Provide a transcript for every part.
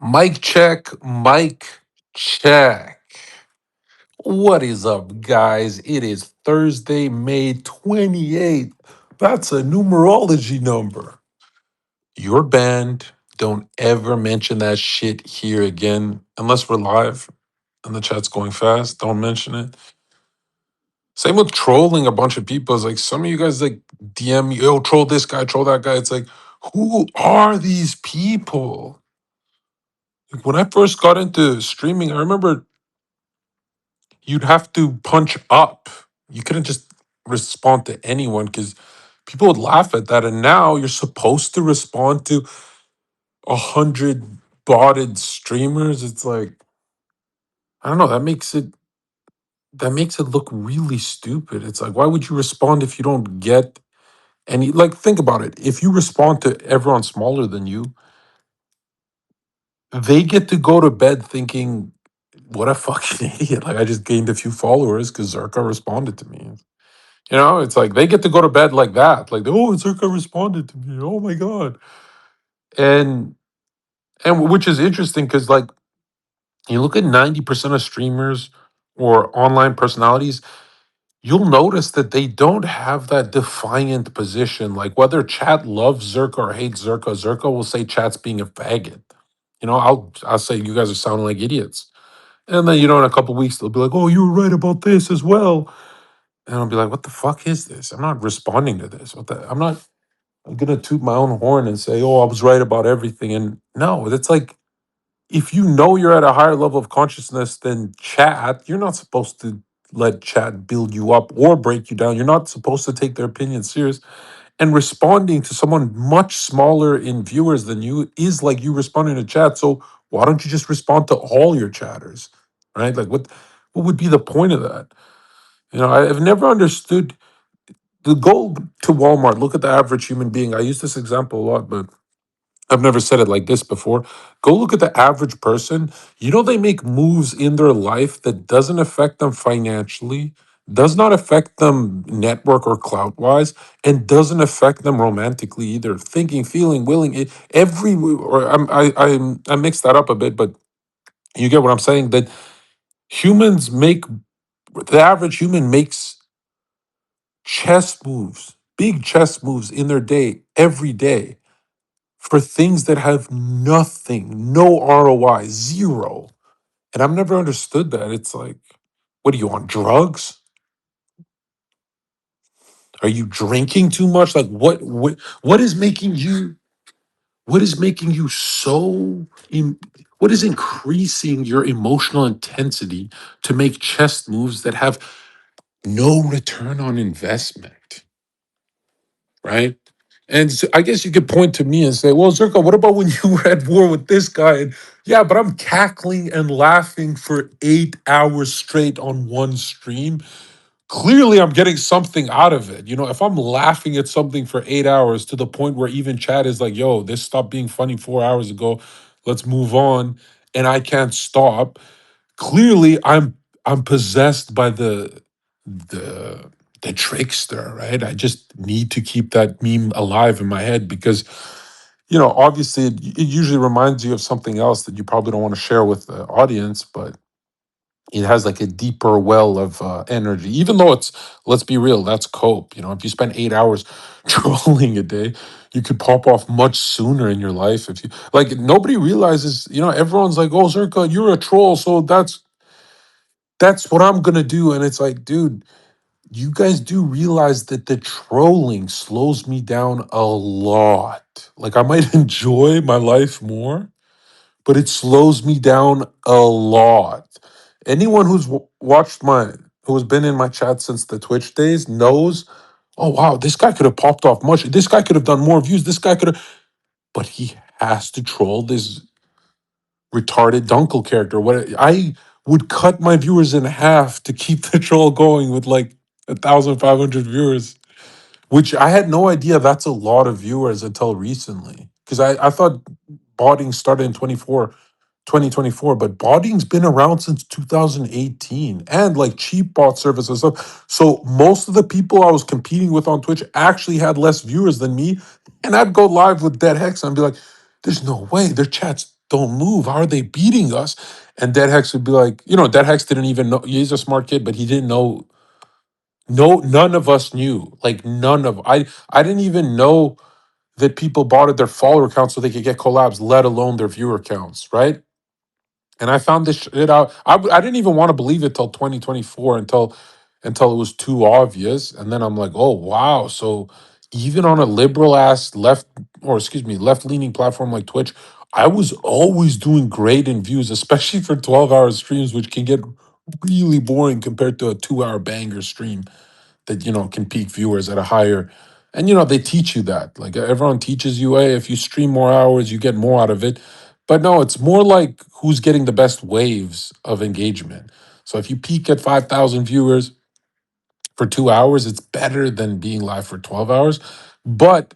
Mic check, mic check. What is up, guys? It is Thursday, May 28th. That's a numerology number. Your band, don't ever mention that shit here again, unless we're live and the chat's going fast. Don't mention it. Same with trolling a bunch of people. It's like some of you guys like DM me, yo, troll this guy, troll that guy. It's like, who are these people? Like, when I first got into streaming, I remember you'd have to punch up. You couldn't just respond to anyone because people would laugh at that. And now you're supposed to respond to 100 botted streamers. It's like, I don't know, that makes it look really stupid. It's like, why would you respond if you don't get any? Like, think about it. If you respond to everyone smaller than you, they get to go to bed thinking, what a fucking idiot. Like, I just gained a few followers because Zherka responded to me. It's like they get to go to bed like that. Like, oh, Zherka responded to me. Oh my god. And which is interesting because like you look at 90% of streamers or online personalities, you'll notice that they don't have that defiant position. Like whether chat loves Zherka or hates Zherka, Zherka will say chat's being a faggot. I'll say you guys are sounding like idiots. And then, in a couple weeks they'll be like, oh, you were right about this as well. And I'll be like, what the fuck is this? I'm not responding to this. I'm gonna toot my own horn and say, oh, I was right about everything. And no, it's like if you know you're at a higher level of consciousness than chat, you're not supposed to let chat build you up or break you down. You're not supposed to take their opinion serious. And responding to someone much smaller in viewers than you is like you responding to chat. So why don't you just respond to all your chatters? Right? Like what would be the point of that? I've never understood the go to Walmart, look at the average human being. I use this example a lot, but I've never said it like this before. Go look at the average person. They make moves in their life that doesn't affect them financially, does not affect them network or clout wise, and doesn't affect them romantically either. Thinking, feeling, willing. Every or I mixed that up a bit, but you get what I'm saying. That humans make the average human makes chess moves, big chess moves in their day every day for things that have nothing, no ROI, zero. And I've never understood that. It's like, what are you on drugs? Are you drinking too much? Like what is making you what is making you so what is increasing your emotional intensity to make chess moves that have no return on investment? Right? And so I guess you could point to me and say, well, Zerko, what about when you were at war with this guy? And yeah, but I'm cackling and laughing for 8 hours straight on one stream. Clearly, I'm getting something out of it. If I'm laughing at something for 8 hours to the point where even chat is like, yo, this stopped being funny 4 hours ago. Let's move on. And I can't stop. Clearly, I'm possessed by the the trickster, right? I just need to keep that meme alive in my head because obviously it usually reminds you of something else that you probably don't want to share with the audience, but it has like a deeper well of energy, even though let's be real, that's cope. If you spend 8 hours trolling a day, you could pop off much sooner in your life. If you like, nobody realizes, everyone's like, oh, Zerka, you're a troll, so that's what I'm gonna do. And it's like, dude, you guys do realize that the trolling slows me down a lot. Like, I might enjoy my life more, but it slows me down a lot. Anyone who's watched who has been in my chat since the Twitch days knows, oh wow, this guy could have popped off much. This guy could have done more views. This guy could have, but he has to troll this retarded Dunkel character. What I would cut my viewers in half to keep the troll going with like 1,500 viewers, which I had no idea that's a lot of viewers until recently. Because I thought botting started in 2024, but botting's been around since 2018 and like cheap bot service and stuff. So most of the people I was competing with on Twitch actually had less viewers than me. And I'd go live with Dead Hex and be like, there's no way their chat's don't move. How are they beating us? And Dead Hex would be like, Dead Hex didn't even know. He's a smart kid, but he didn't know. No, none of us knew. Like none of I didn't even know that people bought their follower counts so they could get collabs, let alone their viewer counts, right? And I found this shit out. I didn't even want to believe it till 2024 until it was too obvious. And then I'm like, oh wow. So even on a liberal ass left or excuse me, left leaning platform like Twitch, I was always doing great in views, especially for 12-hour streams, which can get really boring compared to a 2-hour banger stream that can peak viewers at a higher. And they teach you that, like everyone teaches you, hey, if you stream more hours you get more out of it. But no, it's more like who's getting the best waves of engagement. So if you peak at 5,000 viewers for 2 hours, it's better than being live for 12 hours. But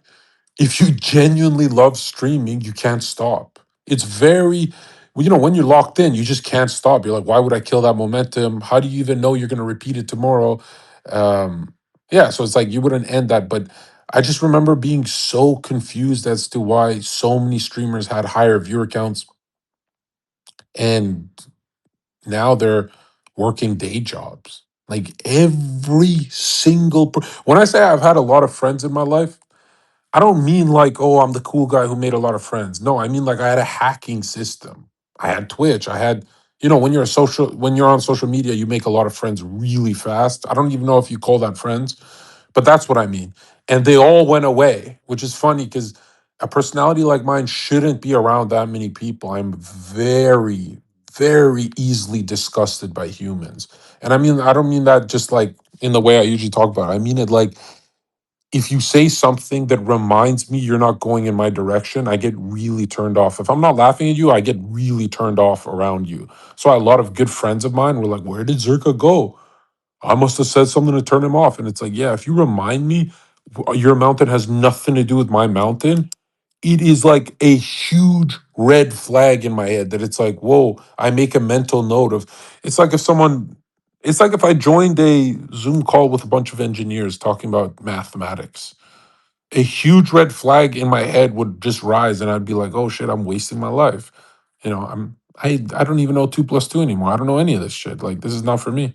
if you genuinely love streaming, you can't stop. It's very, well, when you're locked in, you just can't stop. You're like, why would I kill that momentum? How do you even know you're going to repeat it tomorrow? Yeah, so it's like you wouldn't end that. But I just remember being so confused as to why so many streamers had higher viewer counts, and now they're working day jobs. Like every single, when I say I've had a lot of friends in my life, I don't mean like, oh, I'm the cool guy who made a lot of friends. No, I mean like I had a hacking system. I had Twitch. I had, when you're on social media, you make a lot of friends really fast. I don't even know if you call that friends, but that's what I mean. And they all went away, which is funny because a personality like mine shouldn't be around that many people. I'm very, very easily disgusted by humans. And I don't mean that just like in the way I usually talk about it. I mean it like, if you say something that reminds me you're not going in my direction, I get really turned off. If I'm not laughing at you, I get really turned off around you. So a lot of good friends of mine were like, where did Zherka go? I must have said something to turn him off. And it's like, yeah, if you remind me your mountain has nothing to do with my mountain, it is like a huge red flag in my head that it's like, whoa, I make a mental note of. It's like if someone, it's like if I joined a Zoom call with a bunch of engineers talking about mathematics, a huge red flag in my head would just rise and I'd be like, oh shit, I'm wasting my life. I don't even know 2 plus 2 anymore. I don't know any of this shit. Like this is not for me.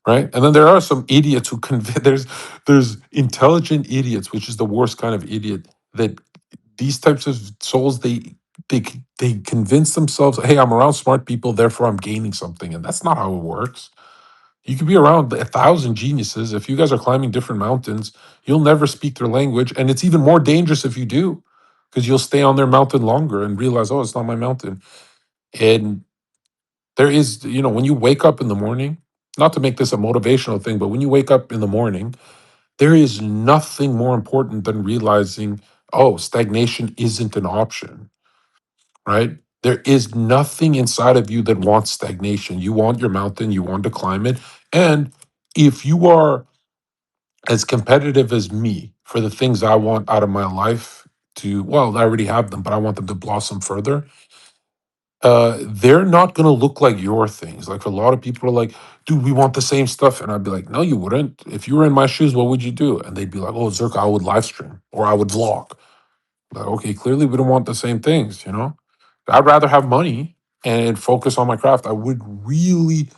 Right. And then there are some idiots who there's intelligent idiots, which is the worst kind of idiot, that these types of souls, they they convince themselves, hey, I'm around smart people, therefore I'm gaining something. And that's not how it works. You could be around 1,000 geniuses. If you guys are climbing different mountains, you'll never speak their language. And it's even more dangerous if you do, because you'll stay on their mountain longer and realize, oh, it's not my mountain. And there is, when you wake up in the morning, not to make this a motivational thing, but when you wake up in the morning, there is nothing more important than realizing, oh, stagnation isn't an option, right? There is nothing inside of you that wants stagnation. You want your mountain, you want to climb it. And if you are as competitive as me for the things I want out of my life well, I already have them, but I want them to blossom further. They're not going to look like your things. Like a lot of people are like, dude, we want the same stuff. And I'd be like, no, you wouldn't. If you were in my shoes, what would you do? And they'd be like, oh, Zerka, I would live stream or I would vlog. Like, okay, clearly we don't want the same things. I'd rather have money and focus on my craft. I would really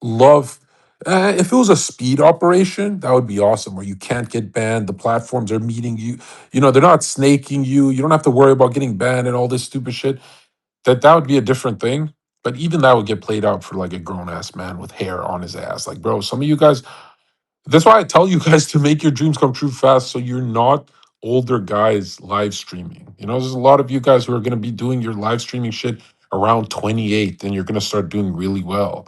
love, if it was a speed operation, that would be awesome where you can't get banned. The platforms are meeting you. They're not snaking you. You don't have to worry about getting banned and all this stupid shit. That would be a different thing. But even that would get played out for like a grown ass man with hair on his ass. Like, bro, some of you guys, that's why I tell you guys to make your dreams come true fast so you're not older guys live streaming. There's a lot of you guys who are going to be doing your live streaming shit around 28 and you're going to start doing really well.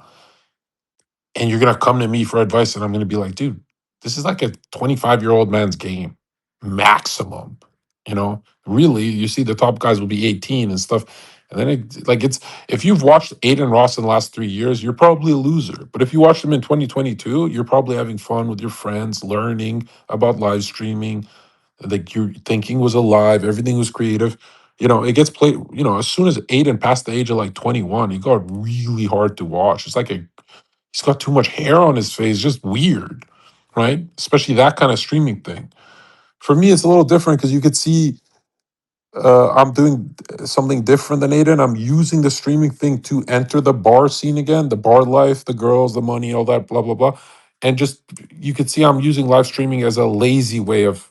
And you're going to come to me for advice and I'm going to be like, dude, this is like a 25-year-old man's game maximum. Really, you see the top guys will be 18 and stuff. And then it's if you've watched Aiden Ross in the last 3 years, you're probably a loser. But if you watch them in 2022, you're probably having fun with your friends, learning about live streaming. Like your thinking was alive, everything was creative. It gets played. As soon as Aiden passed the age of like 21, he got really hard to watch. It's like he's got too much hair on his face, just weird, right? Especially that kind of streaming thing. For me, it's a little different because you could see I'm doing something different than Aiden. I'm using the streaming thing to enter the bar scene again, the bar life, the girls, the money, all that, blah, blah, blah. And just, you could see I'm using live streaming as a lazy way of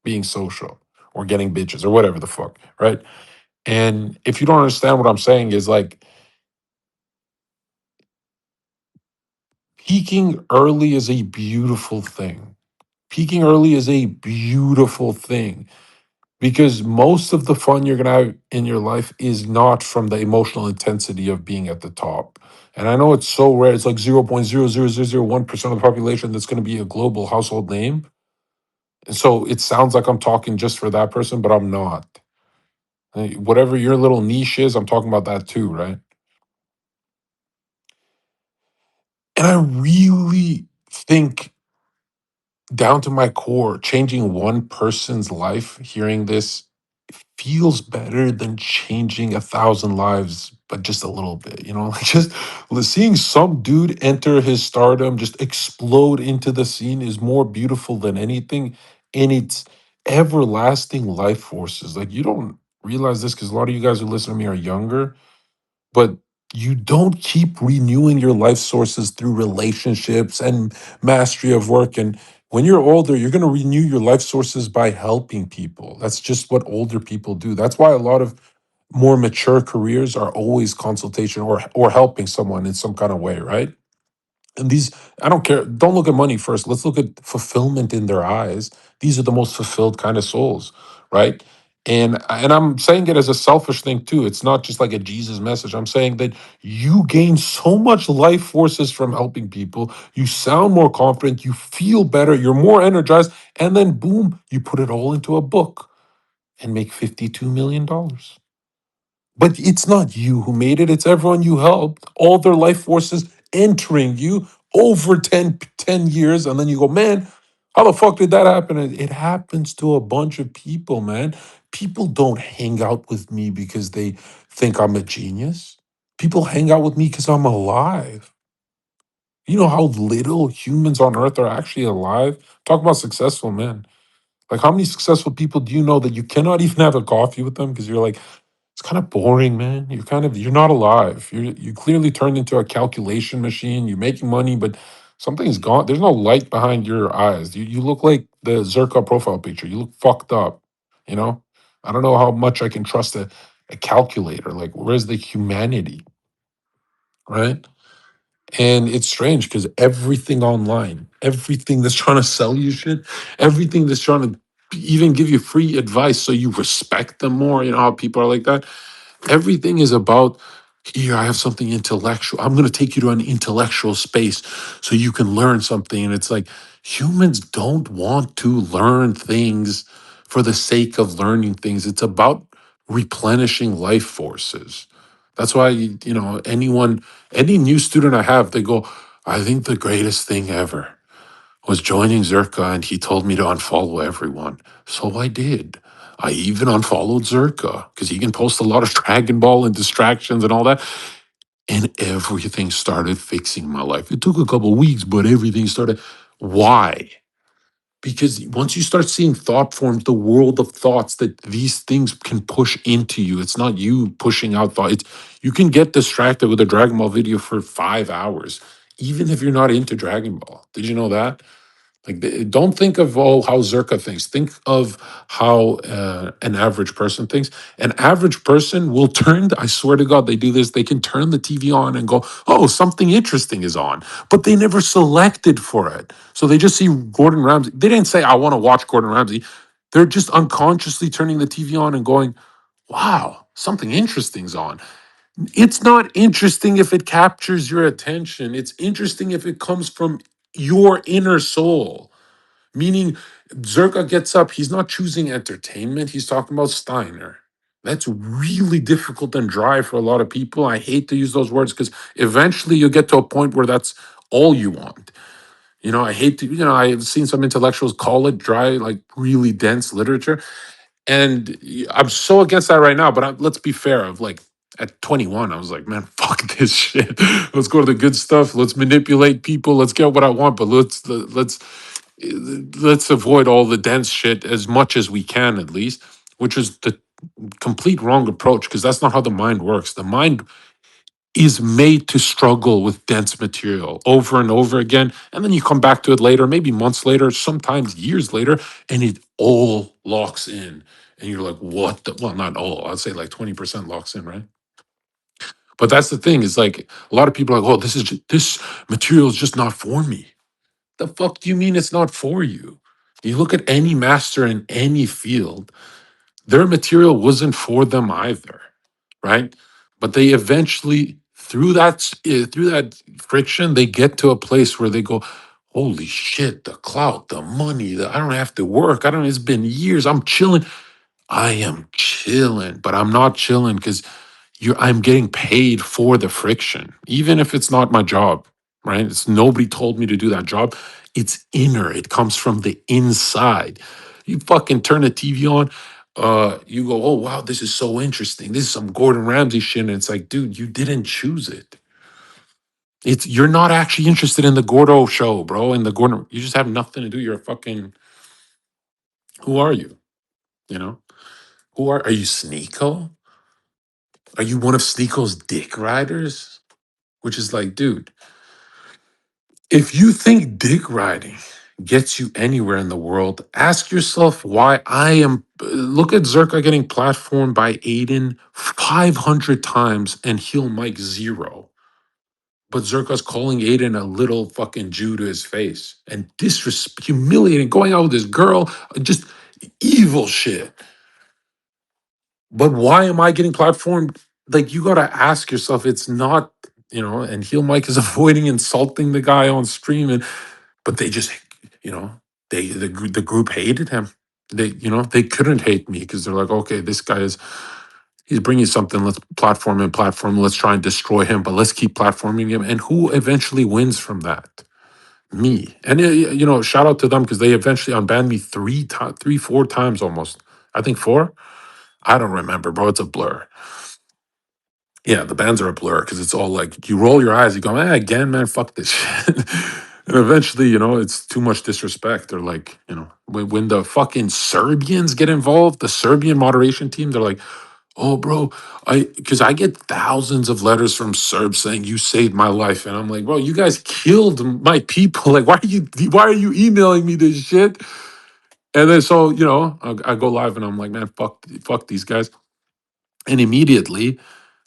being social or getting bitches or whatever the fuck, right? And if you don't understand what I'm saying, is like peaking early is a beautiful thing. Peaking early is a beautiful thing because most of the fun you're going to have in your life is not from the emotional intensity of being at the top. And I know it's so rare. It's like 0.00001% of the population that's going to be a global household name. And so it sounds like I'm talking just for that person, but I'm not. Whatever your little niche is, I'm talking about that too, right? And I really think, down to my core, changing one person's life, hearing this, feels better than changing 1,000 lives, but just a little bit, you know, like just seeing some dude enter his stardom, just explode into the scene is more beautiful than anything. And it's everlasting life forces. Like, you don't realize this because a lot of you guys who listen to me are younger, but you don't keep renewing your life sources through relationships and mastery of work. And when you're older, you're going to renew your life sources by helping people. That's just what older people do. That's why a lot of more mature careers are always consultation or helping someone in some kind of way, right? And these, I don't care, don't look at money first. Let's look at fulfillment in their eyes. These are the most fulfilled kind of souls, right? And I'm saying it as a selfish thing too. It's not just like a Jesus message. I'm saying that you gain so much life forces from helping people. You sound more confident, you feel better, you're more energized, and then boom, you put it all into a book and make $52 million. But it's not you who made it, it's everyone you helped, all their life forces entering you over 10 years. And then you go, man, how the fuck did that happen? And it happens to a bunch of people, man. People don't hang out with me because they think I'm a genius. People hang out with me because I'm alive. You know how little humans on earth are actually alive? Talk about successful men. Like, how many successful people do you know that you cannot even have a coffee with them because you're like, it's kind of boring, man. You're not alive. You clearly turned into a calculation machine. You're making money, but something's gone. There's no light behind your eyes. You look like the Zherka profile picture. You look fucked up. You know? I don't know how much I can trust a calculator. Like, where's the humanity? Right? And it's strange because everything online, everything that's trying to sell you shit, everything that's trying to even give you free advice so you respect them more. You know how people are like that? Everything is about, here, I have something intellectual. I'm going to take you to an intellectual space so you can learn something. And it's like, humans don't want to learn things for the sake of learning things. It's about replenishing life forces. That's why, any new student I have, they go, I think the greatest thing ever was joining Zherka, and he told me to unfollow everyone. So I did. I even unfollowed Zherka because he can post a lot of Dragon Ball and distractions and all that. And everything started fixing my life. It took a couple weeks, but everything started. Why? Because once you start seeing thought forms, the world of thoughts that these things can push into you, it's not you pushing out thought. It's, you can get distracted with a Dragon Ball video for 5 hours, even if you're not into Dragon Ball. Did you know that? Like, don't think of how Zerka thinks. Think of how an average person thinks. An average person will turn. I swear to God, they do this. They can turn the TV on and go, "Oh, something interesting is on," but they never selected for it. So they just see Gordon Ramsay. They didn't say, "I want to watch Gordon Ramsay." They're just unconsciously turning the TV on and going, "Wow, something interesting's on." It's not interesting if it captures your attention. It's interesting if it comes from your inner soul. Meaning, Zerka gets up, he's not choosing entertainment, he's talking about Steiner. That's really difficult and dry for a lot of people. I hate to use those words because eventually you'll get to a point where that's all you want. I hate to, I've seen some intellectuals call it dry, like really dense literature. And I'm so against that right now. But let's be fair. Of like at 21, I was like, man, fuck this shit. Let's go to the good stuff. Let's manipulate people. Let's get what I want. But let's avoid all the dense shit as much as we can, at least. Which is complete wrong approach because that's not how the mind works. The mind is made to struggle with dense material over and over again. And then you come back to it later, maybe months later, sometimes years later, and it all locks in. And you're like, what the? Well, not all. I'd say like 20% locks in, right? But that's the thing is like a lot of people are like, oh, this material is just not for me. The fuck do you mean it's not for you? You look at any master in any field, their material wasn't for them either, right? But they eventually, through that friction, they get to a place where they go, "Holy shit! The clout, the money, I don't have to work. I don't. It's been years. I'm chilling. I am chilling, but I'm not chilling because I'm getting paid for the friction, even if it's not my job, right? It's nobody told me to do that job. It's inner. It comes from the inside. You fucking turn the TV on, you go, oh wow, this is so interesting. This is some Gordon Ramsay shit. And it's like, dude, you didn't choose it. It's you're not actually interested in the Gordo show, bro. And the Gordon, you just have nothing to do. You're a fucking who are you? You know? Are you Sneako? Are you one of Sneako's dick riders? Which is like, dude, if you think dick riding gets you anywhere in the world, ask yourself why I am. Look at Zherka getting platformed by Aiden 500 times and heel Mike 0. But Zherka's calling Aiden a little fucking Jew to his face and humiliating, going out with his girl, just evil shit. But why am I getting platformed? Like, you got to ask yourself, it's not, and heel Mike is avoiding insulting the guy on stream. But they just, you know, the group hated him. They couldn't hate me because they're like, okay, this guy he's bringing something. Let's platform. Let's try and destroy him, but let's keep platforming him. And who eventually wins from that? Me. And shout out to them because they eventually unbanned me 4 times almost. I think 4. I don't remember, bro. It's a blur. Yeah, the bands are a blur because it's all like you roll your eyes, you go, again, man, fuck this shit. And eventually, it's too much disrespect. They're like, when the fucking Serbians get involved, the Serbian moderation team, they're like, oh, bro, because I get thousands of letters from Serbs saying you saved my life, and I'm like, bro, you guys killed my people. Like, why are you emailing me this shit? And then so I go live and I'm like, man, fuck these guys, and immediately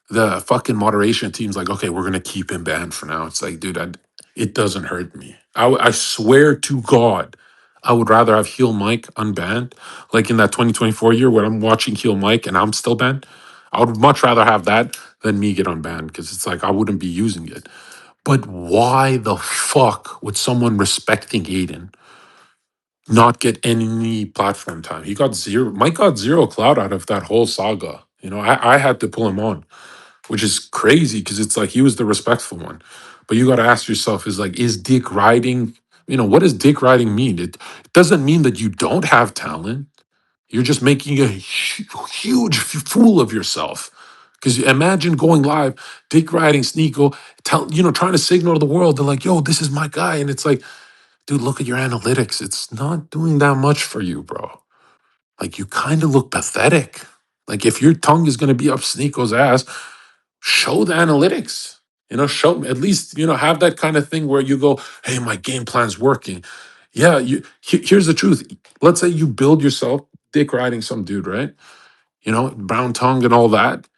the fucking moderation team's like, okay, we're gonna keep him banned for now. It's like, dude, it doesn't hurt me. I swear to God, I would rather have Heel Mike unbanned, like in that 2024 year where I'm watching Heel Mike and I'm still banned. I would much rather have that than me get unbanned because it's like I wouldn't be using it. But why the fuck would someone respecting Aiden not get any platform time? He got zero. Mike got zero clout out of that whole saga. I had to pull him on, which is crazy because it's like he was the respectful one. But you got to ask yourself, is dick riding, what does dick riding mean? It doesn't mean that you don't have talent. You're just making a huge fool of yourself. Because imagine going live, dick riding Sneako, trying to signal to the world, they're like, yo, this is my guy. And it's like, dude, look at your analytics. It's not doing that much for you, bro. Like, you kind of look pathetic. Like, if your tongue is going to be up Sneako's ass, show the analytics. Show at least, have that kind of thing where you go, hey, my game plan's working. Yeah, here's the truth. Let's say you build yourself dick riding some dude, right? Brown tongue and all that.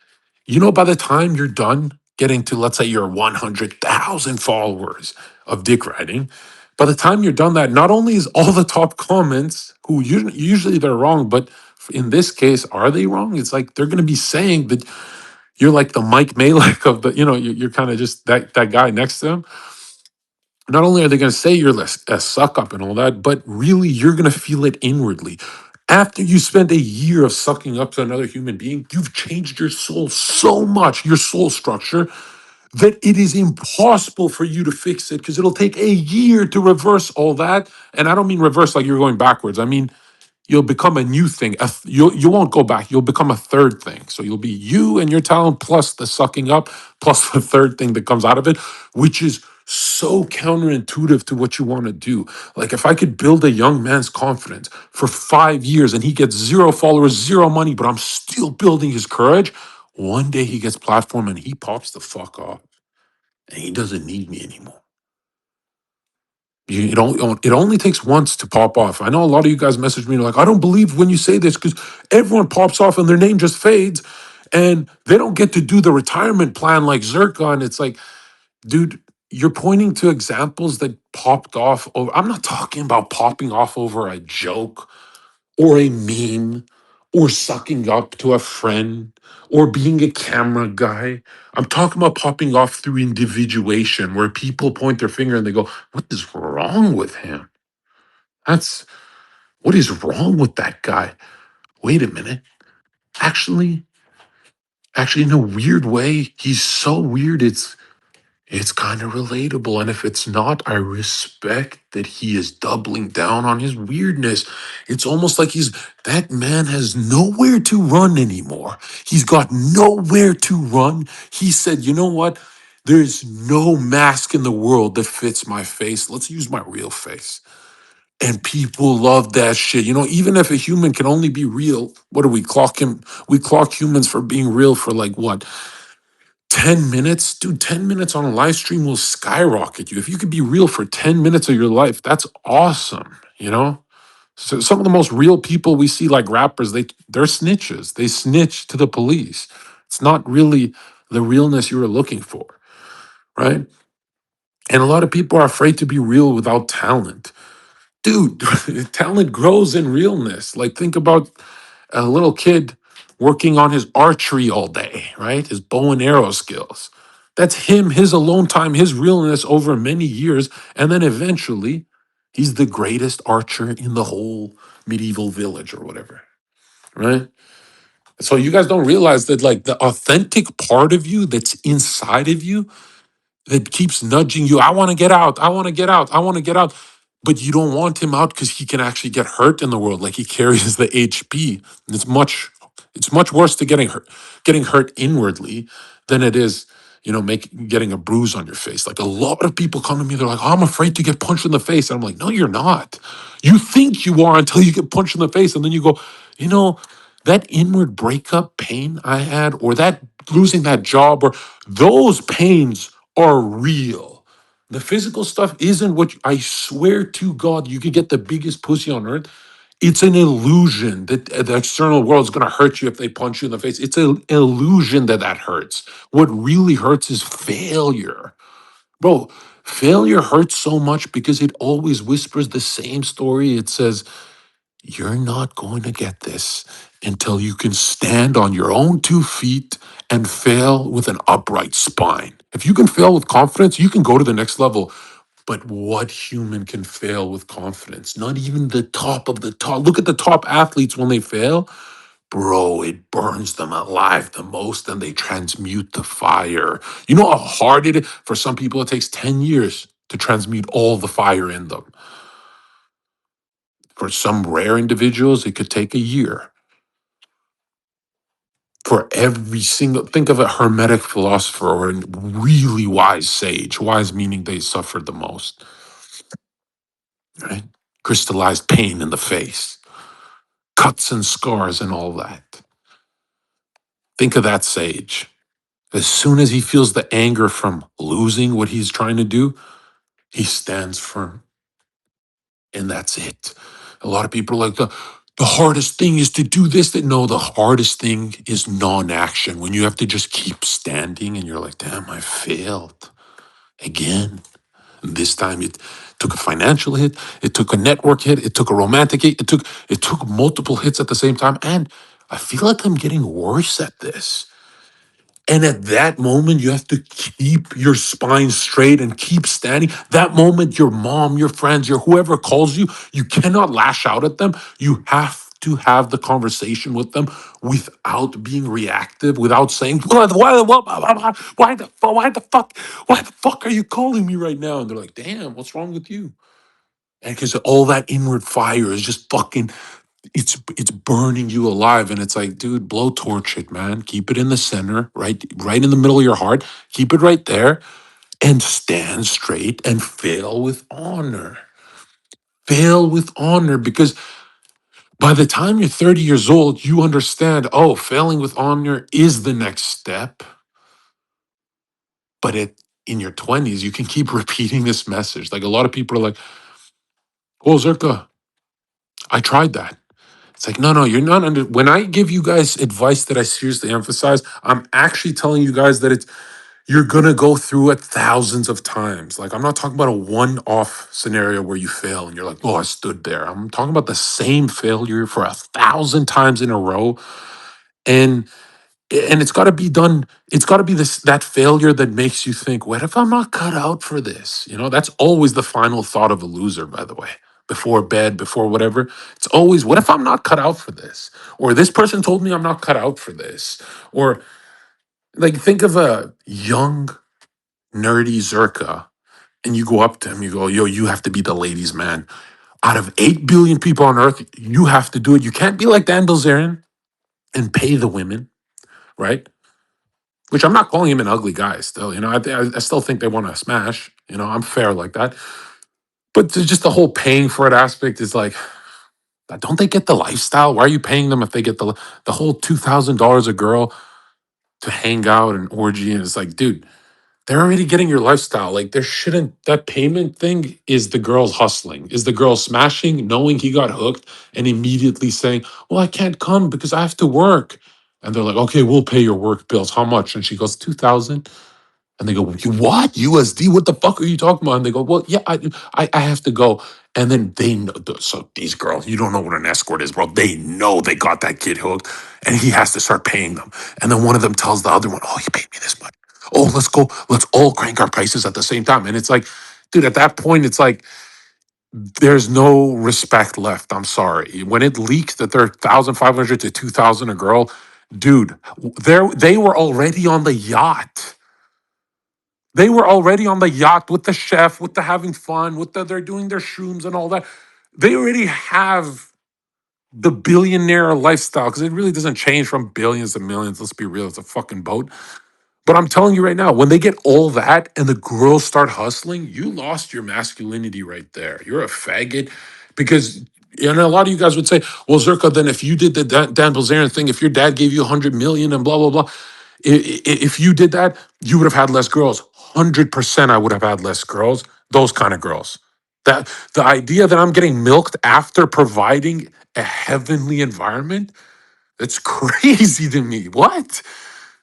By the time you're done getting to, let's say, your 100,000 followers of dick riding, by the time you're done that, not only is all the top comments, who usually they're wrong, but in this case, are they wrong? It's like they're going to be saying that you're like the Mike Malek of the, you're kind of just that guy next to him. Not only are they going to say you're a suck up and all that, but really you're going to feel it inwardly. After you spend a year of sucking up to another human being, you've changed your soul so much, your soul structure, that it is impossible for you to fix it because it'll take a year to reverse all that. And I don't mean reverse like you're going backwards. I mean, you'll become a new thing. You won't go back. You'll become a third thing. So you'll be you and your talent plus the sucking up plus the third thing that comes out of it, which is so counterintuitive to what you want to do. Like if I could build a young man's confidence for 5 years and he gets zero followers, zero money, but I'm still building his courage, one day he gets platform and he pops the fuck off and he doesn't need me anymore. It only takes once to pop off. I know a lot of you guys message me like, I don't believe when you say this because everyone pops off and their name just fades and they don't get to do the retirement plan like Zherka. And it's like, dude, you're pointing to examples that popped off over. I'm not talking about popping off over a joke or a meme or sucking up to a friend or being a camera guy. I'm talking about popping off through individuation where people point their finger and they go, what is wrong with him? That's what is wrong with that guy? Wait a minute. Actually, actually, in a weird way, he's so weird. It's kind of relatable. And if it's not, I respect that he is doubling down on his weirdness. It's almost like that man has nowhere to run anymore. He's got nowhere to run. He said, you know what? There's no mask in the world that fits my face. Let's use my real face. And people love that shit. Even if a human can only be real, what do we clock him? We clock humans for being real for like what? 10 minutes? Dude, 10 minutes on a live stream will skyrocket you. If you could be real for 10 minutes of your life, that's awesome. So some of the most real people we see, like rappers, they're snitches. They snitch to the police. It's not really the realness you were looking for, right? And a lot of people are afraid to be real without talent. Dude, talent grows in realness. Like think about a little kid working on his archery all day, right? His bow and arrow skills. That's him, his alone time, his realness over many years. And then eventually, he's the greatest archer in the whole medieval village or whatever, right? So you guys don't realize that, like, the authentic part of you that's inside of you that keeps nudging you. I want to get out. I want to get out. I want to get out. But you don't want him out because he can actually get hurt in the world. Like he carries the HP. And it's much worse to getting hurt inwardly than it is, getting a bruise on your face. Like a lot of people come to me, they're like, oh, I'm afraid to get punched in the face. And I'm like, no, you're not. You think you are until you get punched in the face. And then you go, you know, that inward breakup pain I had, or that losing that job, or those pains are real. The physical stuff isn't I swear to God, you could get the biggest pussy on earth. It's an illusion that the external world is going to hurt you if they punch you in the face. It's an illusion that hurts. What really hurts is failure. Bro, failure hurts so much because it always whispers the same story. It says, you're not going to get this until you can stand on your own 2 feet and fail with an upright spine. If you can fail with confidence, you can go to the next level. But what human can fail with confidence? Not even the top of the top. Look at the top athletes when they fail. Bro, it burns them alive the most and they transmute the fire. You know how hard it is? For some people, it takes 10 years to transmute all the fire in them. For some rare individuals, it could take a year. For every single, think of a hermetic philosopher or a really wise sage. Wise meaning they suffered the most, right? Crystallized pain in the face, cuts and scars and all that. Think of that sage. As soon as he feels the anger from losing what he's trying to do, he stands firm. And that's it. A lot of people are like, the hardest thing is to do this. That no, the hardest thing is non-action. When you have to just keep standing and you're like, damn, I failed again. And this time it took a financial hit, it took a network hit, it took a romantic hit, it took multiple hits at the same time. And I feel like I'm getting worse at this. And at that moment, you have to keep your spine straight and keep standing. That moment, your mom, your friends, your whoever calls you, you cannot lash out at them. You have to have the conversation with them without being reactive, without saying, why the fuck are you calling me right now? And they're like, damn, what's wrong with you? And because all that inward fire is just fucking, it's burning you alive, and it's like, dude, blowtorch it, man. Keep it in the center, right in the middle of your heart. Keep it right there, and stand straight and fail with honor. Fail with honor, because by the time you're 30 years old, you understand, oh, failing with honor is the next step. But in your 20s, you can keep repeating this message. Like a lot of people are like, oh, Zherka, I tried that. It's like, no, you're not under. When I give you guys advice that I seriously emphasize, I'm actually telling you guys that you're gonna go through it thousands of times. Like, I'm not talking about a one-off scenario where you fail and you're like, oh, I stood there. I'm talking about the same failure for 1,000 times in a row. And it's got to be done. It's got to be that failure that makes you think, what if I'm not cut out for this? That's always the final thought of a loser, by the way. Before bed, before whatever, it's always, what if I'm not cut out for this? Or this person told me I'm not cut out for this. Or like, think of a young nerdy Zherka, and you go up to him, you go, yo, you have to be the ladies' man. Out of 8 billion people on earth, you have to do it. You can't be like Dan Bilzerian and pay the women, right? Which I'm not calling him an ugly guy still. I still think they want to smash. I'm fair like that. But just the whole paying for it aspect is like, don't they get the lifestyle? Why are you paying them if they get the whole $2,000 a girl to hang out and orgy? And it's like, dude, they're already getting your lifestyle. Like, there shouldn't, that payment thing is the girl hustling, is the girl smashing, knowing he got hooked and immediately saying, well, I can't come because I have to work. And they're like, okay, we'll pay your work bills. How much? And she goes, 2,000. And they go, "You what? USD? What the fuck are you talking about?" And they go, well, yeah, I have to go. And then they know. So these girls, you don't know what an escort is, bro. They know they got that kid hooked, and he has to start paying them. And then one of them tells the other one, "Oh, you paid me this much. Oh, let's go. Let's all crank our prices at the same time." And it's like, dude, at that point, it's like there's no respect left. I'm sorry. When it leaked that they're 1,500 to 2,000 a girl, dude, they were already on the yacht. They were already on the yacht with the chef, with the having fun, with they're doing their shrooms and all that. They already have the billionaire lifestyle, because it really doesn't change from billions to millions. Let's be real, it's a fucking boat. But I'm telling you right now, when they get all that and the girls start hustling, you lost your masculinity right there. You're a faggot, because a lot of you guys would say, well, Zherka, then if you did the Dan Bilzerian thing, if your dad gave you 100 million and blah, blah, blah, if you did that, you would have had less girls. 100% I would have had less girls, those kind of girls. That the idea that I'm getting milked after providing a heavenly environment, that's crazy to me. What?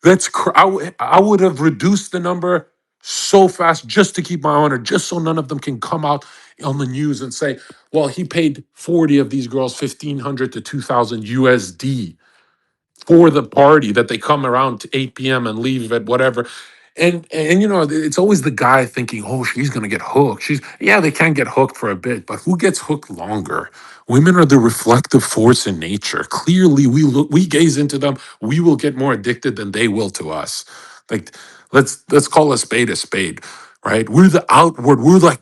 I would have reduced the number so fast just to keep my honor, just so none of them can come out on the news and say, well, he paid 40 of these girls 1,500 to 2,000 USD for the party, that they come around to 8 p.m. and leave at whatever. And it's always the guy thinking, oh, she's gonna get hooked. Yeah, they can get hooked for a bit, but who gets hooked longer? Women are the reflective force in nature. Clearly, we gaze into them, we will get more addicted than they will to us. Like, let's call a spade, right? We're the outward, we're like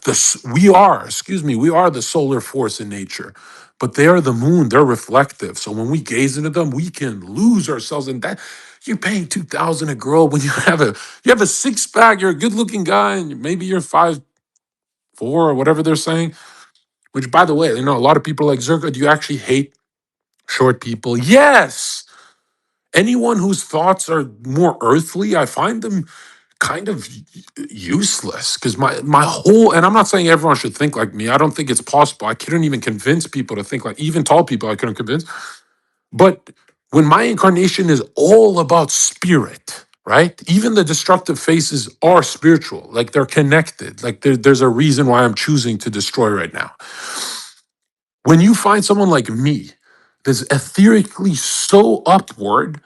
we are the solar force in nature. But they are the moon, they're reflective. So when we gaze into them, we can lose ourselves in that. You're paying 2,000 a girl when you have a six pack, you're a good looking guy, and maybe you're 5'4" or whatever they're saying. Which, by the way, a lot of people are like, Zherka, do you actually hate short people? Yes. Anyone whose thoughts are more earthly, I find them kind of useless, because my whole, and I'm not saying everyone should think like me. I don't think it's possible. I couldn't even convince people to think like, even tall people I couldn't convince. But when my incarnation is all about spirit, right? Even the destructive faces are spiritual, like they're connected. Like there's a reason why I'm choosing to destroy right now. When you find someone like me that's etherically so upward,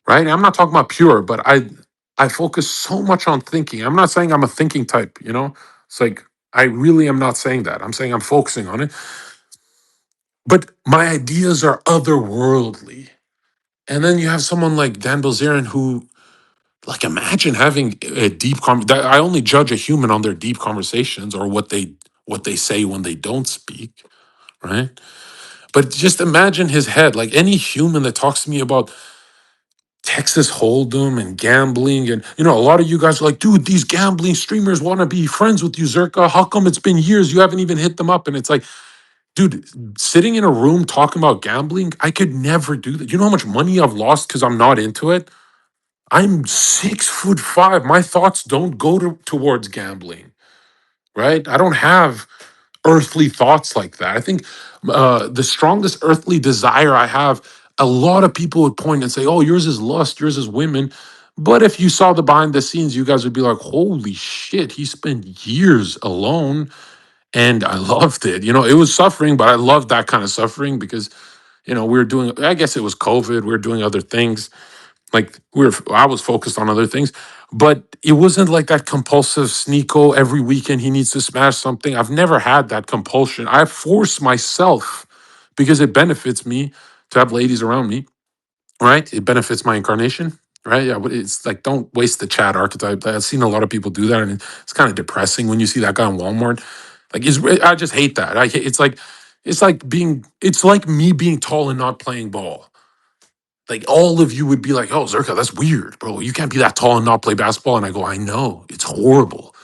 right? I'm not talking about pure, but I focus so much on thinking. I'm not saying I'm a thinking type. It's like, I really am not saying that. I'm saying I'm focusing on it. But my ideas are otherworldly. And then you have someone like Dan Bilzerian who, like, imagine having a deep I only judge a human on their deep conversations, or what they say when they don't speak, right? But just imagine his head, like any human that talks to me about Texas Hold'em and gambling. And, a lot of you guys are like, dude, these gambling streamers want to be friends with you, Zherka. How come it's been years? You haven't even hit them up. And it's like, dude, sitting in a room talking about gambling, I could never do that. You know how much money I've lost because I'm not into it? I'm 6'5". My thoughts don't go towards gambling, right? I don't have earthly thoughts like that. I think the strongest earthly desire I have, a lot of people would point and say, oh, yours is lust, yours is women. But if you saw the behind the scenes, you guys would be like, holy shit, he spent years alone. And I loved it. It was suffering, but I loved that kind of suffering because, we were doing, I guess it was COVID, we were doing other things. Like I was focused on other things, but it wasn't like that compulsive Sneako every weekend he needs to smash something. I've never had that compulsion. I force myself because it benefits me to have ladies around me, right? It benefits my incarnation, right? Yeah, but it's like don't waste the chat archetype. I've seen a lot of people do that, and it's kind of depressing when you see that guy in Walmart. Like, I just hate that. It's like me being tall and not playing ball. Like all of you would be like, "Oh, Zherka, that's weird, bro. You can't be that tall and not play basketball." And I go, "I know. It's horrible.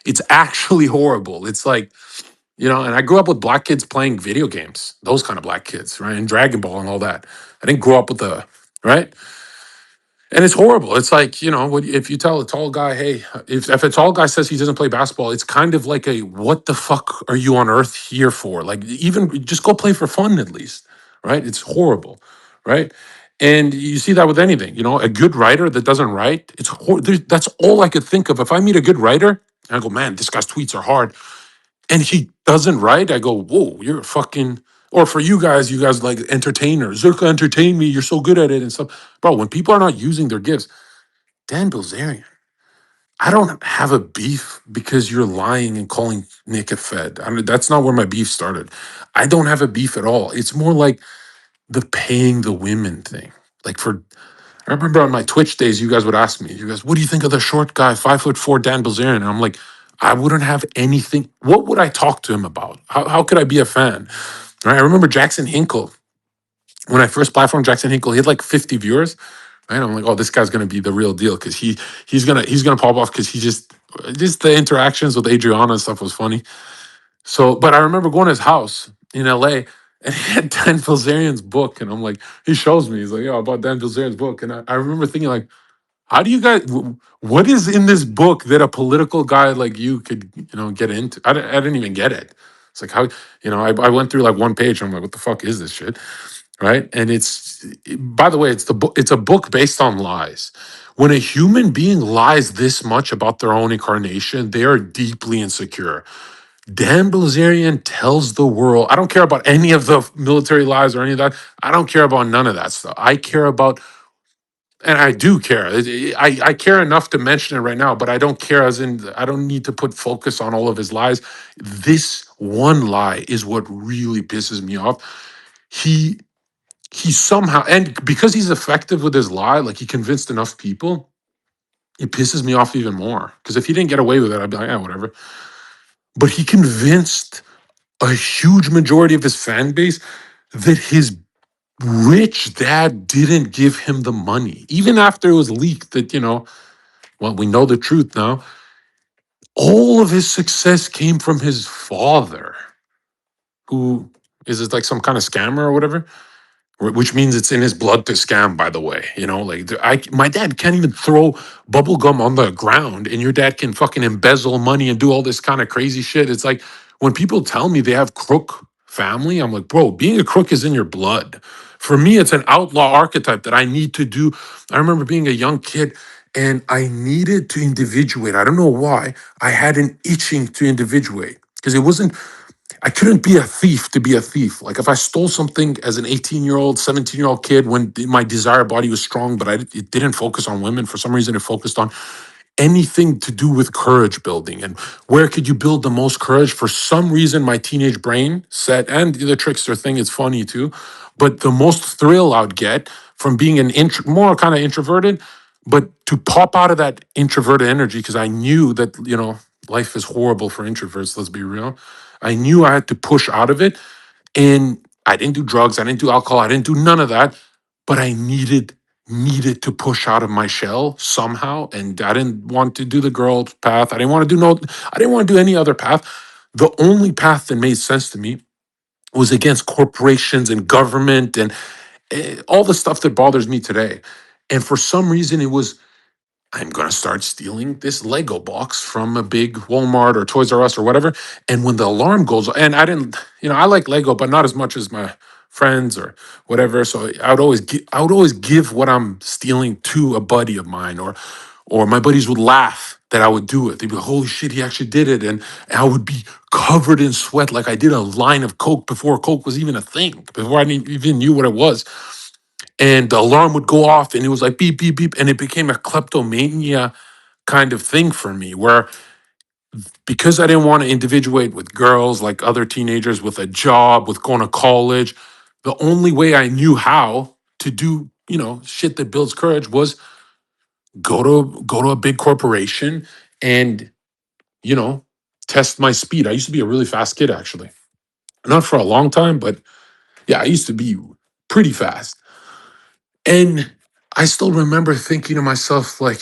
It's actually horrible." It's like, and I grew up with black kids playing video games, those kind of black kids, right? And Dragon Ball and all that. I didn't grow up with the, right? And it's horrible. It's like, if you tell a tall guy, hey, if a tall guy says he doesn't play basketball, it's kind of like what the fuck are you on earth here for? Like, even just go play for fun at least, right? It's horrible, right? And you see that with anything, a good writer that doesn't write, that's all I could think of. If I meet a good writer, and I go, man, this guy's tweets are hard, and he doesn't write, I go, whoa, you're a fucking, or for you guys like entertainers, Zherka, entertain me, you're so good at it and stuff. Bro, when people are not using their gifts, Dan Bilzerian, I don't have a beef because you're lying and calling Nick a Fed. I mean, that's not where my beef started. I don't have a beef at all. It's more like the paying the women thing. Like I remember on my Twitch days, you guys would ask me, you guys, what do you think of the short guy, 5'4" Dan Bilzerian? And I'm like, I wouldn't have anything. What would I talk to him about? How could I be a fan? Right? I remember Jackson Hinkle. When I first platformed Jackson Hinkle, he had like 50 viewers. Right? I'm like, oh, this guy's gonna be the real deal because he's gonna pop off because he just the interactions with Adriana and stuff was funny. So, but I remember going to his house in LA and he had Dan Bilzerian's book, and I'm like, he shows me, he's like, yeah, I bought Dan Bilzerian's book, and I remember thinking like, how do you guys? What is in this book that a political guy like you could, get into? I didn't even get it. It's like how, I went through like one page. And I'm like, what the fuck is this shit, right? And by the way, it's the book. It's a book based on lies. When a human being lies this much about their own incarnation, they are deeply insecure. Dan Bilzerian tells the world. I don't care about any of the military lies or any of that. I don't care about none of that stuff. I care about, and I do care. I care enough to mention it right now, but I don't care as in I don't need to put focus on all of his lies. This one lie is what really pisses me off. He he somehow, and because he's effective with his lie, like he convinced enough people, it pisses me off even more. Because if he didn't get away with it, I'd be like, yeah, whatever. But he convinced a huge majority of his fan base that his rich dad didn't give him the money, even after it was leaked that well, we know the truth now. All of his success came from his father, who is it like some kind of scammer or whatever, which means it's in his blood to scam, by the way. Like my dad can't even throw bubble gum on the ground, and your dad can fucking embezzle money and do all this kind of crazy shit. It's like when people tell me they have crook family, I'm like, bro, being a crook is in your blood. For me, it's an outlaw archetype that I need to do. I remember being a young kid and I needed to individuate. I don't know why. I had an itching to individuate because it wasn't, I couldn't be a thief to be a thief. Like if I stole something as an 18-year-old, 17-year-old kid when my desire body was strong, but it didn't focus on women. For some reason, it focused on anything to do with courage building and where could you build the most courage. For some reason, my teenage brain said, and the trickster thing is funny too, but the most thrill I'd get from being more kind of introverted, but to pop out of that introverted energy, because I knew that, life is horrible for introverts, let's be real. I knew I had to push out of it. And I didn't do drugs, I didn't do alcohol, I didn't do none of that, but I needed needed to push out of my shell somehow. And I didn't want to do the girl path. I didn't want to do I didn't want to do any other path. The only path that made sense to me was against corporations and government and all the stuff that bothers me today. And for some reason, it was I'm going to start stealing this Lego box from a big Walmart or Toys R Us or whatever. And when the alarm goes, and I didn't, I like Lego, but not as much as my friends or whatever. So I would always give what I'm stealing to a buddy of mine, or my buddies would laugh that I would do it. They'd be like, holy shit, he actually did it. And I would be covered in sweat like I did a line of Coke before Coke was even a thing, before I even knew what it was. And the alarm would go off and it was like beep, beep, beep. And it became a kleptomania kind of thing for me where because I didn't want to individuate with girls like other teenagers with a job, with going to college, the only way I knew how to do, shit that builds courage was go to a big corporation and, you know, test my speed. I used to be a really fast kid actually. Not for a long time, but yeah, I used to be pretty fast. And I still remember thinking to myself, like,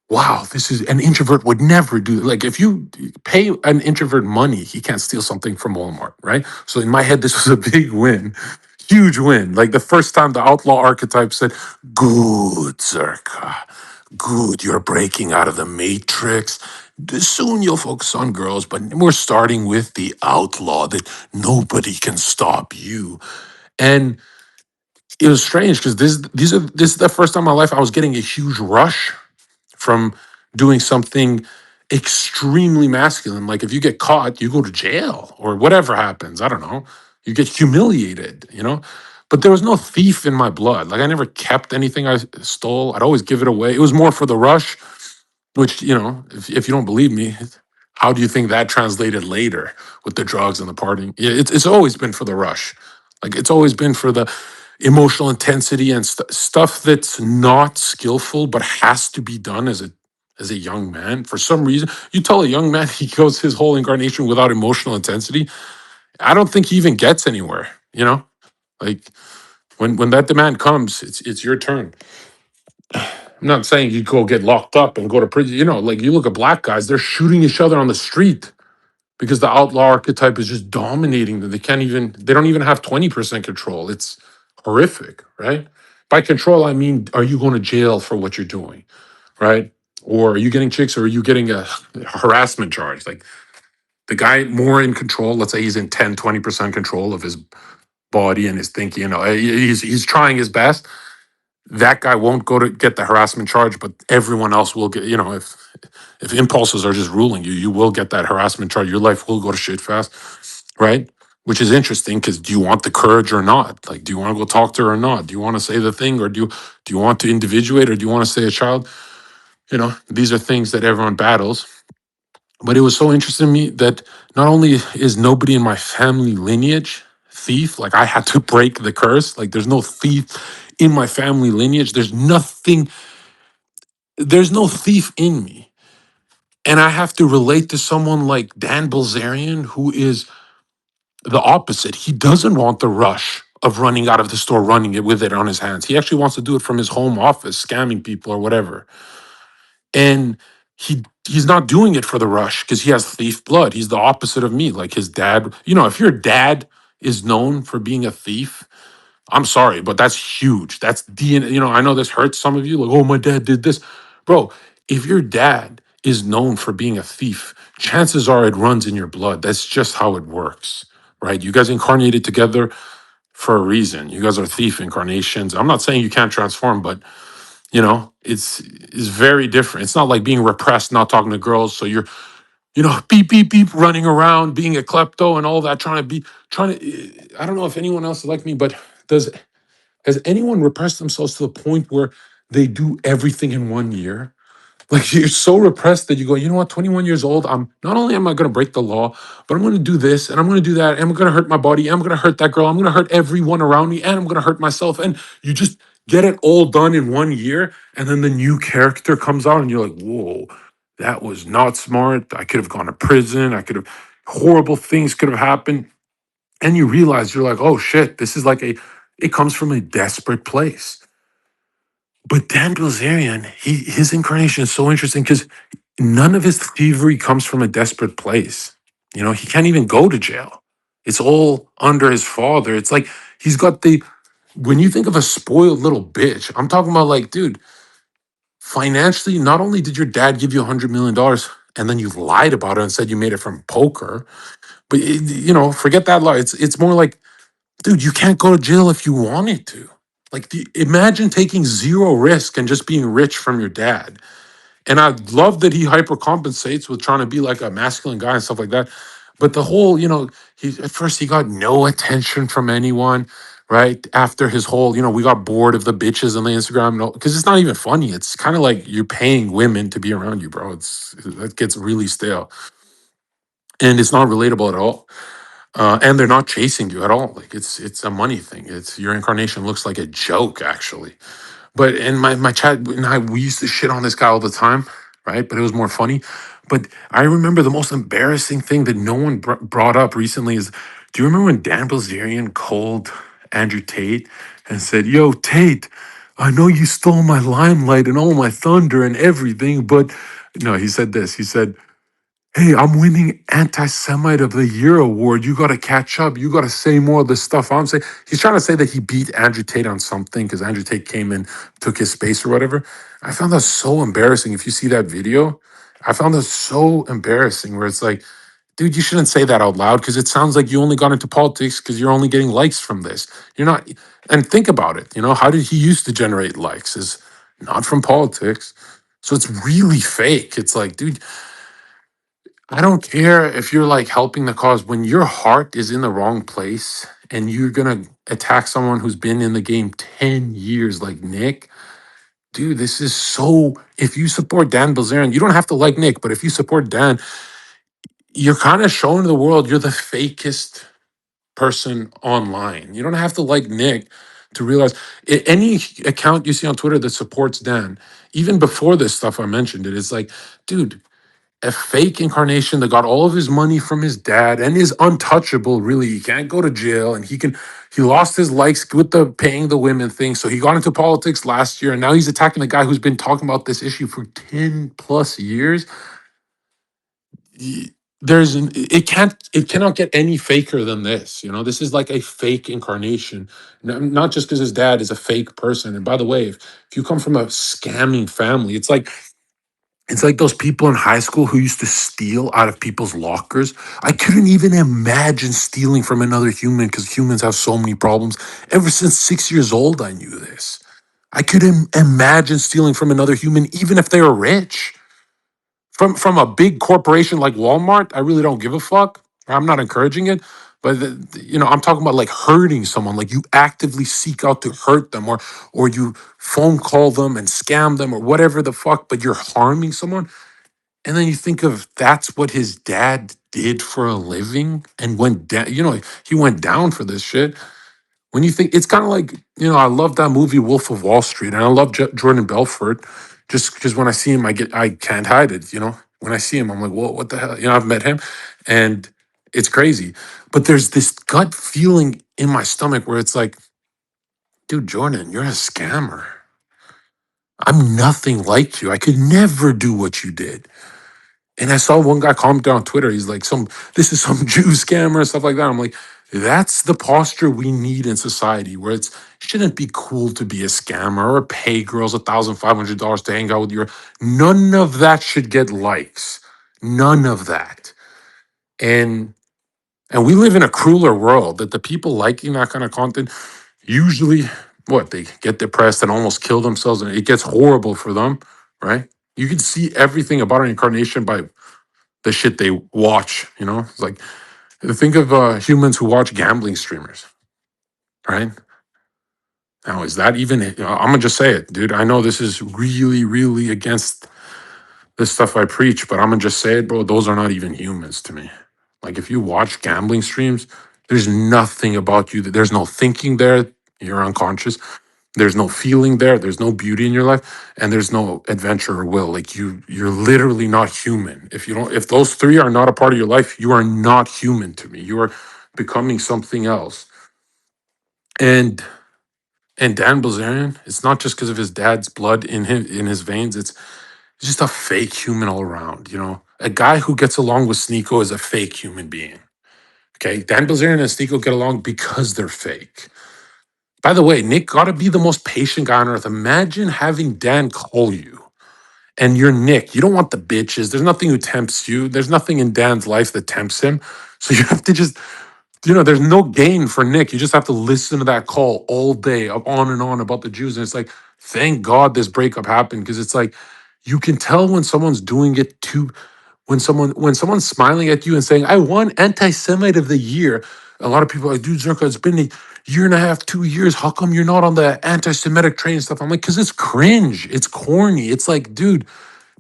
wow, this is an introvert would never do. Like, if you pay an introvert money, he can't steal something from Walmart, right? So in my head, this was a big win, huge win. Like the first time the outlaw archetype said, "Good, Zherka, good, you're breaking out of the matrix. Soon you'll focus on girls, but we're starting with the outlaw that nobody can stop you." And it was strange because this is the first time in my life I was getting a huge rush from doing something extremely masculine. Like if you get caught, you go to jail or whatever happens. I don't know. You get humiliated. But there was no thief in my blood. Like I never kept anything I stole. I'd always give it away. It was more for the rush, which, if you don't believe me, how do you think that translated later with the drugs and the partying? Yeah, it's always been for the rush. Like it's always been for the emotional intensity and stuff that's not skillful but has to be done as a young man. For some reason, you tell a young man he goes his whole incarnation without emotional intensity, I don't think he even gets anywhere. Like when that demand comes, it's your turn. I'm not saying you go get locked up and go to prison. Like you look at black guys, they're shooting each other on the street because the outlaw archetype is just dominating them. They don't even have 20% control. It's horrific, right? By control, I mean, are you going to jail for what you're doing, right? Or are you getting chicks or are you getting a harassment charge? Like the guy more in control, let's say he's in 10, 20% control of his body and his thinking, he's trying his best. That guy won't go to get the harassment charge, but everyone else will get, if impulses are just ruling you, you will get that harassment charge. Your life will go to shit fast, right? Which is interesting because do you want the courage or not? Like, do you want to go talk to her or not? Do you want to say the thing or do you want to individuate or do you want to stay a child? These are things that everyone battles. But it was so interesting to me that not only is nobody in my family lineage thief, like I had to break the curse, like there's no thief in my family lineage. There's no thief in me. And I have to relate to someone like Dan Bilzerian, who is the opposite. He doesn't want the rush of running out of the store, running it with it on his hands. He actually wants to do it from his home office, scamming people or whatever. And he's not doing it for the rush because he has thief blood. He's the opposite of me. Like his dad, if your dad is known for being a thief, I'm sorry, but that's huge. That's DNA. I know this hurts some of you. Like, oh, my dad did this. Bro, if your dad is known for being a thief, chances are it runs in your blood. That's just how it works, right? You guys incarnated together for a reason. You guys are thief incarnations. I'm not saying you can't transform, but it's very different. It's not like being repressed, not talking to girls. So you're, beep, beep, beep, running around, being a klepto and all that, trying to, I don't know if anyone else is like me, but has anyone repressed themselves to the point where they do everything in 1 year? Like you're so repressed that you go, you know what, 21 years old, I'm not only am I going to break the law, but I'm going to do this and I'm going to do that and I'm going to hurt my body and I'm going to hurt that girl. I'm going to hurt everyone around me and I'm going to hurt myself. And you just get it all done in 1 year. And then the new character comes out and you're like, whoa, that was not smart. I could have gone to prison. Horrible things could have happened. And you realize you're like, oh shit, this is like it comes from a desperate place. But Dan Bilzerian, his incarnation is so interesting because none of his thievery comes from a desperate place. You know, he can't even go to jail. It's all under his father. It's like he's got the when you think of a spoiled little bitch, I'm talking about like, dude, financially, not only did your dad give you $100 million and then you lied about it and said you made it from poker, but you know, forget that lie. It's more like, dude, you can't go to jail if you wanted to. Like, imagine taking zero risk and just being rich from your dad. And I love that he hypercompensates with trying to be like a masculine guy and stuff like that. But the whole, you know, he at first he got no attention from anyone, right? After his whole, you know, we got bored of the bitches on the Instagram, because it's not even funny. It's kind of like you're paying women to be around you, bro. That gets really stale, and it's not relatable at all. And they're not chasing you at all. Like it's a money thing. It's your incarnation looks like a joke, actually. But in my chat and I, we used to shit on this guy all the time, right? But it was more funny. But I remember the most embarrassing thing that no one brought up recently is, do you remember when Dan Bilzerian called Andrew Tate and said, "Yo, Tate, I know you stole my limelight and all my thunder and everything, but," no, he said this. He said, "Hey, I'm winning Anti-Semite of the Year award. You got to catch up. You got to say more of the stuff I'm saying." He's trying to say that he beat Andrew Tate on something because Andrew Tate came in, took his space or whatever. I found that so embarrassing. If you see that video, I found that so embarrassing where it's like, dude, you shouldn't say that out loud because it sounds like you only got into politics because you're only getting likes from this. You're not, and think about it. You know, how did he used to generate likes? Is not from politics. So it's really fake. It's like, dude, I don't care if you're like helping the cause when your heart is in the wrong place and you're gonna attack someone who's been in the game 10 years like Nick. Dude, this is so if you support Dan Bilzerian, you don't have to like Nick, but if you support Dan, you're kind of showing the world you're the fakest person online. You don't have to like Nick to realize any account you see on Twitter that supports Dan, even before this stuff I mentioned, it is like, dude, a fake incarnation that got all of his money from his dad and is untouchable. Really, he can't go to jail, and he lost his likes with the paying the women thing. So he got into politics last year, and now he's attacking the guy who's been talking about this issue for 10 plus years. Y- it cannot get any faker than this. You know, this is like a fake incarnation. Not just because his dad is a fake person. And by the way, if you come from a scamming family, it's like those people in high school who used to steal out of people's lockers. I couldn't even imagine stealing from another human because humans have so many problems. Ever since 6 years old, I knew this. I couldn't imagine stealing from another human, even if they were rich. From a big corporation like Walmart, I really don't give a fuck. I'm not encouraging it. But you know, I'm talking about like hurting someone, like you actively seek out to hurt them, or you phone call them and scam them or whatever the fuck, but you're harming someone. And then you think of that's what his dad did for a living and went down, you know, he went down for this shit. When you think it's kind of like, you know, I love that movie Wolf of Wall Street and I love Jordan Belfort just because when I see him, I can't hide it, you know. When I see him, I'm like, whoa, what the hell? You know, I've met him and it's crazy. But there's this gut feeling in my stomach where it's like, dude, Jordan, you're a scammer. I'm nothing like you. I could never do what you did. And I saw one guy comment on Twitter. He's like, this is some Jew scammer and stuff like that. I'm like, that's the posture we need in society where it shouldn't be cool to be a scammer or pay girls $1,500 to hang out with your. None of that should get likes. None of that. And and we live in a crueler world that the people liking that kind of content usually what they get depressed and almost kill themselves and it gets horrible for them, right? You can see everything about an incarnation by the shit they watch. You know, it's like think of humans who watch gambling streamers, right? Now, is that even? I'm gonna just say it, dude. I know this is really, really against the stuff I preach, but I'm gonna just say it, bro. Those are not even humans to me. Like if you watch gambling streams, there's nothing about you. There's no thinking there. You're unconscious. There's no feeling there. There's no beauty in your life, and there's no adventure or will. Like you're literally not human. If you don't, if those three are not a part of your life, you are not human to me. You are becoming something else. And And Dan Bilzerian, it's not just because of his dad's blood in him in his veins. It's just a fake human all around. You know, a guy who gets along with Sneako is a fake human being. Okay, Dan Bilzerian and Sneako get along because they're fake. By the way, Nick got to be the most patient guy on earth. Imagine having Dan call you and you're Nick. You don't want the bitches. There's nothing who tempts you. There's nothing in Dan's life that tempts him. So you have to just, there's no gain for Nick. You just have to listen to that call all day, on and on about the Jews. And it's like, thank God this breakup happened, because it's like, you can tell when someone's doing it to, when someone's smiling at you and saying, I won anti-Semite of the year. A lot of people are like, dude, Zherka, it's been a year and a half, 2 years. How come you're not on the anti-Semitic train and stuff? I'm like, because it's cringe. It's corny. It's like, dude,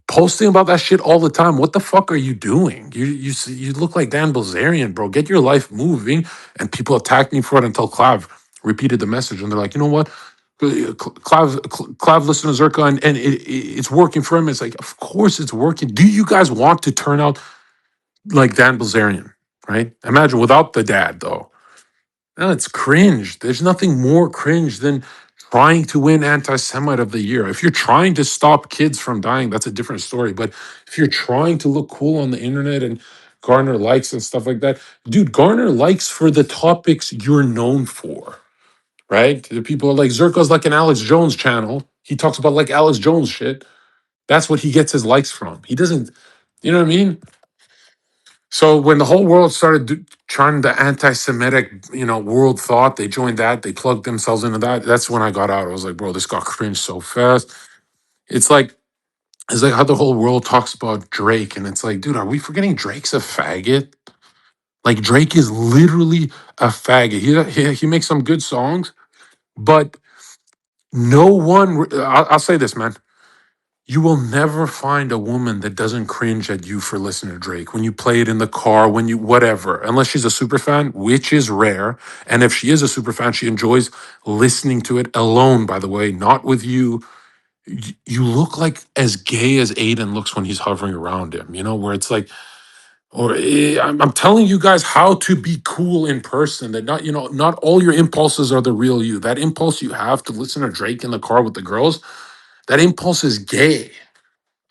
posting about that shit all the time. What the fuck are you doing? You look like Dan Bilzerian, bro. Get your life moving. And people attacked me for it until Clav repeated the message, and they're like, you know what? Clav listened to Zherka, and it's working for him. It's like, of course it's working. Do you guys want to turn out like Dan Bilzerian? Right? Imagine without the dad, though. No, it's cringe. There's nothing more cringe than trying to win anti-Semite of the year. If you're trying to stop kids from dying, that's a different story. But if you're trying to look cool on the internet and garner likes and stuff like that, dude, garner likes for the topics you're known for, right? The people are like, Zerka's like an Alex Jones channel. He talks about like Alex Jones shit. That's what he gets his likes from. He doesn't, you know what I mean? So when the whole world started trying the anti-Semitic, world thought, they joined that. They plugged themselves into that. That's when I got out. I was like, bro, this got cringe so fast. It's like how the whole world talks about Drake, and it's like, dude, are we forgetting Drake's a faggot? Like Drake is literally a faggot. He makes some good songs, but no one. I'll say this, man. You will never find a woman that doesn't cringe at you for listening to Drake when you play it in the car, when you whatever, unless she's a super fan, which is rare. And if she is a super fan, she enjoys listening to it alone, by the way, not with you. You look like as gay as Aiden looks when he's hovering around him, where it's like, I'm telling you guys how to be cool in person, that not all your impulses are the real you. That impulse you have to listen to Drake in the car with the girls, that impulse is gay.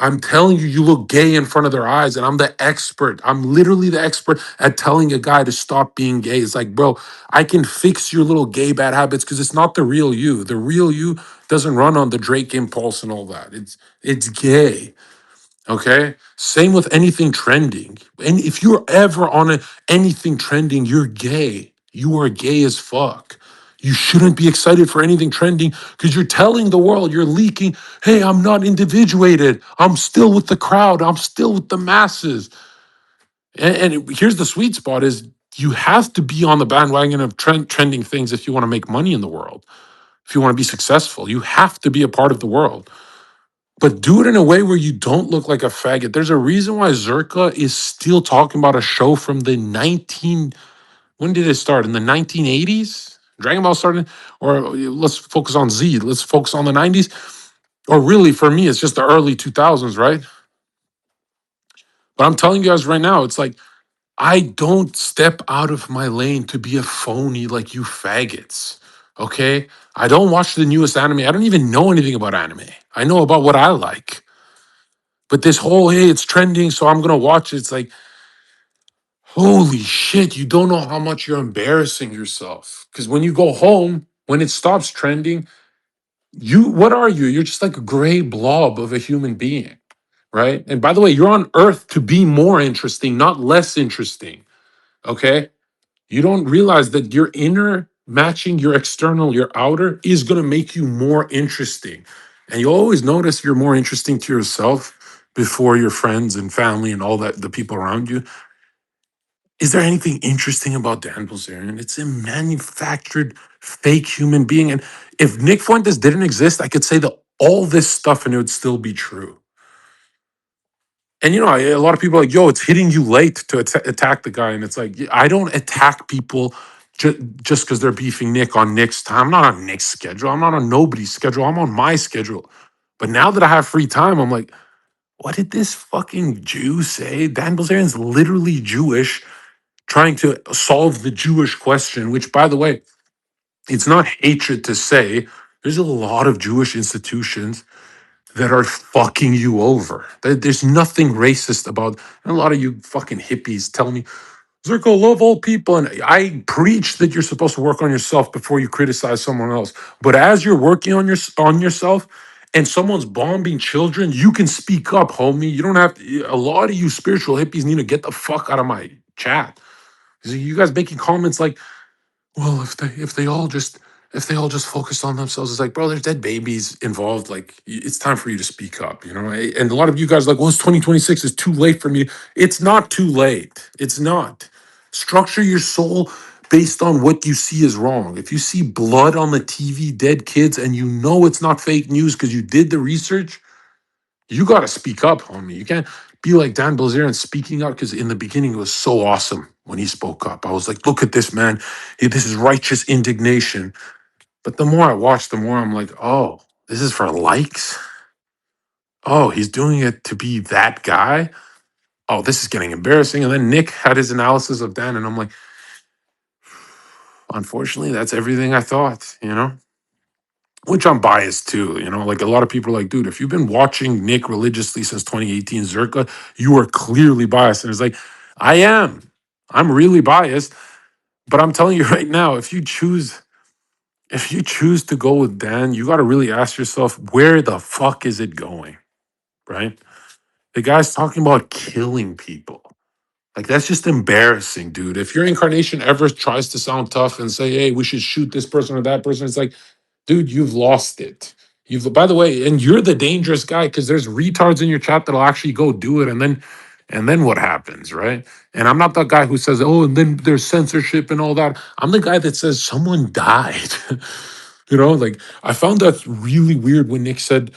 I'm telling you, you look gay in front of their eyes, and I'm the expert. I'm literally the expert at telling a guy to stop being gay. It's like, bro, I can fix your little gay bad habits because it's not the real you. The real you doesn't run on the Drake impulse and all that. It's gay. Okay. Same with anything trending. And if you're ever on anything trending, you're gay. You are gay as fuck. You shouldn't be excited for anything trending because you're telling the world, you're leaking, hey, I'm not individuated. I'm still with the crowd. I'm still with the masses. And here's the sweet spot is you have to be on the bandwagon of trending things if you want to make money in the world. If you want to be successful, you have to be a part of the world, but do it in a way where you don't look like a faggot. There's a reason why Zherka is still talking about a show from the when did it start? In the 1980s? Dragon Ball started, or let's focus on Z. Let's focus on the 90s. Or really, for me, it's just the early 2000s, right? But I'm telling you guys right now, it's like, I don't step out of my lane to be a phony like you faggots. Okay? I don't watch the newest anime. I don't even know anything about anime. I know about what I like. But this whole, hey, it's trending, so I'm gonna watch it. It's like, holy shit, you don't know how much you're embarrassing yourself. Because when you go home, when it stops trending, what are you? You're just like a gray blob of a human being, right? And by the way, you're on earth to be more interesting, not less interesting. Okay. You don't realize that your inner matching your external, your outer is going to make you more interesting. And you always notice you're more interesting to yourself before your friends and family and all that, the people around you. Is there anything interesting about Dan Bilzerian? It's a manufactured fake human being. And if Nick Fuentes didn't exist, I could say that all this stuff and it would still be true. And a lot of people are like, yo, it's hitting you late to attack the guy. And it's like, I don't attack people just because they're beefing Nick on Nick's time. I'm not on Nick's schedule. I'm not on nobody's schedule. I'm on my schedule. But now that I have free time, I'm like, what did this fucking Jew say? Dan Bilzerian's literally Jewish, trying to solve the Jewish question, which, by the way, It's not hatred to say there's a lot of Jewish institutions that are fucking you over. There's nothing racist about. And a lot of you fucking hippies tell me, Zerko, love all people. And I preach that you're supposed to work on yourself before you criticize someone else. But as you're working on yourself and someone's bombing children, you can speak up, homie. You don't have to. A lot of you spiritual hippies need to get the fuck out of my chat. You guys making comments like, well, if they all just focused on themselves, it's like, bro, there's dead babies involved. Like, it's time for you to speak up, you know. And a lot of you guys are like, well, it's 2026. It's too late for me. It's not too late. It's not. Structure your soul based on what you see is wrong. If you see blood on the TV, dead kids, and you know it's not fake news because you did the research, you got to speak up, homie. You can't be like Dan Bilzerian speaking up, because in the beginning it was so awesome when he spoke up. I was like, look at this man. This is righteous indignation. But the more I watch, the more I'm like, oh, this is for likes? Oh, he's doing it to be that guy? Oh, this is getting embarrassing. And then Nick had his analysis of Dan, and I'm like, unfortunately, that's everything I thought, you know? Which I'm biased too, you know, like a lot of people are like, dude, if you've been watching Nick religiously since 2018, Zerka, you are clearly biased. And it's like, I am. I'm really biased. But I'm telling you right now, if you choose to go with Dan, you got to really ask yourself, where the fuck is it going? Right? The guy's talking about killing people. Like, that's just embarrassing, dude. If your incarnation ever tries to sound tough and say, hey, we should shoot this person or that person, it's like, dude, you've lost it. You've, by the way, and you're the dangerous guy, because there's retards in your chat that'll actually go do it, and then what happens, right? And I'm not that guy who says, oh, and then there's censorship and all that. I'm the guy that says someone died. You know, like, I found that really weird when Nick said,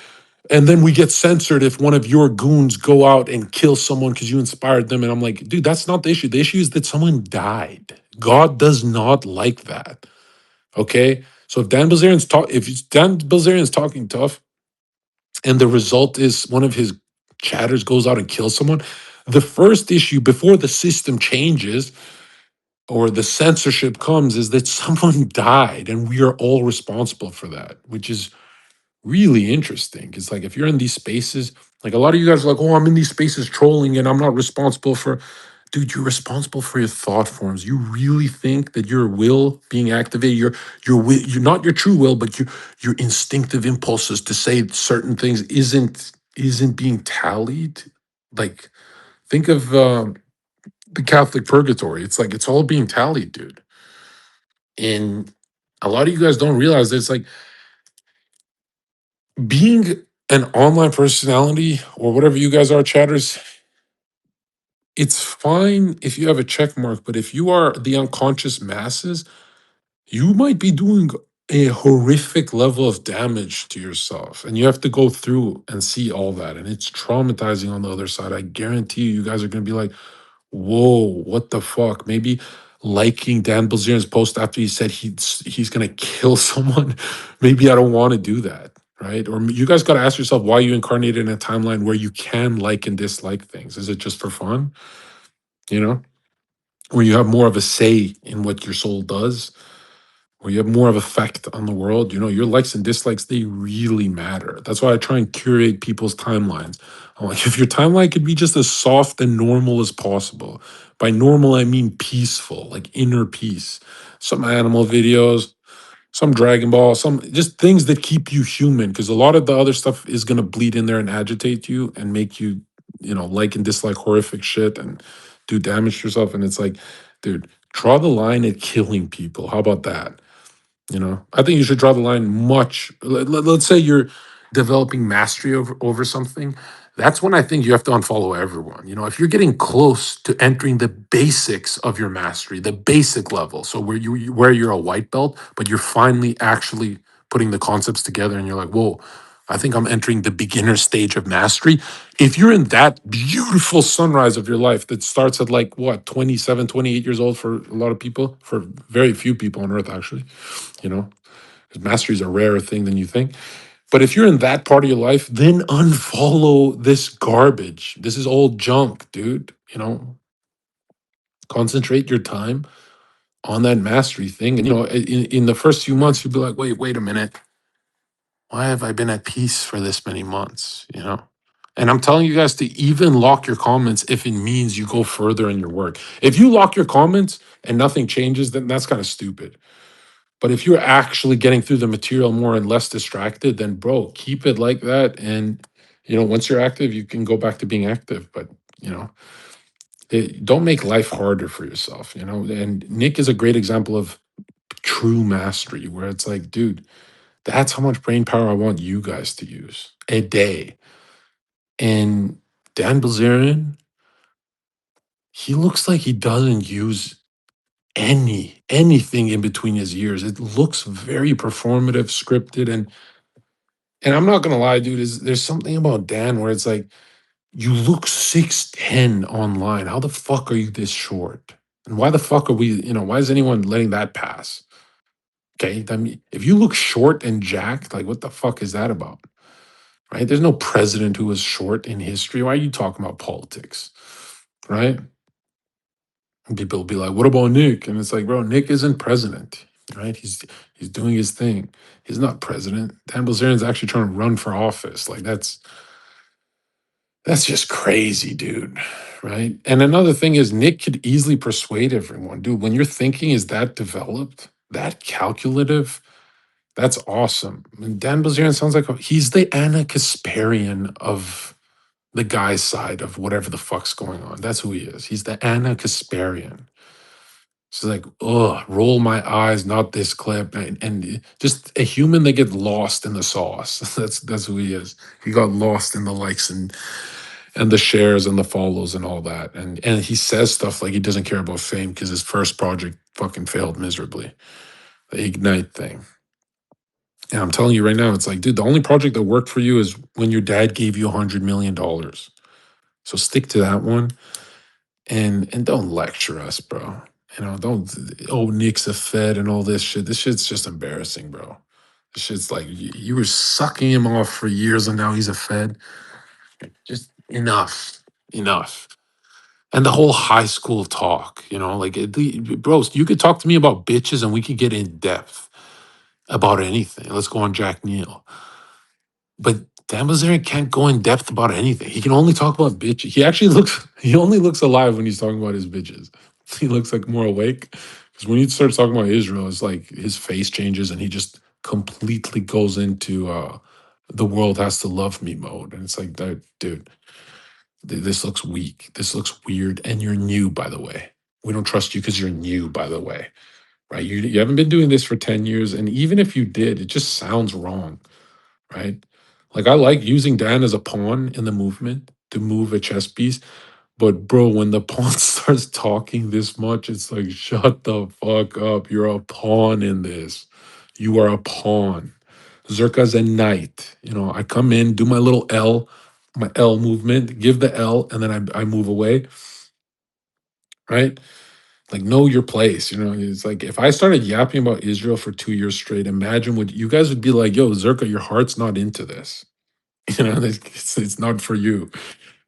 and then we get censored if one of your goons go out and kill someone because you inspired them. And I'm like, dude, that's not the issue. The issue is that someone died. God does not like that. Okay. So if Dan Bilzerian's talking tough, and the result is one of his chatters goes out and kills someone, the first issue before the system changes or the censorship comes is that someone died, and we are all responsible for that, which is really interesting. It's like, if you're in these spaces, like a lot of you guys are like, oh, I'm in these spaces trolling and I'm not responsible for. Dude, you're responsible for your thought forms. You really think that your will being activated, your will, you're not your true will, but your instinctive impulses to say certain things isn't being tallied? Like, think of the Catholic purgatory. It's like, it's all being tallied, dude. And a lot of you guys don't realize that it's like, being an online personality or whatever you guys are, chatters, it's fine if you have a check mark, but if you are the unconscious masses, you might be doing a horrific level of damage to yourself. And you have to go through and see all that. And it's traumatizing on the other side. I guarantee you guys are going to be like, whoa, what the fuck? Maybe liking Dan Bilzerian's post after he said he's gonna kill someone. Maybe I don't want to do that, right? Or you guys got to ask yourself why you incarnated in a timeline where you can like and dislike things. Is it just for fun? You know, where you have more of a say in what your soul does, where you have more of effect on the world. You know, your likes and dislikes, they really matter. That's why I try and curate people's timelines. I'm like, if your timeline could be just as soft and normal as possible. By normal, I mean peaceful, like inner peace. Some animal videos, some Dragon Ball, some just things that keep you human. Because a lot of the other stuff is gonna bleed in there and agitate you and make you, like and dislike horrific shit and do damage to yourself. And it's like, dude, draw the line at killing people. How about that? I think you should draw the line much. Let's say you're developing mastery over something. That's when I think you have to unfollow everyone. If you're getting close to entering the basics of your mastery, the basic level, so where you're a white belt, but you're finally actually putting the concepts together, and you're like, whoa, I think I'm entering the beginner stage of mastery. If you're in that beautiful sunrise of your life that starts at like what, 27, 28 years old for a lot of people, for very few people on earth, actually, you know, because mastery is a rarer thing than you think. But if you're in that part of your life, then unfollow this garbage. This is all junk, dude. Concentrate your time on that mastery thing. And in the first few months, you'd be like, wait a minute, why have I been at peace for this many months? And I'm telling you guys to even lock your comments if it means you go further in your work. If you lock your comments and nothing changes, then that's kind of stupid. But if you're actually getting through the material more and less distracted, then bro, keep it like that. And once you're active, you can go back to being active. But you know, don't make life harder for yourself. And Nick is a great example of true mastery, where it's like, dude, that's how much brain power I want you guys to use a day. And Dan Bilzerian, he looks like he doesn't use anything in between his ears. It looks very performative, scripted, and I'm not gonna lie, dude. There's something about Dan where it's like you look 6'10" online. How the fuck are you this short? And why the fuck are we? Why is anyone letting that pass? Okay, I mean, if you look short and jacked, like what the fuck is that about? Right? There's no president who was short in history. Why are you talking about politics? Right? And people will be like, "What about Nick?" And it's like, bro, Nick isn't president, right? He's doing his thing. He's not president. Dan Bilzerian's actually trying to run for office. Like that's just crazy, dude. Right? And another thing is Nick could easily persuade everyone, dude. When your thinking is that developed, that calculative, that's awesome. And Dan Bilzerian sounds like he's the Anna Kasparian of the guy's side of whatever the fuck's going on. That's who he is. He's the Anna Kasparian. She's like, oh, roll my eyes, not this clip. And just a human that gets lost in the sauce. That's who he is. He got lost in the likes and the shares and the follows and all that. And he says stuff like he doesn't care about fame because his first project fucking failed miserably. The Ignite thing. And I'm telling you right now, it's like, dude, the only project that worked for you is when your dad gave you $100 million. So stick to that one and don't lecture us, bro. Don't Nick's a Fed and all this shit. This shit's just embarrassing, bro. This shit's like you were sucking him off for years and now he's a Fed. Just enough. Enough. And the whole high school talk, like bros, you could talk to me about bitches and we could get in depth about anything. Let's go on Jack Neal. But Dan Bilzerian can't go in depth about anything. He can only talk about bitches. He only looks alive when he's talking about his bitches. He looks like more awake. Because when he starts talking about Israel, it's like his face changes and he just completely goes into the world has to love me mode. And it's like, dude, this looks weak. This looks weird. And you're new, by the way. We don't trust you because you're new, by the way. Right? You haven't been doing this for 10 years. And even if you did, it just sounds wrong. Right? Like I like using Dan as a pawn in the movement to move a chess piece. But bro, when the pawn starts talking this much, it's like, shut the fuck up. You're a pawn in this. You are a pawn. Zherka's a knight. I come in, do my little L, my L movement, give the L, and then I move away. Right? Like know your place. It's like if I started yapping about Israel for 2 years straight, imagine what you guys would be like, yo, Zherka, your heart's not into this. It's not for you.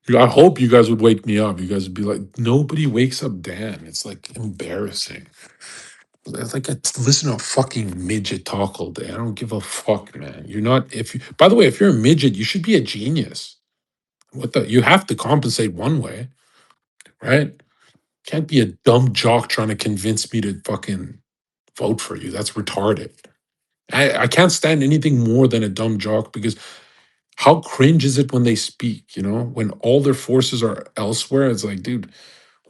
I hope you guys would wake me up. You guys would be like, nobody wakes up Dan. It's like embarrassing. It's like I listen to a fucking midget talk all day. I don't give a fuck, man. You're not if you by the way, if you're a midget, you should be a genius. You have to compensate one way, right? Can't be a dumb jock trying to convince me to fucking vote for you. That's retarded. I can't stand anything more than a dumb jock because how cringe is it when they speak, when all their forces are elsewhere? It's like, dude,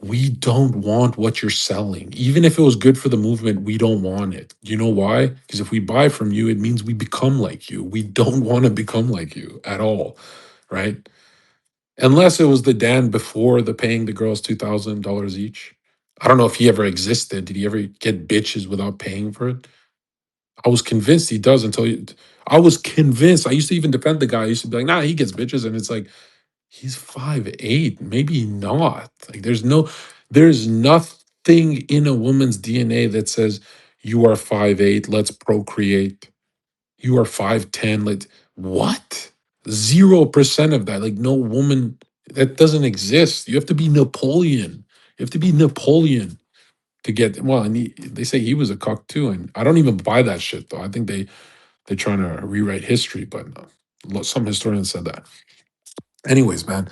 we don't want what you're selling. Even if it was good for the movement, we don't want it. You know why? Because if we buy from you, it means we become like you. We don't want to become like you at all, right? Unless it was the Dan before the paying the girls $2,000 each. I don't know if he ever existed. Did he ever get bitches without paying for it? I was convinced he does until I was convinced. I used to even defend the guy. I used to be like, nah, he gets bitches. And it's like, he's 5'8", maybe not. Like there's nothing in a woman's DNA that says you are 5'8", let's procreate. You are 5'10", what? 0% of that. Like no woman, that doesn't exist. You have to be Napoleon. You have to be Napoleon. to get well, and they say he was a cuck too, and I don't even buy that shit though. I think they're trying to rewrite history, but some historians said that. Anyways, man,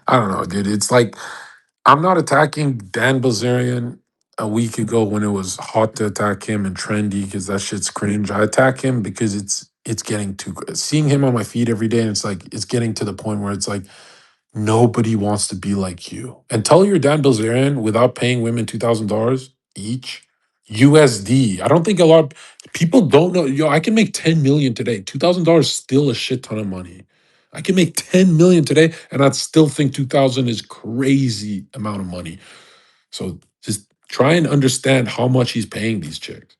I don't know, dude. It's like I'm not attacking Dan Bilzerian a week ago when it was hot to attack him and trendy because that shit's cringe. I attack him because it's getting too seeing him on my feed every day, and it's like it's getting to the point where it's like nobody wants to be like you. And tell your Dan Bilzerian without paying women $2,000 each USD. I don't think a lot people don't know. Yo, I can make 10 million today. $2,000 still a shit ton of money. I can make 10 million today and I'd still think 2,000 is crazy amount of money. So just try and understand how much he's paying these chicks,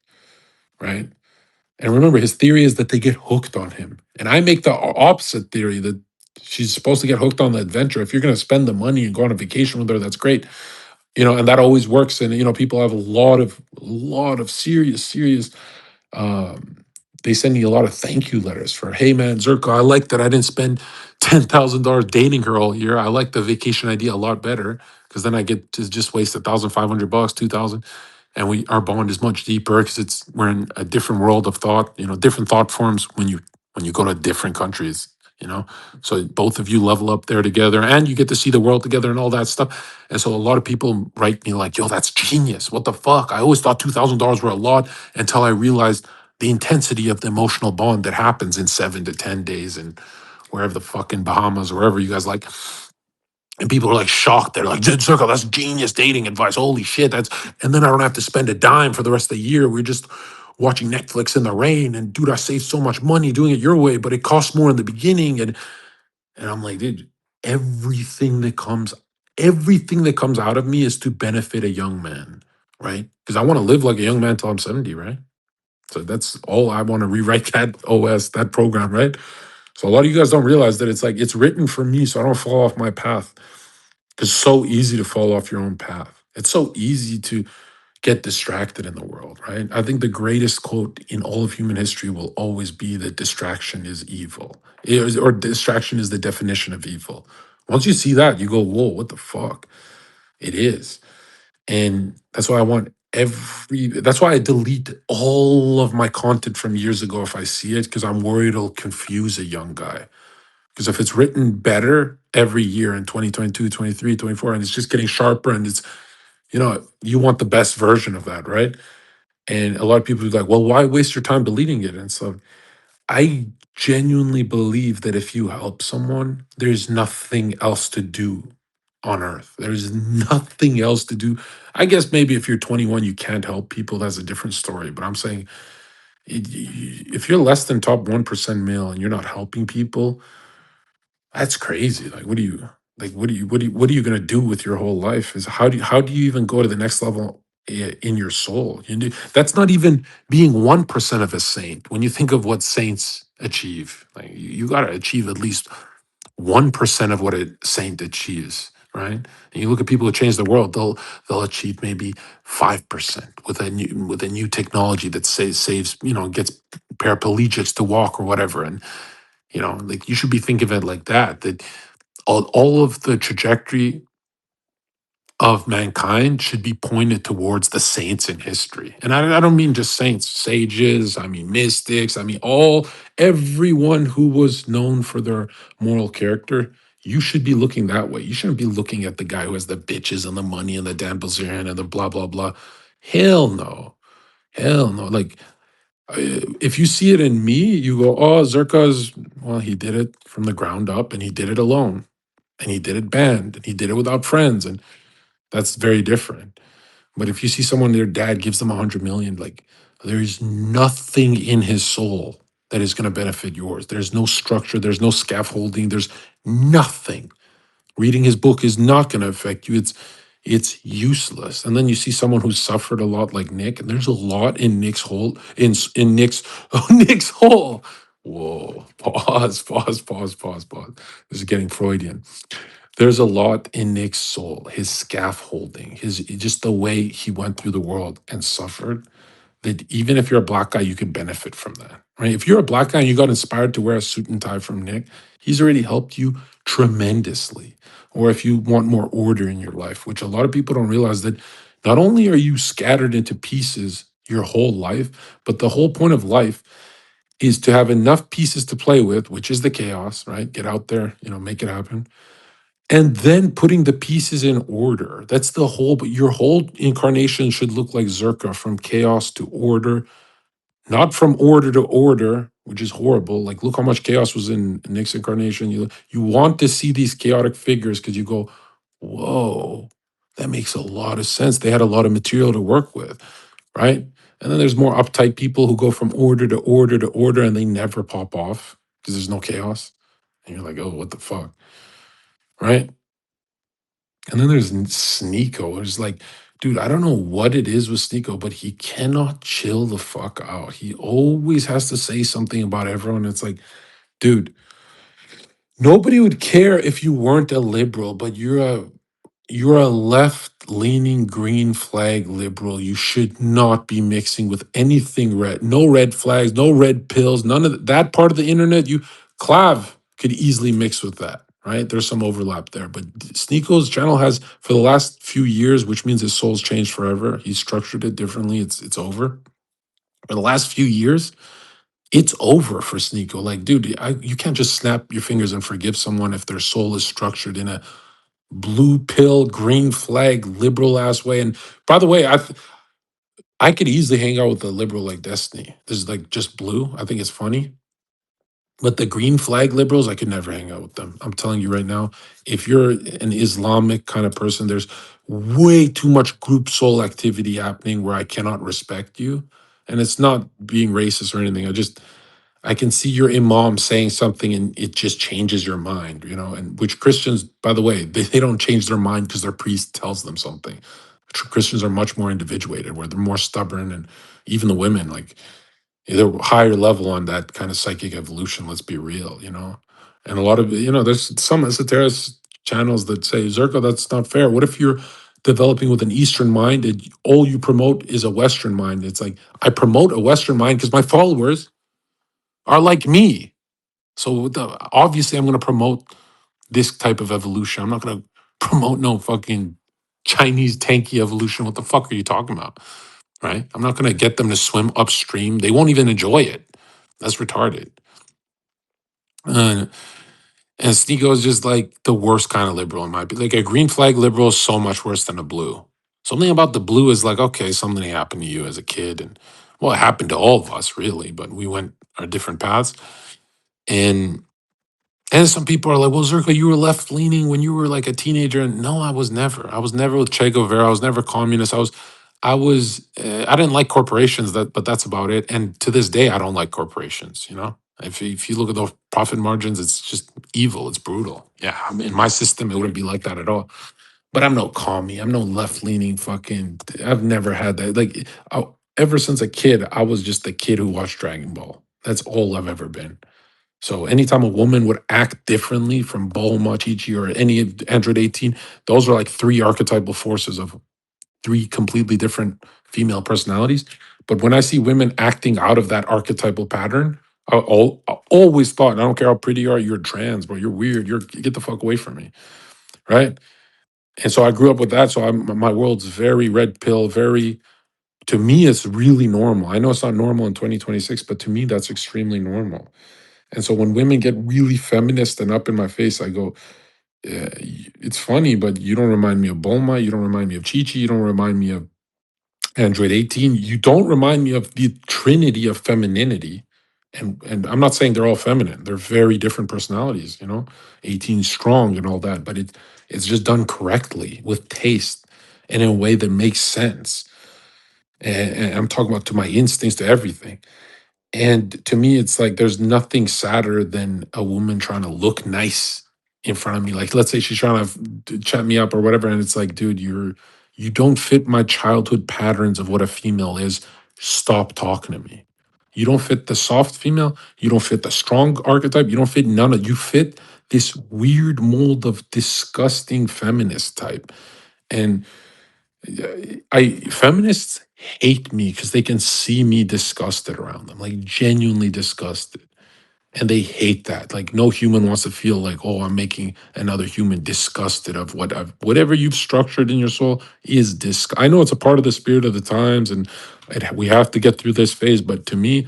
right? And remember, his theory is that they get hooked on him. And I make the opposite theory that she's supposed to get hooked on the adventure. If you're going to spend the money and go on a vacation with her, that's great. And that always works. And, people have a lot of serious um, they send me a lot of thank you letters for, hey man, Zherka, I like that I didn't spend $10,000 dating her all year. I like the vacation idea a lot better because then I get to just waste $1,500, 2,000, and our bond is much deeper because we're in a different world of thought. Different thought forms when you go to different countries. So both of you level up there together, and you get to see the world together and all that stuff. And so a lot of people write me like, "Yo, that's genius! What the fuck? I always thought $2,000 were a lot until I realized." The intensity of the emotional bond that happens in 7 to 10 days and wherever the fucking Bahamas, wherever you guys like. And people are like shocked. They're like, Circle, that's genius dating advice. Holy shit. And then I don't have to spend a dime for the rest of the year. We're just watching Netflix in the rain. And dude, I saved so much money doing it your way, but it costs more in the beginning. And I'm like, dude, everything that comes, everything that comes out of me is to benefit a young man, right? Because I want to live like a young man till I'm 70, right? So that's all I want to rewrite that OS, that program, right? So a lot of you guys don't realize that it's written for me so I don't fall off my path. Because it's so easy to fall off your own path. It's so easy to get distracted in the world, right? I think the greatest quote in all of human history will always be that distraction is evil. Or distraction is the definition of evil. Once you see that, you go, whoa, what the fuck? It is. And that's why that's why I delete all of my content from years ago if I see it, because I'm worried it'll confuse a young guy. Because if it's written better every year in 2022, 23, 24, and it's just getting sharper and you want the best version of that, right? And a lot of people are like, well, why waste your time deleting it? And so I genuinely believe that if you help someone, there's nothing else to do on earth. There's nothing else to do. I guess maybe if you're 21, you can't help people. That's a different story. But I'm saying if you're less than top 1% male and you're not helping people, that's crazy. Like, what are you going to do with your whole life? Is how do you even go to the next level in your soul? That's not even being 1% of a saint. When you think of what saints achieve, like you got to achieve at least 1% of what a saint achieves, right? And you look at people who change the world, they'll achieve maybe 5% with a new technology that saves, gets paraplegics to walk or whatever. And like you should be thinking of it like that all of the trajectory of mankind should be pointed towards the saints in history. And I don't mean just saints, sages, I mean mystics, I mean everyone who was known for their moral character. You should be looking that way. You shouldn't be looking at the guy who has the bitches and the money and the Dan Bilzerian and the blah, blah, blah. Hell no. Hell no. Like, if you see it in me, you go, oh, Zherka's, well, he did it from the ground up and he did it alone and he did it banned and he did it without friends. And that's very different. But if you see someone, their dad gives them 100 million, like there's nothing in his soul that is going to benefit yours. There's no structure. There's no scaffolding. There's nothing. Reading his book is not going to affect you. It's useless. And then you see someone who's suffered a lot like Nick, and there's a lot in Nick's hole, in Nick's Nick's hole. Whoa. Pause. This is getting Freudian. There's a lot in Nick's soul, his scaffolding, his just the way he went through the world and suffered, that even if you're a black guy, you could benefit from that. Right? If you're a black guy and you got inspired to wear a suit and tie from Nick, he's already helped you tremendously. Or if you want more order in your life, which a lot of people don't realize that Not only are you scattered into pieces your whole life, but the whole point of life is to have enough pieces to play with, which is the chaos, right? Get out there, make it happen. And then putting the pieces in order. That's the whole, but your whole incarnation should look like Zherka, from chaos to order, not from order to order, which is horrible. Like, look how much chaos was in Nick's incarnation. You want to see these chaotic figures because you go, whoa, that makes a lot of sense. They had a lot of material to work with, right? And then there's more uptight people who go from order to order to order and they never pop off because there's no chaos. And you're like, oh, what the fuck, right? And then there's Sneako. It's like, dude, I don't know what it is with Sneako, but he cannot chill the fuck out. He always has to say something about everyone. It's like, dude, nobody would care if you weren't a liberal, but you're a left-leaning green flag liberal. You should not be mixing with anything red. No red flags, no red pills, none of that part of the internet. Clav could easily mix with that, right? There's some overlap there. But Sneako's channel has, for the last few years, which means his soul's changed forever. He's structured it differently. It's over. For the last few years, it's over for Sneako. Like, dude, you can't just snap your fingers and forgive someone if their soul is structured in a blue pill, green flag, liberal ass way. And by the way, I could easily hang out with a liberal like Destiny. This is like just blue. I think it's funny. But the green flag liberals, I could never hang out with them. I'm telling you right now, if you're an Islamic kind of person, there's way too much group soul activity happening where I cannot respect you. And it's not being racist or anything. I can see your imam saying something and it just changes your mind, and which Christians, by the way, they don't change their mind because their priest tells them something. Christians are much more individuated, where they're more stubborn, and even the women, like, they're higher level on that kind of psychic evolution. Let's be real. And a lot of, there's some esoteric channels that say, Zerko, that's not fair. What if you're developing with an Eastern mind and all you promote is a Western mind? It's like, I promote a Western mind because my followers are like me. So obviously, I'm going to promote this type of evolution. I'm not going to promote no fucking Chinese tanky evolution. What the fuck are you talking about? Right? I'm not going to get them to swim upstream. They won't even enjoy it. That's retarded. And Sneako is just like the worst kind of liberal in my opinion. Like, a green flag liberal is so much worse than a blue. Something about the blue is like, okay, something happened to you as a kid. And well, it happened to all of us, really, but we went our different paths. And some people are like, well, Zerka, you were left leaning when you were like a teenager. And no, I was never. I was never with Che Guevara. I was never communist. I didn't like corporations, but that's about it. And to this day, I don't like corporations. If you look at the profit margins, it's just evil. It's brutal. Yeah. I mean, in my system, it wouldn't be like that at all. But I'm no commie. I'm no left leaning fucking. I've never had that. Like, ever since a kid, I was just the kid who watched Dragon Ball. That's all I've ever been. So anytime a woman would act differently from Bulma, Chi-Chi, or any of Android 18, those are like three archetypal forces of three completely different female personalities. But when I see women acting out of that archetypal pattern, I always thought, and I don't care how pretty you are, you're trans, bro. You're weird. Get the fuck away from me, right? And so I grew up with that. So my world's very red pill, very, to me, it's really normal. I know it's not normal in 2026, but to me, that's extremely normal. And so when women get really feminist and up in my face, I go, yeah, it's funny, but you don't remind me of Bulma. You don't remind me of Chi Chi. You don't remind me of Android 18. You don't remind me of the trinity of femininity. And I'm not saying they're all feminine. They're very different personalities. 18 strong and all that, but it's just done correctly with taste and in a way that makes sense. And I'm talking about to my instincts, to everything. And to me, it's like there's nothing sadder than a woman trying to look nice in front of me. Like, let's say she's trying to chat me up or whatever, and it's like, dude, you don't fit my childhood patterns of what a female is. Stop talking to me. You don't fit the soft female. You don't fit the strong archetype. You don't fit none of. You fit this weird mold of disgusting feminist type. And I feminists hate me because they can see me disgusted around them, like genuinely disgusted. And they hate that. Like no human wants to feel like, oh, I'm making another human disgusted of whatever you've structured in your soul is I know it's a part of the spirit of the times, and we have to get through this phase. But to me,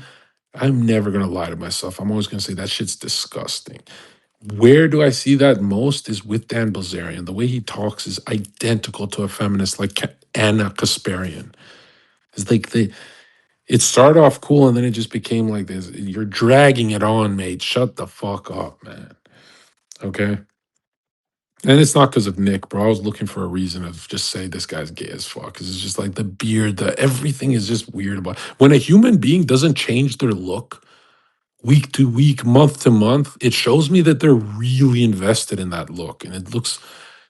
I'm never gonna lie to myself. I'm always gonna say that shit's disgusting. Where do I see that most is with Dan Bilzerian. The way he talks is identical to a feminist like Anna Kasparian. It's like it started off cool and then it just became like this. You're dragging it on, mate. Shut the fuck up, man. Okay. And it's not because of Nick, bro. I was looking for a reason to just say this guy's gay as fuck. Because it's just like the beard, everything is just weird about when a human being doesn't change their look week to week, month to month, it shows me that they're really invested in that look. And it looks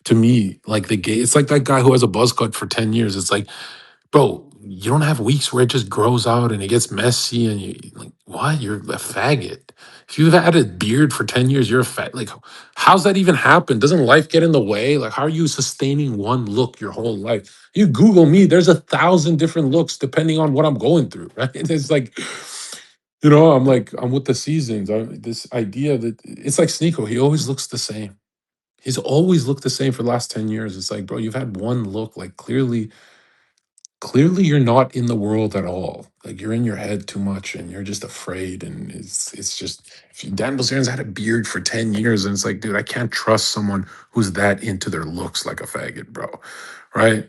to me like the gay, it's like that guy who has a buzz cut for 10 years. It's like, bro, you don't have weeks where it just grows out and it gets messy and you like, what? You're a faggot. If you've had a beard for 10 years, you're a fat. Like, how's that even happen? Doesn't life get in the way? Like, how are you sustaining one look your whole life? You Google me, there's 1,000 different looks depending on what I'm going through, right? It's like, I'm like, I'm with the seasons. This idea that it's like Sneako, he always looks the same. He's always looked the same for the last 10 years. It's like, bro, you've had one look, like clearly you're not in the world at all. Like you're in your head too much and you're just afraid. And it's just if Dan Bilzerian's had a beard for 10 years and it's like, dude, I can't trust someone who's that into their looks like a faggot, bro. Right?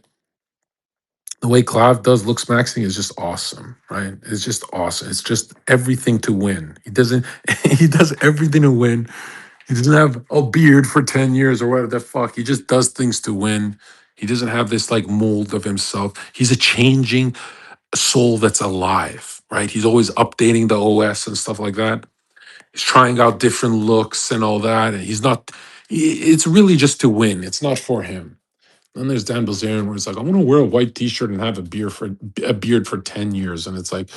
The way Clav does looks maxing is just awesome, right? It's just awesome. It's just everything to win. He doesn't he does everything to win. He doesn't have a beard for 10 years or whatever the fuck. He just does things to win. He doesn't have this like mold of himself. He's a changing soul that's alive, right? He's always updating the OS and stuff like that. He's trying out different looks and all that. And he's not, it's really just to win. It's not for him. Then there's Dan Bilzerian where it's like, I want to wear a white t-shirt and have a beard for 10 years. And it's like,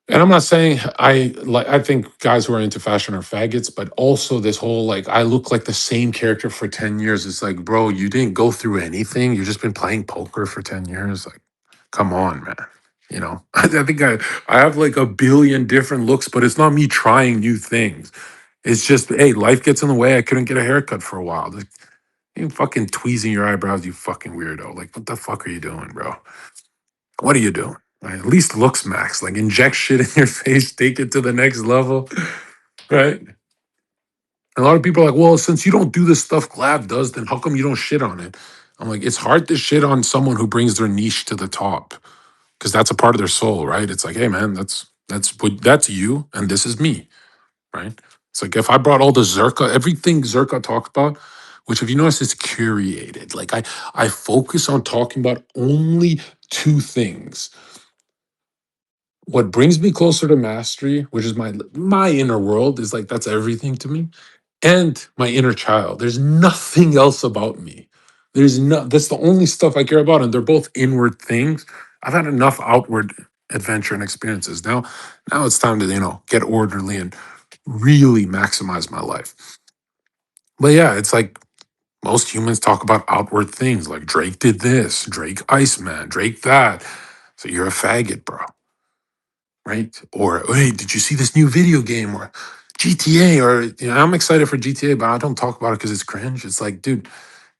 and I'm not saying I think guys who are into fashion are faggots, but also this whole like I look like the same character for 10 years. It's like, bro, you didn't go through anything. You've just been playing poker for 10 years. Like, come on, man. I think I have like a billion different looks, but it's not me trying new things. It's just, hey, life gets in the way. I couldn't get a haircut for a while. Like, you fucking tweezing your eyebrows, you fucking weirdo. Like, what the fuck are you doing, bro? What are you doing? Right? At least looks max. Like inject shit in your face, take it to the next level. Right? And a lot of people are like, well, since you don't do the stuff Glab does, then how come you don't shit on it? I'm like, it's hard to shit on someone who brings their niche to the top. Because that's a part of their soul, right? It's like, hey man, that's you and this is me. Right? It's like if I brought all the Zherka, everything Zherka talked about, which if you notice is curated. Like I focus on talking about only two things. What brings me closer to mastery, which is my inner world, is like that's everything to me, and my inner child. There's nothing else about me. That's the only stuff I care about, and they're both inward things. I've had enough outward adventure and experiences. Now it's time to get orderly and really maximize my life. But yeah, it's like most humans talk about outward things, like Drake did this, Drake Iceman, Drake that. So you're a faggot, bro. Right? Or hey, did you see this new video game or GTA? Or I'm excited for GTA, but I don't talk about it because it's cringe. It's like, dude,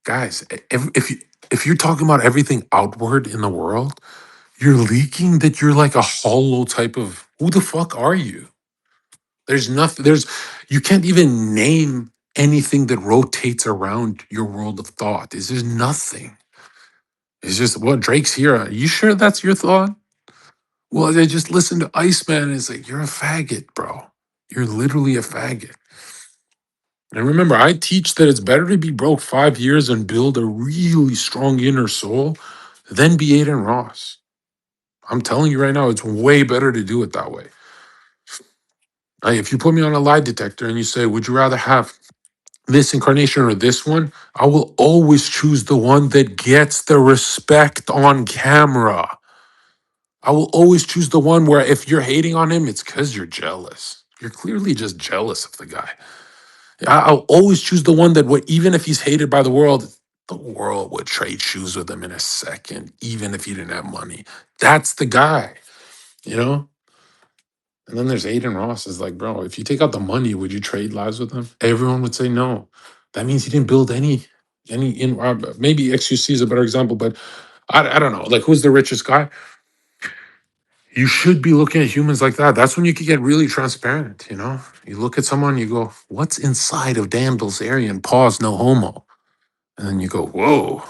guys, if you're talking about everything outward in the world, you're leaking that you're like a hollow type of who the fuck are you? There's nothing. You can't even name anything that rotates around your world of thought. There's nothing. It's just what Drake's here. Are you sure that's your thought? Well, I just listened to Iceman and it's like, you're a faggot, bro. You're literally a faggot. And remember, I teach that it's better to be broke 5 years and build a really strong inner soul than be Aiden Ross. I'm telling you right now, it's way better to do it that way. If you put me on a lie detector and you say, would you rather have this incarnation or this one? I will always choose the one that gets the respect on camera. I will always choose the one where if you're hating on him, it's because you're jealous. You're clearly just jealous of the guy. I'll always choose the one that even if he's hated by the world would trade shoes with him in a second, even if he didn't have money. That's the guy, you know? And then there's Aiden Ross is like, bro, if you take out the money, would you trade lives with him? Everyone would say no. That means he didn't build any in maybe XUC is a better example, but I don't know. Like, who's the richest guy? You should be looking at humans like that. That's when you can get really transparent, you know? You look at someone, you go, what's inside of Dan Bilzerian? Pause, no homo. And then you go, whoa.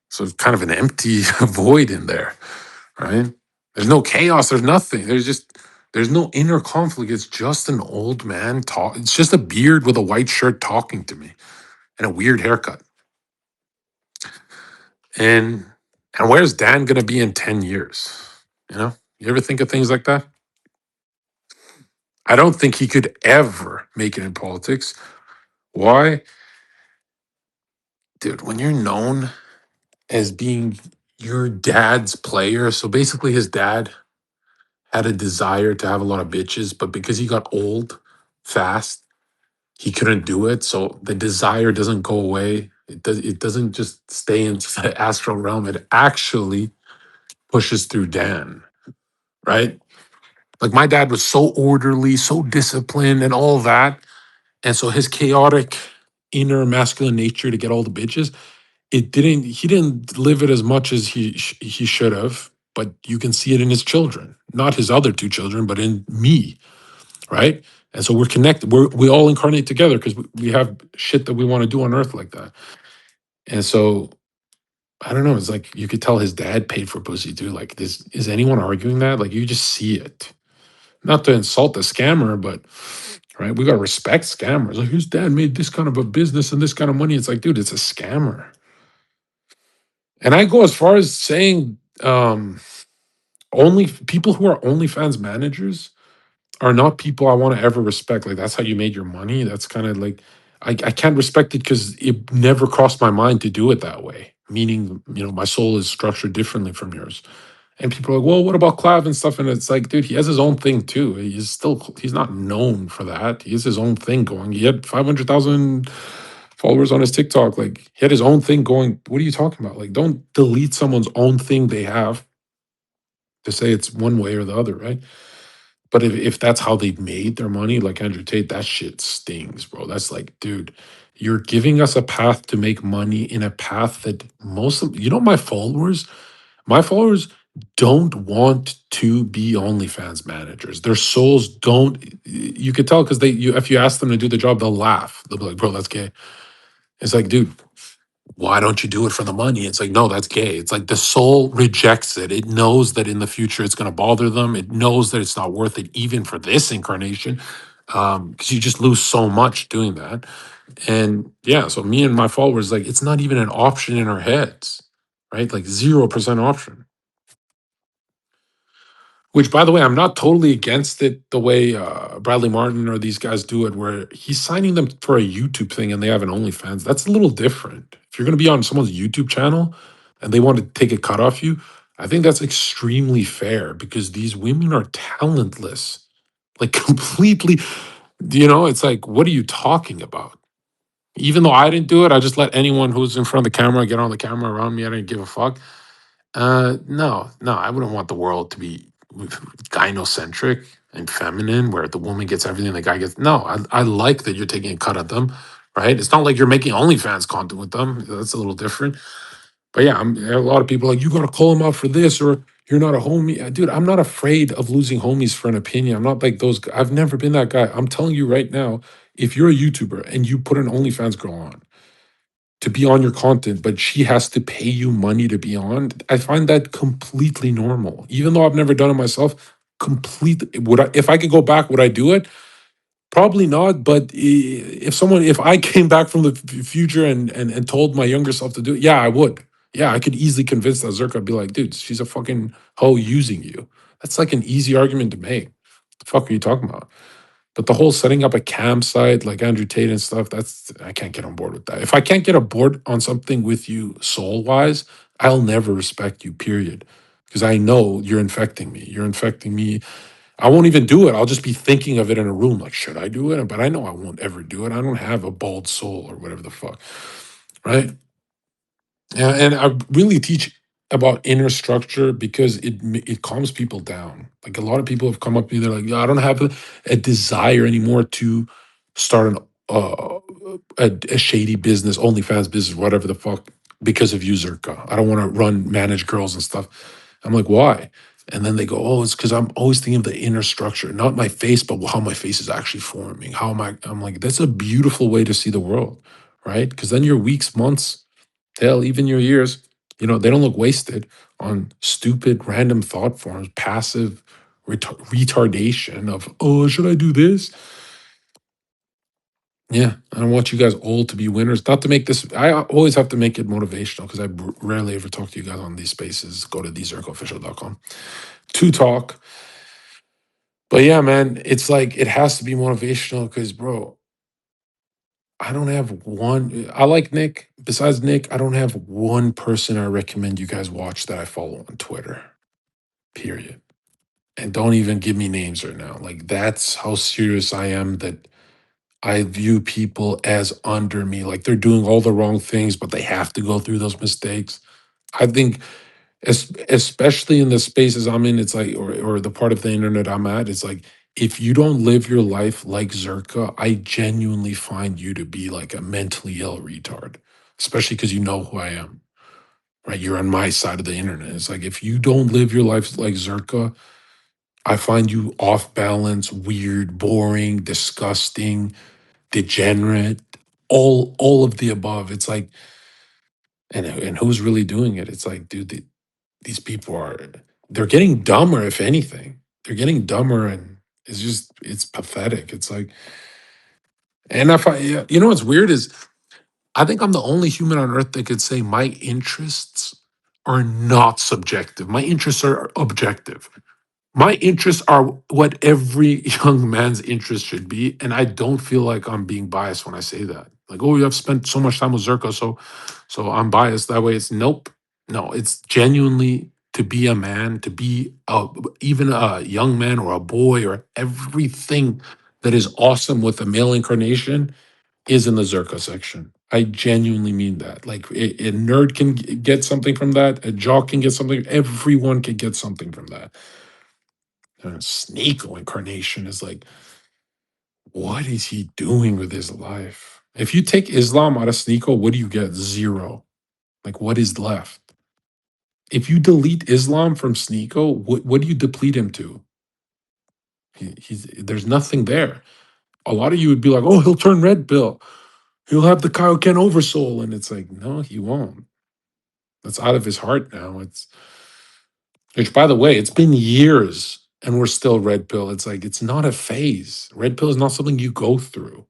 So it's kind of an empty void in there, right? There's no chaos, there's nothing. There's no inner conflict. It's just an old man talk. It's just a beard with a white shirt talking to me and a weird haircut. And where's Dan gonna be in 10 years? You know? You ever think of things like that? I don't think he could ever make it in politics. Why? Dude, when you're known as being your dad's player, so basically his dad had a desire to have a lot of bitches, but because he got old fast, he couldn't do it. So the desire doesn't go away. It doesn't just stay in the astral realm. It actually pushes through Dan, right? Like my dad was so orderly, so disciplined, and all that. And so his chaotic inner masculine nature to get all the bitches, he didn't live it as much as he should have, but you can see it in his children, not his other two children, but in me, right? And so we're connected. We all incarnate together because we have shit that we want to do on earth like that. And so I don't know. It's like you could tell his dad paid for pussy too. Like, is anyone arguing that? Like, you just see it. Not to insult the scammer, but right, we gotta respect scammers. Like, his dad made this kind of a business and this kind of money. It's like, dude, it's a scammer. And I go as far as saying, only people who are OnlyFans managers are not people I want to ever respect. Like, that's how you made your money. That's kind of like I can't respect it because it never crossed my mind to do it that way. Meaning, my soul is structured differently from yours. And people are like, well, what about Clav and stuff? And it's like, dude, he has his own thing too. He's not known for that. He has his own thing going. He had 500,000 followers on his TikTok. Like, he had his own thing going. What are you talking about? Like, don't delete someone's own thing they have to say it's one way or the other, right? But if that's how they made their money, like Andrew Tate, that shit stings, bro. That's like, dude, you're giving us a path to make money in a path that my followers don't want to be OnlyFans managers. Their souls don't. You could tell because if you ask them to do the job, they'll laugh. They'll be like, bro, that's gay. It's like, dude, why don't you do it for the money? It's like, no, that's gay. It's like the soul rejects it. It knows that in the future it's going to bother them. It knows that it's not worth it, even for this incarnation, because you just lose so much doing that. And yeah, so me and my followers, like, it's not even an option in our heads, right? Like 0% option. Which, by the way, I'm not totally against it the way Bradley Martin or these guys do it, where he's signing them for a YouTube thing and they have an OnlyFans. That's a little different. If you're going to be on someone's YouTube channel and they want to take a cut off you, I think that's extremely fair because these women are talentless, like completely. It's like, what are you talking about? Even though I didn't do it, I just let anyone who's in front of the camera get on the camera around me. I didn't give a fuck. No, I wouldn't want the world to be gynocentric and feminine, where the woman gets everything the guy gets. No, I like that you're taking a cut at them, right? It's not like you're making OnlyFans content with them. That's a little different. But yeah, a lot of people are like, you got to call him out for this, or you're not a homie. Dude, I'm not afraid of losing homies for an opinion. I'm not like those. I've never been that guy. I'm telling you right now, if you're a YouTuber and you put an OnlyFans girl on, to be on your content, but she has to pay you money to be on. I find that completely normal. Even though I've never done it myself, completely if I could go back, would I do it? Probably not. But if I came back from the future and told my younger self to do it, yeah, I would. Yeah, I could easily convince that Zherka. I'd be like, dude, she's a fucking hoe using you. That's like an easy argument to make. The fuck are you talking about? But the whole setting up a campsite like Andrew Tate and stuff, I can't get on board with that. If I can't get on board on something with you soul wise, I'll never respect you, period. Because I know you're infecting me. You're infecting me. I won't even do it. I'll just be thinking of it in a room like, should I do it? But I know I won't ever do it. I don't have a bald soul or whatever the fuck. Right. Yeah. And I really teach. about inner structure because it calms people down. Like a lot of people have come up to me, they're like, "Yeah, I don't have a desire anymore to start a shady business, OnlyFans business, whatever the fuck, because of you, Zherka. I don't want to manage girls and stuff." I'm like, "Why?" And then they go, "Oh, it's because I'm always thinking of the inner structure, not my face, but how my face is actually forming. How am I?" I'm like, "That's a beautiful way to see the world, right? Because then your weeks, months, hell, even your years, they don't look wasted on stupid, random thought forms, passive retardation of, oh, should I do this? Yeah, I don't want you guys all to be winners. Not to make this, I always have to make it motivational because I rarely ever talk to you guys on these spaces. Go to thezercoofficial.com to talk. But yeah, man, it's like it has to be motivational because, bro, I don't have one. I like Nick. Besides Nick, I don't have one person I recommend you guys watch that I follow on Twitter. Period. And don't even give me names right now. Like that's how serious I am that I view people as under me. Like they're doing all the wrong things, but they have to go through those mistakes. I think especially in the spaces I'm in, it's like, or the part of the internet I'm at, it's like, if you don't live your life like Zherka, I genuinely find you to be like a mentally ill retard, especially because you know who I am, right? You're on my side of the internet. It's like, if you don't live your life like Zherka, I find you off balance, weird, boring, disgusting, degenerate, all of the above. It's like, and who's really doing it? It's like, dude, these people they're getting dumber, if anything. They're getting dumber and it's pathetic. It's like, and if I yeah, you know what's weird is I think I'm the only human on earth that could say my interests are not subjective. My interests are objective. My interests are what every young man's interest should be, and I don't feel like I'm being biased when I say that. Like, oh, you have spent so much time with Zerko, so I'm biased that way. It's nope, no. It's genuinely to be a man, to be even a young man or a boy or everything that is awesome with the male incarnation is in the Zerka section. I genuinely mean that. Like a nerd can get something from that. A jock can get something. Everyone can get something from that. Sneako incarnation is like, what is he doing with his life? If you take Islam out of Sneako, what do you get? Zero. Like, what is left? If you delete Islam from Sneako, what do you deplete him to? There's nothing there. A lot of you would be like, oh, he'll turn red pill. He'll have the Kaioken oversoul. And it's like, no, he won't. That's out of his heart now. Which, by the way, it's been years and we're still red pill. It's like, it's not a phase. Red pill is not something you go through.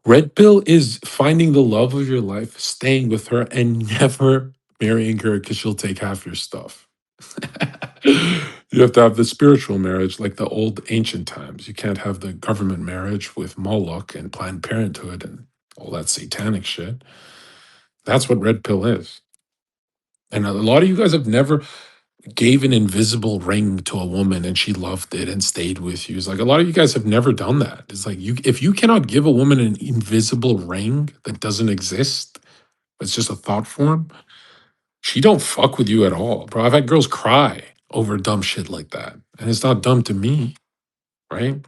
Red pill is finding the love of your life, staying with her, and never marrying her because she'll take half your stuff. You have to have the spiritual marriage like the old ancient times. You can't have the government marriage with Moloch and Planned Parenthood and all that satanic shit. That's what red pill is. And a lot of you guys have never gave an invisible ring to a woman and she loved it and stayed with you. It's like a lot of you guys have never done that. It's like if you cannot give a woman an invisible ring that doesn't exist, it's just a thought form, she don't fuck with you at all. Bro, I've had girls cry over dumb shit like that. And it's not dumb to me, right?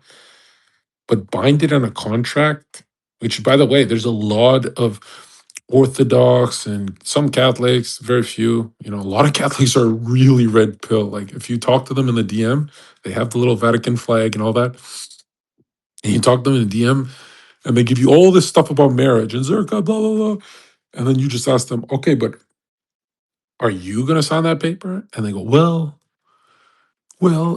But bind it on a contract, which by the way, there's a lot of Orthodox and some Catholics, very few. A lot of Catholics are really red pill. Like if you talk to them in the DM, they have the little Vatican flag and all that. And you talk to them in the DM and they give you all this stuff about marriage and Zerka, blah, blah, blah. And then you just ask them, okay, but are you going to sign that paper? And they go, well,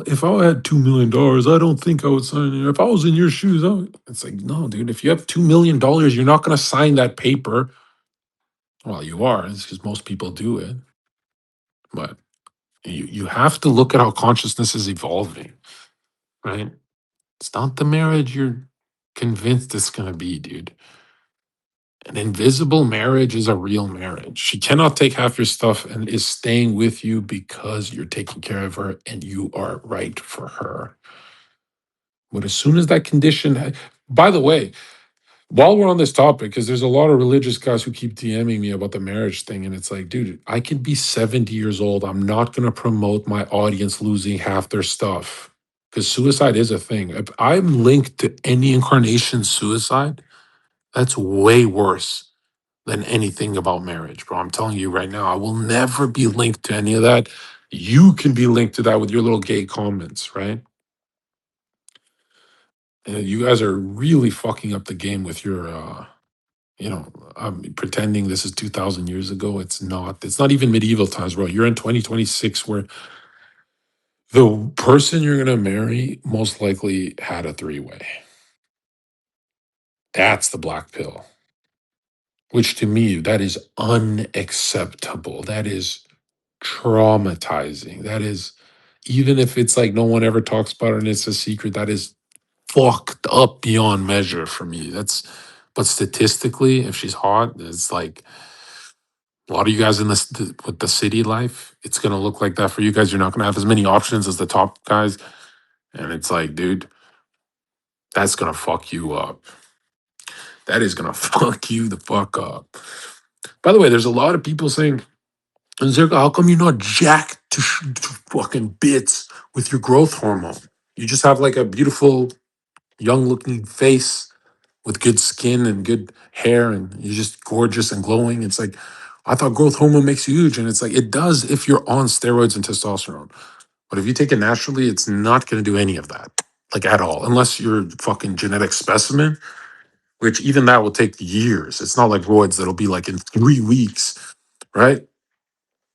if I had $2 million, I don't think I would sign it. If I was in your shoes, it's like, no, dude, if you have $2 million, you're not going to sign that paper. Well, you are. It's because most people do it. But you have to look at how consciousness is evolving, right? It's not the marriage you're convinced it's going to be, dude. An invisible marriage is a real marriage. She cannot take half your stuff and is staying with you because you're taking care of her and you are right for her. But as soon as that condition, by the way, While we're on this topic, because there's a lot of religious guys who keep DMing me about the marriage thing, and it's like, dude, I can be 70 years old. I'm not going to promote my audience losing half their stuff because suicide is a thing. If I'm linked to any incarnation suicide, that's way worse than anything about marriage, bro. I'm telling you right now, I will never be linked to any of that. You can be linked to that with your little gay comments, right? And you guys are really fucking up the game with your I'm pretending this is 2000 years ago. It's not. It's not even medieval times, bro. You're in 2026 where the person you're going to marry most likely had a three-way. That's the black pill, which to me, that is unacceptable. That is traumatizing. That is, even if it's like no one ever talks about it and it's a secret, that is fucked up beyond measure for me. But statistically, if she's hot, it's like, a lot of you guys in this with the city life, it's gonna look like that for you guys. You're not gonna have as many options as the top guys, and it's like, dude, that's gonna fuck you up. That is gonna fuck you the fuck up. By the way, there's a lot of people saying, Zherka, how come you're not jacked to fucking bits with your growth hormone? You just have like a beautiful, young-looking face with good skin and good hair, and you're just gorgeous and glowing. It's like, I thought growth hormone makes you huge, and it's like it does if you're on steroids and testosterone. But if you take it naturally, it's not going to do any of that, like at all, unless you're a fucking genetic specimen, which even that will take years. It's not like roids that'll be like in 3 weeks, right?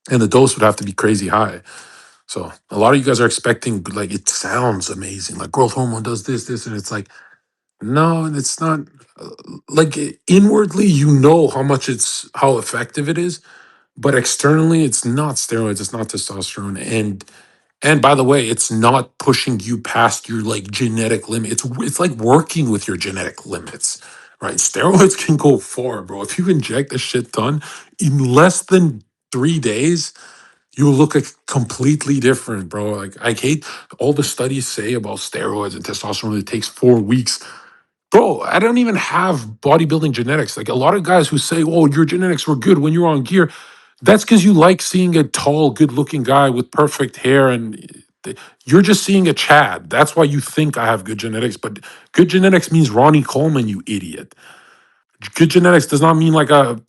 And the dose would have to be crazy high. So a lot of you guys are expecting, like, it sounds amazing, like growth hormone does this, and it's like, no, it's not. uh, Like inwardly, you know how effective it is, but externally, it's not steroids, it's not testosterone, and by the way, it's not pushing you past your like genetic limit. It's like working with your genetic limits, right? Steroids can go far, bro. If you inject a shit ton in less than 3 days, you look like completely different, bro. Like I hate all the studies say about steroids and testosterone. It takes 4 weeks. Bro, I don't even have bodybuilding genetics. Like a lot of guys who say, "Oh, your genetics were good when you were on gear." That's because you like seeing a tall, good-looking guy with perfect hair, and you're just seeing a Chad. That's why you think I have good genetics. But good genetics means Ronnie Coleman, you idiot. Good genetics does not mean like a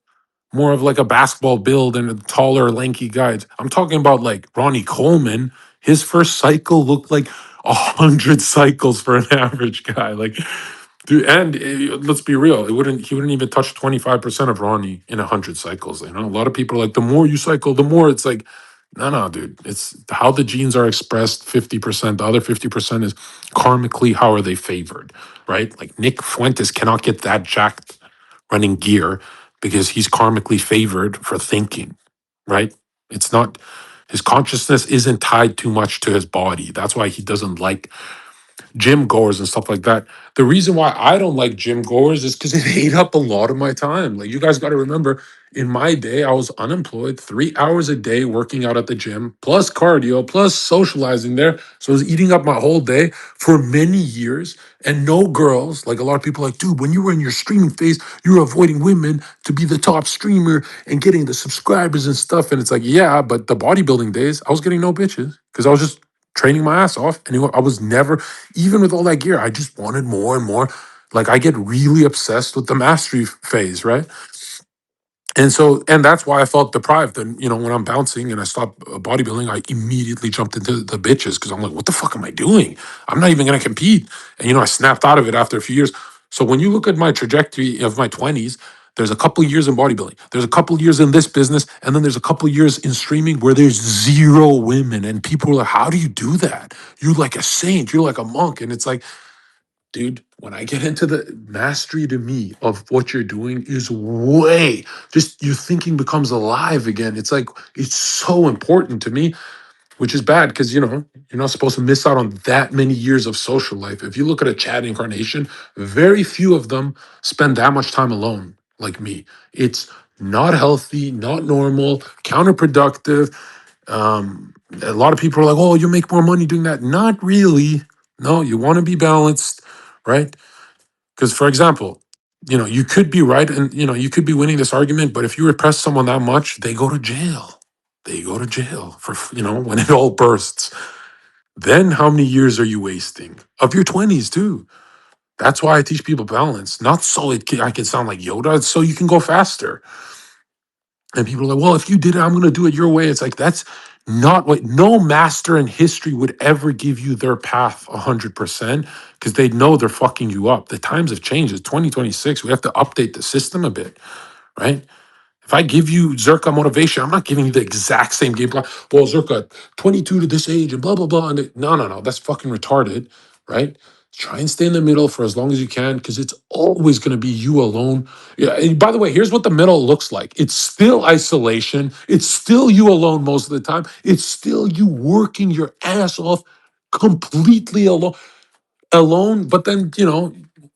more of like a basketball build and a taller, lanky guy. I'm talking about like Ronnie Coleman. His first cycle looked like 100 cycles for an average guy. Like, dude, and let's be real, he wouldn't even touch 25% of Ronnie in 100 cycles. You know, a lot of people are like, the more you cycle, the more. It's like, no, dude. It's how the genes are expressed. 50%. The other 50% is karmically how are they favored, right? Like Nick Fuentes cannot get that jacked running gear because he's karmically favored for thinking, right? It's not his consciousness isn't tied too much to his body. That's why he doesn't like gym goers and stuff like that. The reason why I don't like gym goers is because it ate up a lot of my time. Like you guys got to remember, in my day, I was unemployed, 3 hours a day working out at the gym, plus cardio, plus socializing there. So it was eating up my whole day for many years. And no girls, like a lot of people, like, dude, when you were in your streaming phase, you were avoiding women to be the top streamer and getting the subscribers and stuff. And it's like, yeah, but the bodybuilding days, I was getting no bitches because I was just training my ass off. And I was never, even with all that gear, I just wanted more and more. Like I get really obsessed with the mastery phase, right? And so, and that's why I felt deprived. And when I'm bouncing and I stopped bodybuilding, I immediately jumped into the bitches because I'm like, what the fuck am I doing? I'm not even gonna compete. And I snapped out of it after a few years. So when you look at my trajectory of my 20s, there's a couple years in bodybuilding, there's a couple years in this business, and then there's a couple years in streaming where there's zero women. And people are like, how do you do that? You're like a saint, you're like a monk. And it's like, dude, when I get into the mastery to me of what you're doing is way just your thinking becomes alive again. It's like it's so important to me, which is bad because you're not supposed to miss out on that many years of social life. If you look at a Chad incarnation, very few of them spend that much time alone like me. It's not healthy, not normal, counterproductive. A lot of people are like, oh, you make more money doing that. Not really. No, you want to be balanced, right? Because, for example, You could be right, and you could be winning this argument, but if you repress someone that much, they go to jail. They go to jail for when it all bursts. Then how many years are you wasting of your 20s too? That's why I teach people balance, not so I can sound like Yoda, it's so you can go faster. And people are like, well, if you did it, I'm going to do it your way. It's like, that's not what, no master in history would ever give you their path 100% because they know they're fucking you up. The times have changed. It's 2026. We have to update the system a bit, right? If I give you Zherka motivation, I'm not giving you the exact same game plan. Well, Zherka, 22 to this age and blah, blah, blah. And no. That's fucking retarded, right? Try and stay in the middle for as long as you can because it's always going to be you alone. Yeah. And by the way, here's what the middle looks like. It's still isolation. It's still you alone most of the time. It's still you working your ass off completely alone, but then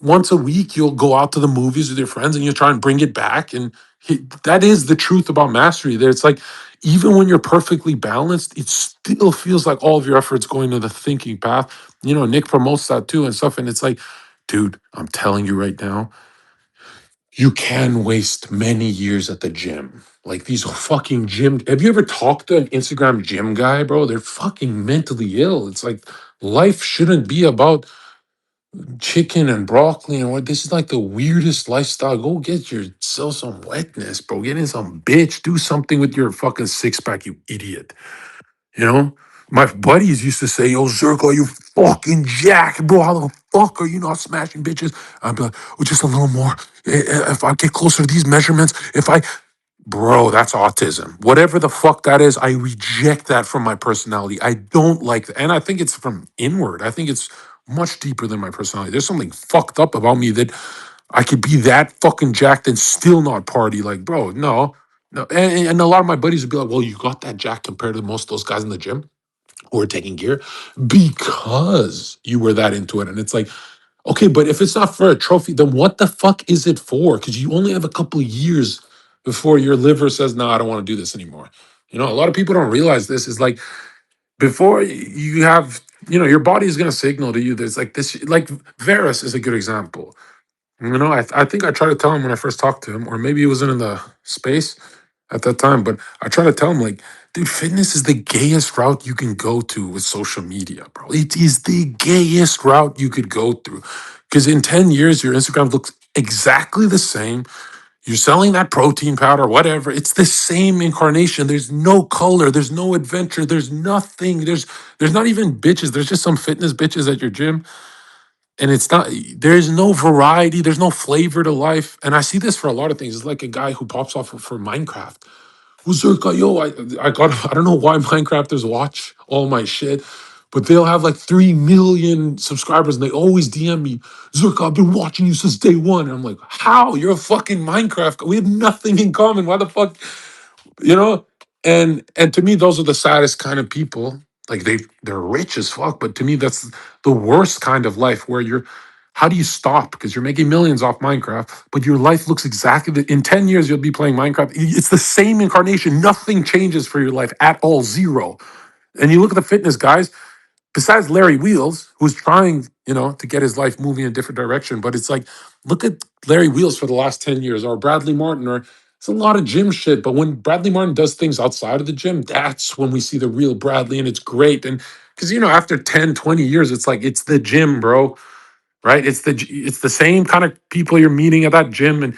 once a week you'll go out to the movies with your friends and you'll try and bring it back. And that is the truth about mastery. There, it's like even when you're perfectly balanced, it still feels like all of your efforts going to the thinking path. Nick promotes that too and stuff, and it's like, dude, I'm telling you right now, you can waste many years at the gym. Like these fucking gym. Have you ever talked to an Instagram gym guy, bro? They're fucking mentally ill. It's like life shouldn't be about chicken and broccoli and what. This is like the weirdest lifestyle. Go get yourself some wetness, bro. Get in some bitch. Do something with your fucking six pack, you idiot. You know, my buddies used to say, "Yo, Zherka, you fucking jack, bro. How the fuck are you not smashing bitches?" I'd be like, "Oh, just a little more. If I get closer to these measurements, if I Bro, that's autism. Whatever the fuck that is, I reject that from my personality. I don't like that. And I think it's from inward. I think it's much deeper than my personality. There's something fucked up about me that I could be that fucking jacked and still not party. Like, bro, no. No. And a lot of my buddies would be like, well, you got that jack compared to most of those guys in the gym who are taking gear because you were that into it. And it's like, okay, but if it's not for a trophy, then what the fuck is it for? Because you only have a couple of years before your liver says, no, I don't want to do this anymore. A lot of people don't realize this is like before you have, your body is going to signal to you. There's like this, like Varus is a good example. I think I tried to tell him when I first talked to him, or maybe he wasn't in the space at that time, but I try to tell him, like, dude, fitness is the gayest route you can go to with social media, bro. It is the gayest route you could go through. Because in 10 years, your Instagram looks exactly the same. You're selling that protein powder, whatever. It's the same incarnation. There's no color. There's no adventure. There's nothing. There's not even bitches. There's just some fitness bitches at your gym. And it's not, there's no variety, there's no flavor to life. And I see this for a lot of things. It's like a guy who pops off for Minecraft. Who's Zherka? Yo, I don't know why Minecrafters watch all my shit, but they'll have like 3 million subscribers and they always DM me, Zherka, I've been watching you since day one. And I'm like, how? You're a fucking Minecraft. We have nothing in common. Why the fuck? you know and to me those are the saddest kind of people. Like they're rich as fuck, but to me that's the worst kind of life where you're, how do you stop, because you're making millions off Minecraft but your life looks exactly in 10 years you'll be playing Minecraft, it's the same incarnation, nothing changes for your life at all, zero. And you look at the fitness guys, besides Larry Wheels, who's trying, to get his life moving in a different direction. But it's like, look at Larry Wheels for the last 10 years, or Bradley Martin, or it's a lot of gym shit. But when Bradley Martin does things outside of the gym, that's when we see the real Bradley, and it's great. And because, after 10, 20 years, it's like, it's the gym, bro, right? It's the same kind of people you're meeting at that gym. And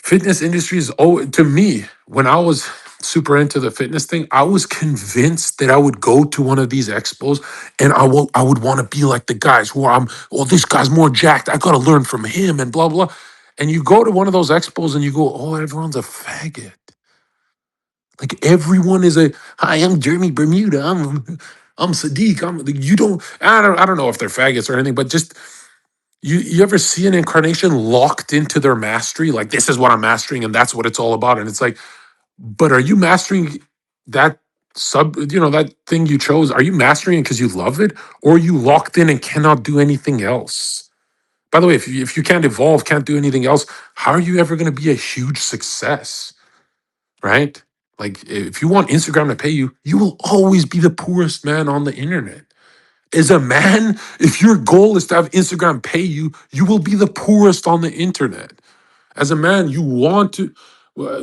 fitness industry is, oh, to me, when I was super into the fitness thing, I was convinced that I would go to one of these expos and I would want to be like the guys who are, well, this guy's more jacked, I gotta learn from him and blah blah. And you go to one of those expos and you go, oh, everyone's a faggot. Like everyone is a, hi, I'm Jeremy Bermuda, I'm Sadiq, you don't, I don't know if they're faggots or anything, but just, you ever see an incarnation locked into their mastery? Like, this is what I'm mastering, and that's what it's all about. And it's like, but are you mastering that that thing you chose? Are you mastering it because you love it? Or are you locked in and cannot do anything else? By the way, if you can't evolve, can't do anything else, how are you ever going to be a huge success? Right? Like, if you want Instagram to pay you, you will always be the poorest man on the internet. As a man, if your goal is to have Instagram pay you, you will be the poorest on the internet. As a man, you want to,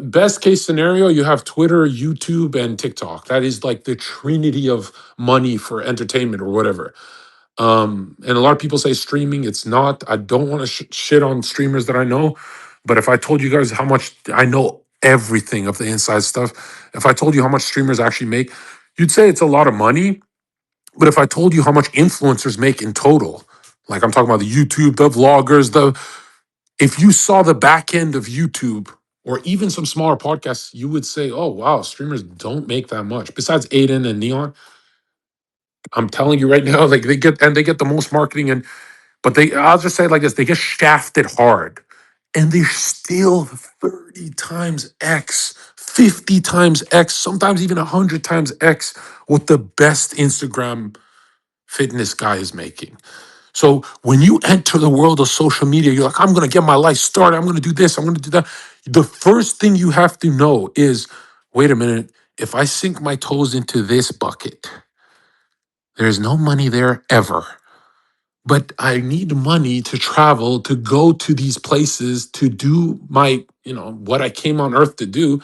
best case scenario, you have Twitter, YouTube, and TikTok. That is like the trinity of money for entertainment or whatever. And a lot of people say streaming, it's not. I don't want to shit on streamers that I know, but if I told you guys how much I know everything of the inside stuff, if I told you how much streamers actually make, you'd say it's a lot of money. But if I told you how much influencers make in total, like I'm talking about the YouTube, the vloggers, the if you saw the back end of YouTube or even some smaller podcasts, you would say, "Oh wow, streamers don't make that much." Besides Aiden and Neon, I'm telling you right now, like they get the most marketing and but they I'll just say it like this, they get shafted hard. And they're still 30 times X, 50 times X, sometimes even 100 times X what the best Instagram fitness guy is making. So when you enter the world of social media, you're like, I'm going to get my life started. I'm going to do this. I'm going to do that. The first thing you have to know is, wait a minute, if I sink my toes into this bucket, there's no money there ever. But I need money to travel, to go to these places, to do my, what I came on earth to do.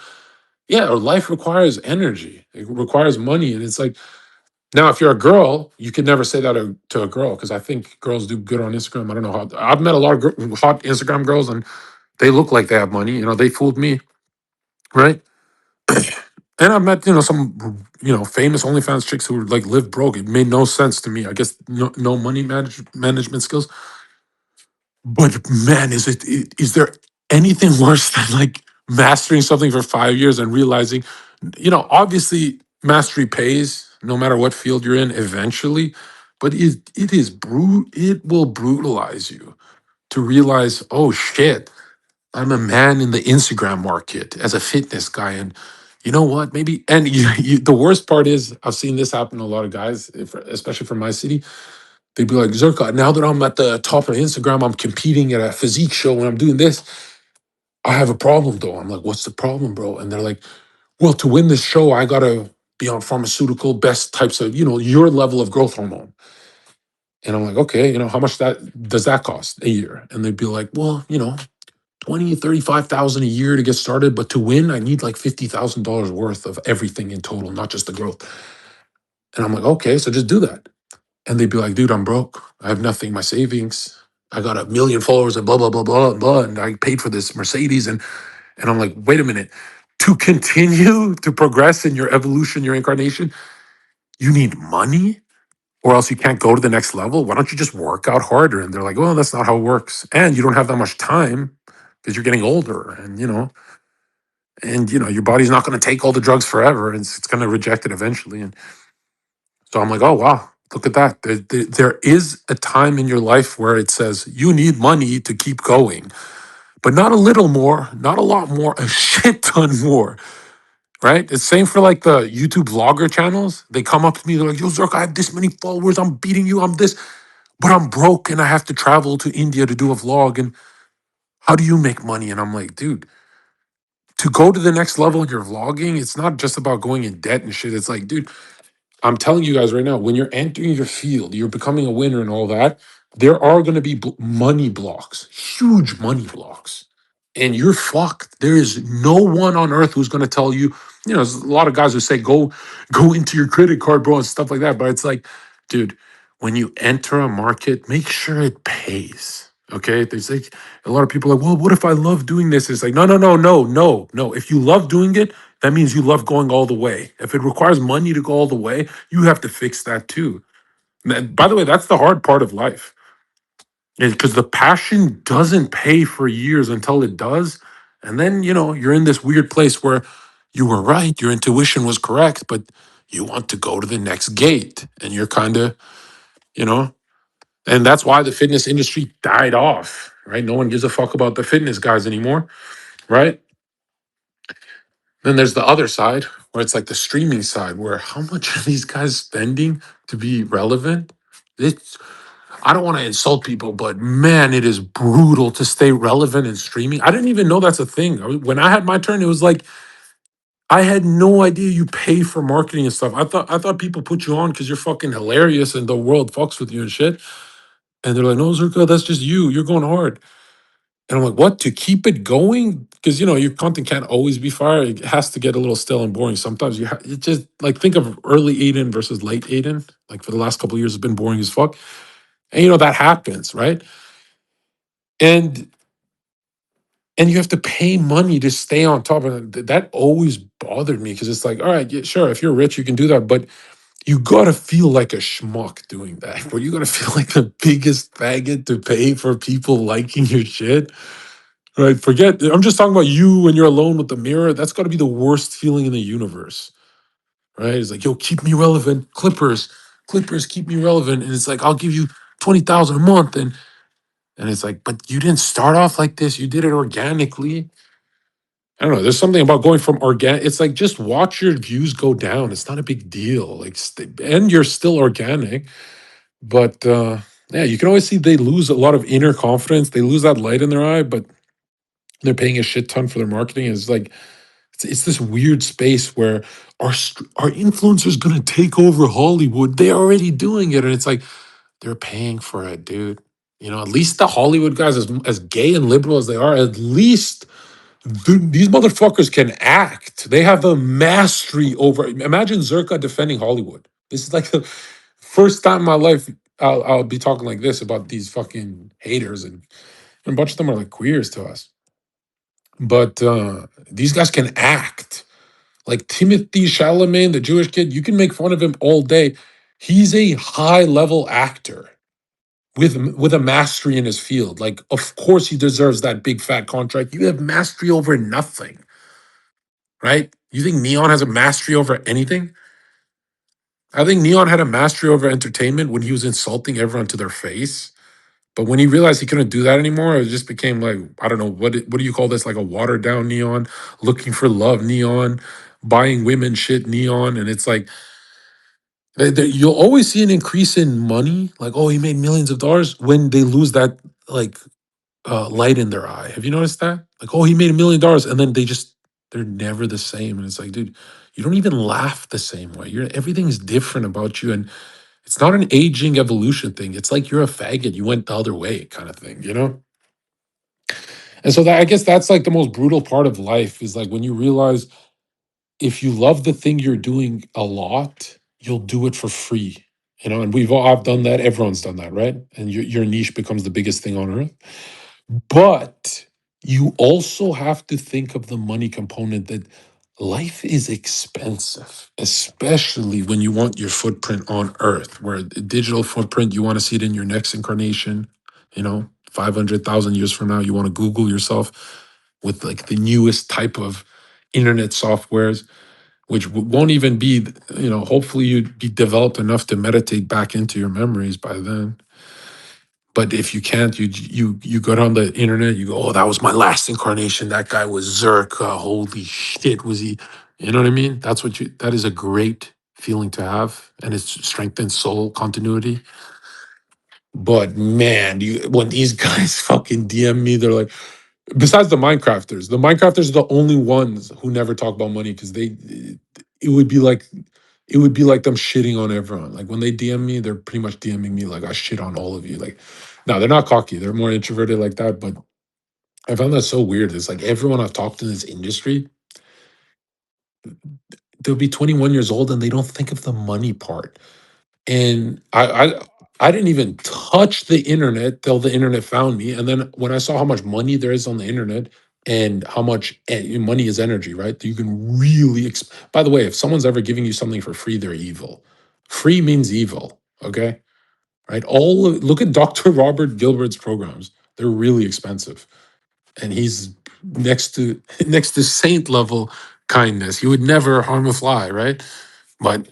Yeah, life requires energy. It requires money. And it's like, now, if you're a girl, you could never say that to a girl because I think girls do good on Instagram. I don't know how. I've met a lot of hot Instagram girls, and they look like they have money. They fooled me, right? And I've met some famous OnlyFans chicks who like live broke. It made no sense to me. I guess no money management skills. But man, is there anything worse than like mastering something for 5 years and realizing, obviously mastery pays no matter what field you're in eventually, but it will brutalize you to realize, oh shit, I'm a man in the Instagram market as a fitness guy. And you know what? Maybe, and the worst part is I've seen this happen to a lot of guys, especially from my city. They'd be like, Zherka, now that I'm at the top of Instagram, I'm competing at a physique show and I'm doing this. I have a problem though. I'm like, what's the problem, bro? And they're like, well, to win this show, I gotta be on pharmaceutical, best types of, your level of growth hormone. And I'm like, okay, how much that does that cost a year? And they'd be like, well, 20, 35,000 a year to get started. But to win, I need like $50,000 worth of everything in total, not just the growth. And I'm like, okay, so just do that. And they'd be like, dude, I'm broke. I have nothing. My savings. I got 1 million followers and blah, blah, blah, blah, blah. And I paid for this Mercedes. And I'm like, wait a minute. To continue to progress in your evolution, your incarnation, you need money or else you can't go to the next level. Why don't you just work out harder? And they're like, well, that's not how it works. And you don't have that much time because you're getting older and your body's not going to take all the drugs forever. And it's going to reject it eventually. And so I'm like, oh, wow, look at that. There is a time in your life where it says you need money to keep going, but not a little more, not a lot more, a shit ton more, right? It's same for like the YouTube vlogger channels. They come up to me, they're like, yo, Zerk, I have this many followers. I'm beating you. I'm this, but I'm broke and I have to travel to India to do a vlog. And how do you make money? And I'm like, dude, to go to the next level in your vlogging, it's not just about going in debt and shit. It's like, dude, I'm telling you guys right now, when you're entering your field, you're becoming a winner and all that, there are going to be money blocks, huge money blocks. And you're fucked. There is no one on earth who's going to tell you, there's a lot of guys who say, go into your credit card, bro, and stuff like that. But it's like, dude, when you enter a market, make sure it pays. Okay. There's like a lot of people are like, well, what if I love doing this? It's like, no, no, no, no, no, no. If you love doing it, that means you love going all the way. If it requires money to go all the way, you have to fix that too. And by the way, that's the hard part of life. Because the passion doesn't pay for years until it does. And then, you're in this weird place where you were right, your intuition was correct, but you want to go to the next gate. And you're kind of, you know, and that's why the fitness industry died off, right? No one gives a fuck about the fitness guys anymore, right? Then there's the other side where it's like the streaming side, where how much are these guys spending to be relevant? It's I don't want to insult people, but man, it is brutal to stay relevant in streaming. I didn't even know that's a thing. When I had my turn, it was like I had no idea you pay for marketing and stuff. I thought people put you on because you're fucking hilarious and the world fucks with you and shit. And they're like, no, Zerka, that's just you. You're going hard. And I'm like, what? To keep it going? Because your content can't always be fire. It has to get a little stale and boring. Sometimes it just like think of early Aiden versus late Aiden. Like for the last couple of years, it's been boring as fuck. And that happens, right? And and you have to pay money to stay on top of it. That always bothered me because it's like, all right, yeah, sure, if you're rich, you can do that, but you gotta feel like a schmuck doing that. Where you gotta feel like the biggest faggot to pay for people liking your shit. Right. Forget, I'm just talking about you when you're alone with the mirror. That's got to be the worst feeling in the universe. Right. It's like, yo, keep me relevant. Clippers, keep me relevant. And it's like, I'll give you 20,000 a month. And it's like, but you didn't start off like this. You did it organically. I don't know. There's something about going from organic. It's like, just watch your views go down. It's not a big deal. Like, and you're still organic. But yeah, you can always see they lose a lot of inner confidence. They lose that light in their eye, but they're paying a shit ton for their marketing. It's like, it's this weird space where our influencers gonna take over Hollywood. They're already doing it, and it's like they're paying for it, dude. At least the Hollywood guys, as gay and liberal as they are, at least these motherfuckers can act. They have a mastery over. Imagine Zerka defending Hollywood. This is like the first time in my life I'll be talking like this about these fucking haters, and a bunch of them are like queers to us. But these guys can act. Like Timothy Chalamet, the Jewish kid, you can make fun of him all day. He's a high level actor with a mastery in his field. Like, of course, he deserves that big fat contract. You have mastery over nothing, right? You think Neon has a mastery over anything? I think Neon had a mastery over entertainment when he was insulting everyone to their face. But when he realized he couldn't do that anymore, it just became like, I don't know, what do you call this? Like a watered down Neon, looking for love Neon, buying women shit Neon. And it's like, you'll always see an increase in money, like, oh, he made millions of dollars when they lose that like light in their eye. Have you noticed that? Like, oh, he made $1 million, and then they're never the same. And it's like, dude, you don't even laugh the same way. Everything's different about you, and it's not an aging evolution thing. It's like you're a faggot. You went the other way, kind of thing. And so I guess that's like the most brutal part of life is like when you realize if you love the thing you're doing a lot, you'll do it for free. And I've done that. Everyone's done that, right? And your niche becomes the biggest thing on earth. But you also have to think of the money component that life is expensive, especially when you want your footprint on earth, where the digital footprint, you want to see it in your next incarnation, 500,000 years from now, you want to Google yourself with like the newest type of internet softwares which won't even be, hopefully you'd be developed enough to meditate back into your memories by then. But if you can't, you go on the internet, you go, oh, that was my last incarnation. That guy was Zerka. Holy shit, was he? You know what I mean? That is a great feeling to have, and it strengthens soul continuity. But man, when these guys fucking DM me, they're like, besides the Minecrafters are the only ones who never talk about money because it would be like them shitting on everyone. Like when they DM me, they're pretty much DMing me like I shit on all of you. Like, no, they're not cocky. They're more introverted like that. But I found that so weird. It's like everyone I've talked to in this industry, they'll be 21 years old and they don't think of the money part. And I didn't even touch the internet till the internet found me. And then when I saw how much money there is on the internet and how much money is energy, right? You can really. By the way, if someone's ever giving you something for free, they're evil. Free means evil. Okay, right? Look at Dr. Robert Gilbert's programs. They're really expensive, and he's next to next to saint level kindness. He would never harm a fly, right? But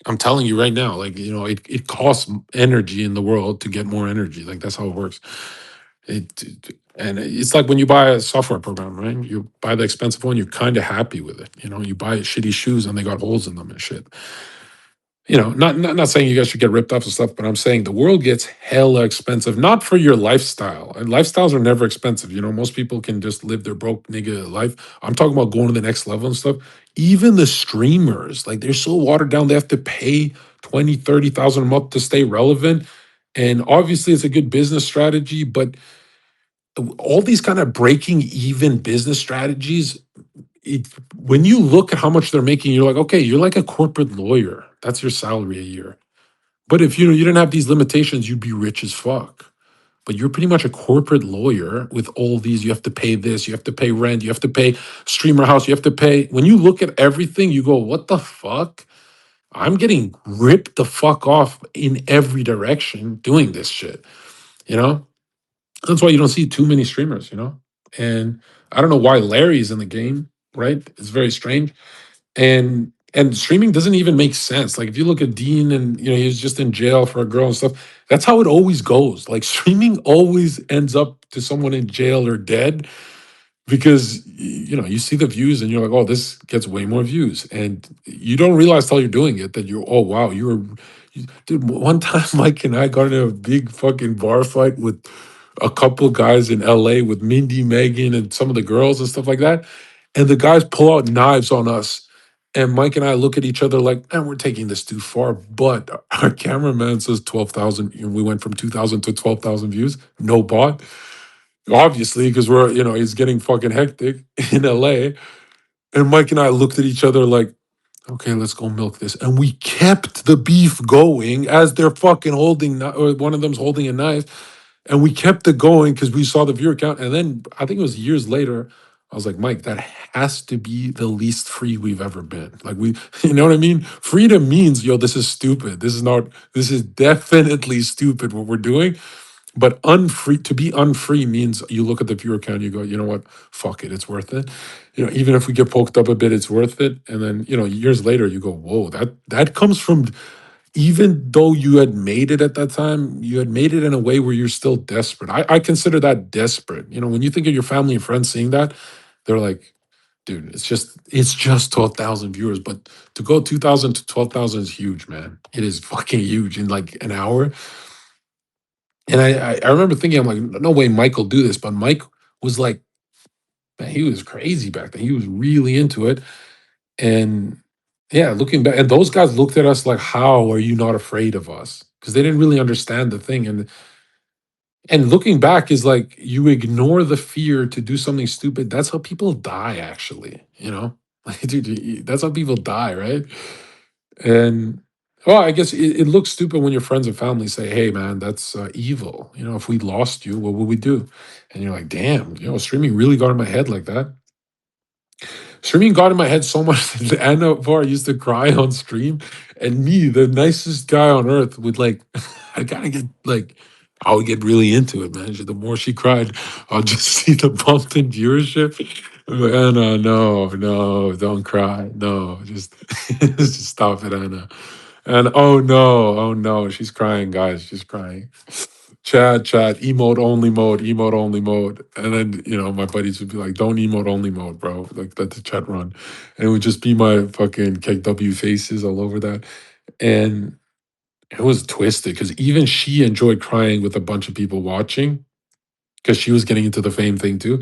I'm telling you right now, like, it costs energy in the world to get more energy. Like that's how it works. And it's like when you buy a software program, right? You buy the expensive one, you're kind of happy with it. You buy shitty shoes and they got holes in them and shit. not saying you guys should get ripped off and stuff, but I'm saying the world gets hella expensive, not for your lifestyle. And lifestyles are never expensive. Most people can just live their broke nigga life. I'm talking about going to the next level and stuff. Even the streamers, like they're so watered down, they have to pay 20, 30,000 a month to stay relevant. And obviously it's a good business strategy, but all these kind of breaking even business strategies, when you look at how much they're making, you're like, okay, you're like a corporate lawyer. That's your salary a year. But if you didn't have these limitations, you'd be rich as fuck. But you're pretty much a corporate lawyer with all these. You have to pay this, you have to pay rent, you have to pay streamer house, you have to pay. When you look at everything, you go, what the fuck? I'm getting ripped the fuck off in every direction doing this shit. You know? That's why you don't see too many streamers. And I don't know why Larry's in the game, right? It's very strange. And streaming doesn't even make sense. Like if you look at Dean and he was just in jail for a girl and stuff, that's how it always goes. Like streaming always ends up to someone in jail or dead because you see the views and you're like, oh, this gets way more views. And you don't realize till you're doing it that oh wow, dude, one time Mike and I got in a big fucking bar fight with a couple guys in LA with Mindy, Megan, and some of the girls and stuff like that. And the guys pull out knives on us. And Mike and I look at each other like, man, we're taking this too far. But our cameraman says 12,000. And we went from 2,000 to 12,000 views. No bot. Obviously, because he's getting fucking hectic in LA. And Mike and I looked at each other like, okay, let's go milk this. And we kept the beef going as they're fucking or one of them's holding a knife. And we kept it going because we saw the viewer count. And then I think it was years later, I was like, Mike, that has to be the least free we've ever been. Like you know what I mean? Freedom means, yo, this is stupid. This is definitely stupid what we're doing. But to be unfree means you look at the viewer count, you go, you know what, fuck it, it's worth it. Even if we get poked up a bit, it's worth it. And then, years later, you go, whoa, that comes from, even though you had made it at that time, you had made it in a way where you're still desperate. I consider that desperate. When you think of your family and friends seeing that, they're like, dude, it's just 12,000 viewers. But to go 2,000 to 12,000 is huge, man. It is fucking huge in like an hour. And I remember thinking, I'm like, no way Mike will do this. But Mike was like, man, he was crazy back then. He was really into it. And yeah, looking back, and those guys looked at us like, how are you not afraid of us? Because they didn't really understand the thing. And looking back is like you ignore the fear to do something stupid. That's how people die, actually. Like, dude, that's how people die, right? And well, I guess it looks stupid when your friends and family say, "Hey, man, that's evil." If we lost you, what would we do? And you're like, "Damn, streaming really got in my head like that." Streaming got in my head so much that Anna Var used to cry on stream, and me, the nicest guy on earth, would like, I kind of get like, I would get really into it, man. The more she cried, I'll just see the bump in viewership. I'm like, Anna, no, no, don't cry, no, just, just stop it, Anna. And oh no, she's crying, guys, she's crying. Chat, emote only mode. And then, my buddies would be like, don't emote only mode, bro. Like, let the chat run. And it would just be my fucking KW faces all over that. And it was twisted because even she enjoyed crying with a bunch of people watching because she was getting into the fame thing too.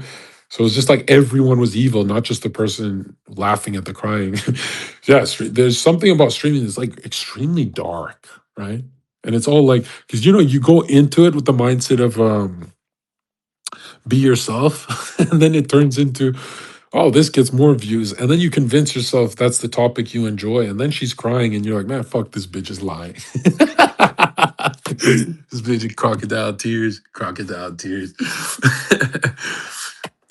So it was just like everyone was evil, not just the person laughing at the crying. Yes, there's something about streaming that's like extremely dark, right? And it's all like, because you go into it with the mindset of be yourself, and then it turns into, oh, this gets more views. And then you convince yourself that's the topic you enjoy. And then she's crying, and you're like, man, fuck, this bitch is lying. This bitch is crocodile tears, crocodile tears.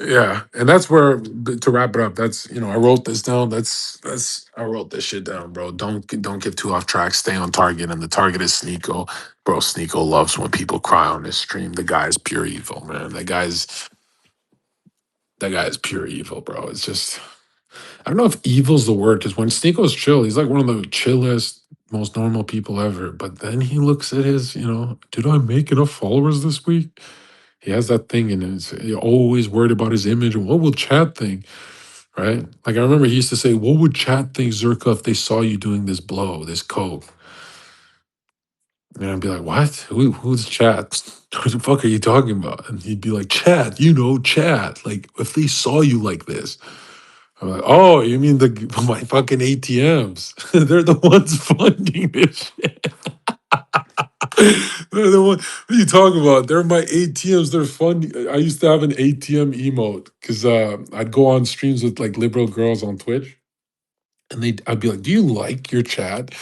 Yeah, and that's where to wrap it up. That's I wrote this down. That's I wrote this shit down, bro. Don't get too off track. Stay on target, and the target is Sneako, bro. Sneako loves when people cry on his stream. The guy is pure evil, man. That guy is pure evil, bro. It's just I don't know if evil's the word because when Sneako's chill, he's like one of the chillest, most normal people ever. But then he looks at did I make enough followers this week? He has that thing and he's always worried about his image and what will chat think, right? Like I remember he used to say, what would chat think, Zherka, if they saw you doing this blow, this coke? And I'd be like, "What? Who's Chad? What the fuck are you talking about?" And he'd be like, "Chad, Chad. Like, if they saw you like this." I'm like, "Oh, you mean the my fucking ATMs? They're the ones funding this shit. They're the one. What are you talking about? They're my ATMs. They're funding." I used to have an ATM emote because I'd go on streams with like liberal girls on Twitch, and I'd be like, "Do you like your chat?"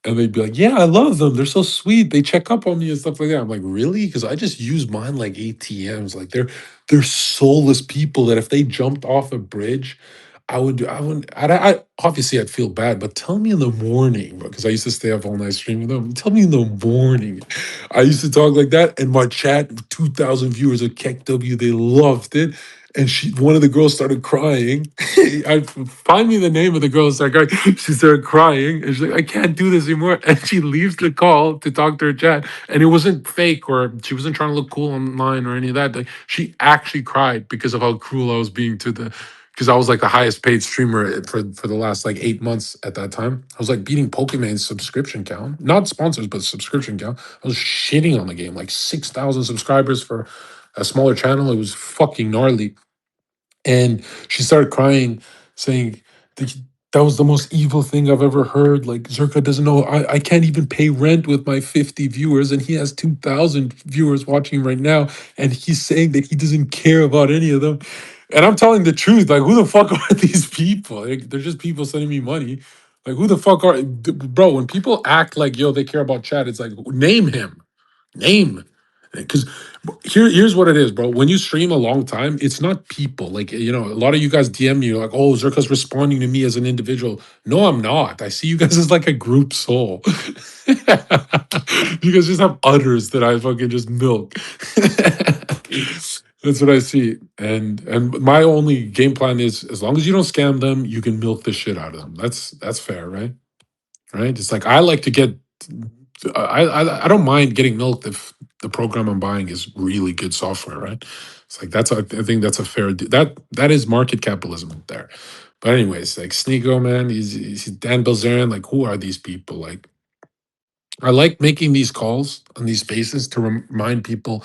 And they'd be like, "Yeah, I love them. They're so sweet. They check up on me and stuff like that." I'm like, "Really?" Because I just use mine like ATMs. Like they're soulless people that if they jumped off a bridge, I wouldn't. Obviously I'd feel bad, but tell me in the morning because I used to stay up all night streaming them. Tell me in the morning. I used to talk like that, and my chat, 2,000 viewers of Keck W, they loved it. And one of the girls started crying. I find me the name of the girl. Started crying. She started crying, and she's like, "I can't do this anymore." And she leaves the call to talk to her chat, and it wasn't fake or she wasn't trying to look cool online or any of that. Like she actually cried because of how cruel I was being to the. Because I was like the highest paid streamer for the last like 8 months at that time. I was like beating Pokemon's subscription count, not sponsors, but subscription count. I was shitting on the game, like 6,000 subscribers for a smaller channel. It was fucking gnarly. And she started crying, saying that that was the most evil thing I've ever heard. Like Zherka doesn't know I can't even pay rent with my 50 viewers, and he has 2,000 viewers watching right now, and he's saying that he doesn't care about any of them. And I'm telling the truth. Like, who the fuck are these people? Like, they're just people sending me money. Like, who the fuck bro? When people act like yo, they care about chat, it's like name him, name, because here's what it is, bro. When you stream a long time, it's not people. Like, a lot of you guys DM me, you're like, "Oh, Zerka's responding to me as an individual." No, I'm not. I see you guys as like a group soul. You guys just have udders that I fucking just milk. That's what I see. And my only game plan is as long as you don't scam them, you can milk the shit out of them. That's fair, right? Right? It's like I like to get. I don't mind getting milked if the program I'm buying is really good software, right? It's like I think that's a fair that is market capitalism there. But anyways, like Sneako, man, he's Dan Bilzerian. Like, who are these people? Like, I like making these calls on these spaces to remind people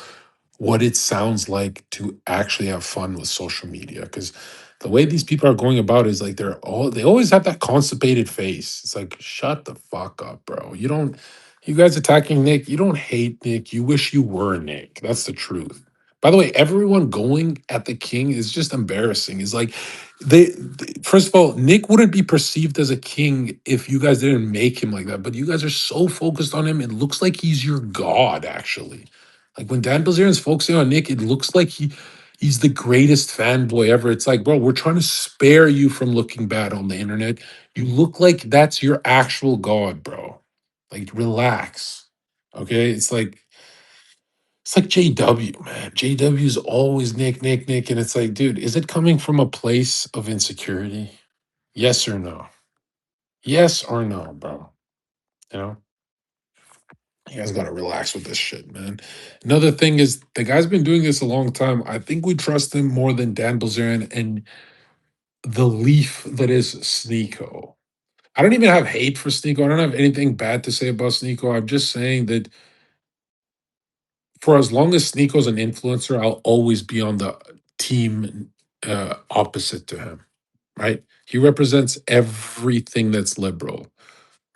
what it sounds like to actually have fun with social media. Because the way these people are going about is like they always have that constipated face. It's like, shut the fuck up, bro. You guys attacking Nick, you don't hate Nick. You wish you were Nick. That's the truth. By the way, everyone going at the king is just embarrassing. It's like first of all, Nick wouldn't be perceived as a king if you guys didn't make him like that. But you guys are so focused on him, it looks like he's your god, actually. Like when Dan Bilzerian's focusing on Nick, it looks like he's the greatest fanboy ever. It's like, bro, we're trying to spare you from looking bad on the internet. You look like that's your actual god, bro. Like, relax. Okay. It's like JW, man. JW's always Nick, Nick, Nick. And it's like, dude, is it coming from a place of insecurity? Yes or no? Yes or no, bro? You know? You guys gotta relax with this shit, man. Another thing is the guy's been doing this a long time. I think we trust him more than Dan Bilzerian and the leaf that is Sneako. I don't even have hate for Sneako. I don't have anything bad to say about Sneako. I'm just saying that for as long as Sneako's an influencer, I'll always be on the team opposite to him, right? He represents everything that's liberal.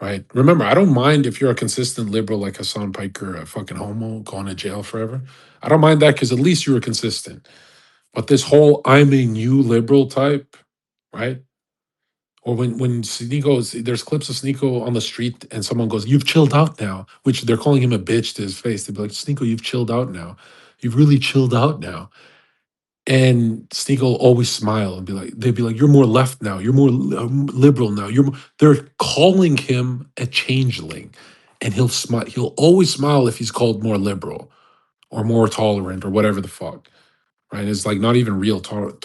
Right. Remember, I don't mind if you're a consistent liberal like Hassan Piker, a fucking homo, going to jail forever. I don't mind that because at least you were consistent. But this whole I'm a new liberal type, right? Or when Sneeko, there's clips of Sneeko on the street and someone goes, "You've chilled out now," which they're calling him a bitch to his face. They'd be like, "Sneeko, you've chilled out now. You've really chilled out now." And Sneak will always smile and be like, they'd be like, "You're more left now. You're more liberal now. They're calling him a changeling, and he'll smile. He'll always smile if he's called more liberal or more tolerant or whatever the fuck. Right? It's like not even real taunt.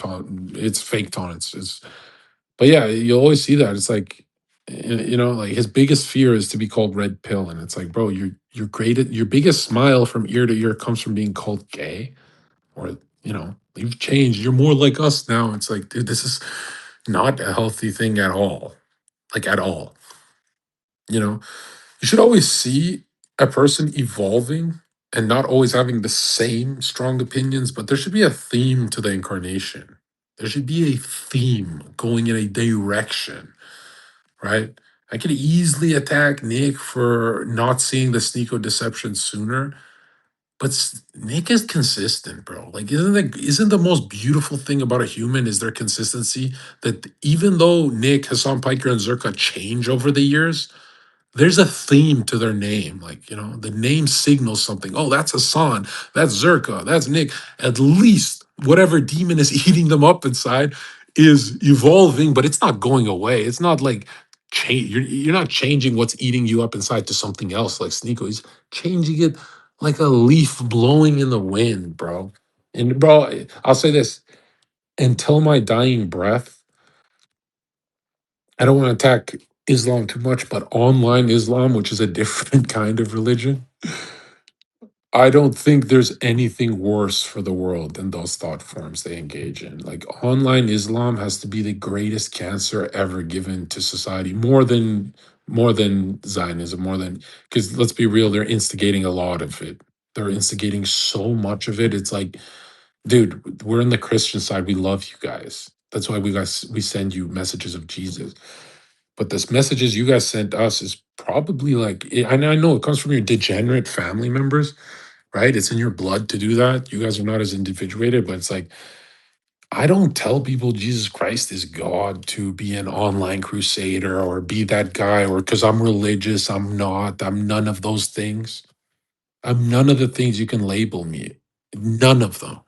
It's fake taunt. But yeah, you'll always see that. It's like, like his biggest fear is to be called red pill, and it's like, bro, you're great at your biggest smile from ear to ear comes from being called gay or you've changed, you're more like us now. It's like, dude, this is not a healthy thing at all, like at all. You know, you should always see. a person evolving and not always having the same strong opinions, but there should be a theme to the incarnation. There should be a theme going in a direction, right? I could easily attack Nick for not seeing the Sneako deception sooner, but Nick is consistent, bro. Like, isn't the most beautiful thing about a human is their consistency? That even though Nick, Hassan Piker, and Zherka change over the years, there's a theme to their name. Like, the name signals something. Oh, that's Hassan. That's Zherka. That's Nick. At least whatever demon is eating them up inside is evolving, but it's not going away. It's not like change. You're not changing what's eating you up inside to something else like Sneako. He's changing it like a leaf blowing in the wind, bro. And bro, I'll say this until my dying breath, I don't want to attack Islam too much, but online Islam, which is a different kind of religion, I don't think there's anything worse for the world than those thought forms they engage in. Like online Islam has to be the greatest cancer ever given to society, more than Zionism, more than because let's be real, they're instigating a lot of it. They're instigating so much of it. It's like, dude, we're in the Christian side. We love you guys. That's why we send you messages of Jesus. But this messages you guys sent us is probably like, and I know it comes from your degenerate family members, right? It's in your blood to do that. You guys are not as individuated, but it's like, I don't tell people Jesus Christ is God to be an online crusader or be that guy, or because I'm religious, I'm not. I'm none of those things. I'm none of the things you can label me. None of them,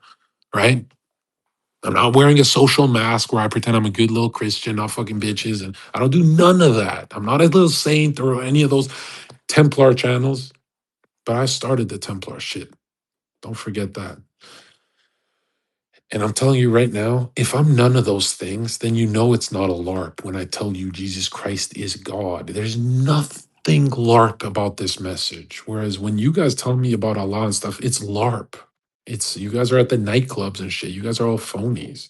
right? I'm not wearing a social mask where I pretend I'm a good little Christian, not fucking bitches. And I don't do none of that. I'm not a little saint or any of those Templar channels, but I started the Templar shit. Don't forget that. And I'm telling you right now, if I'm none of those things, then you know it's not a LARP when I tell you Jesus Christ is God. There's nothing LARP about this message. Whereas when you guys tell me about Allah and stuff, it's LARP. It's you guys are at the nightclubs and shit. You guys are all phonies,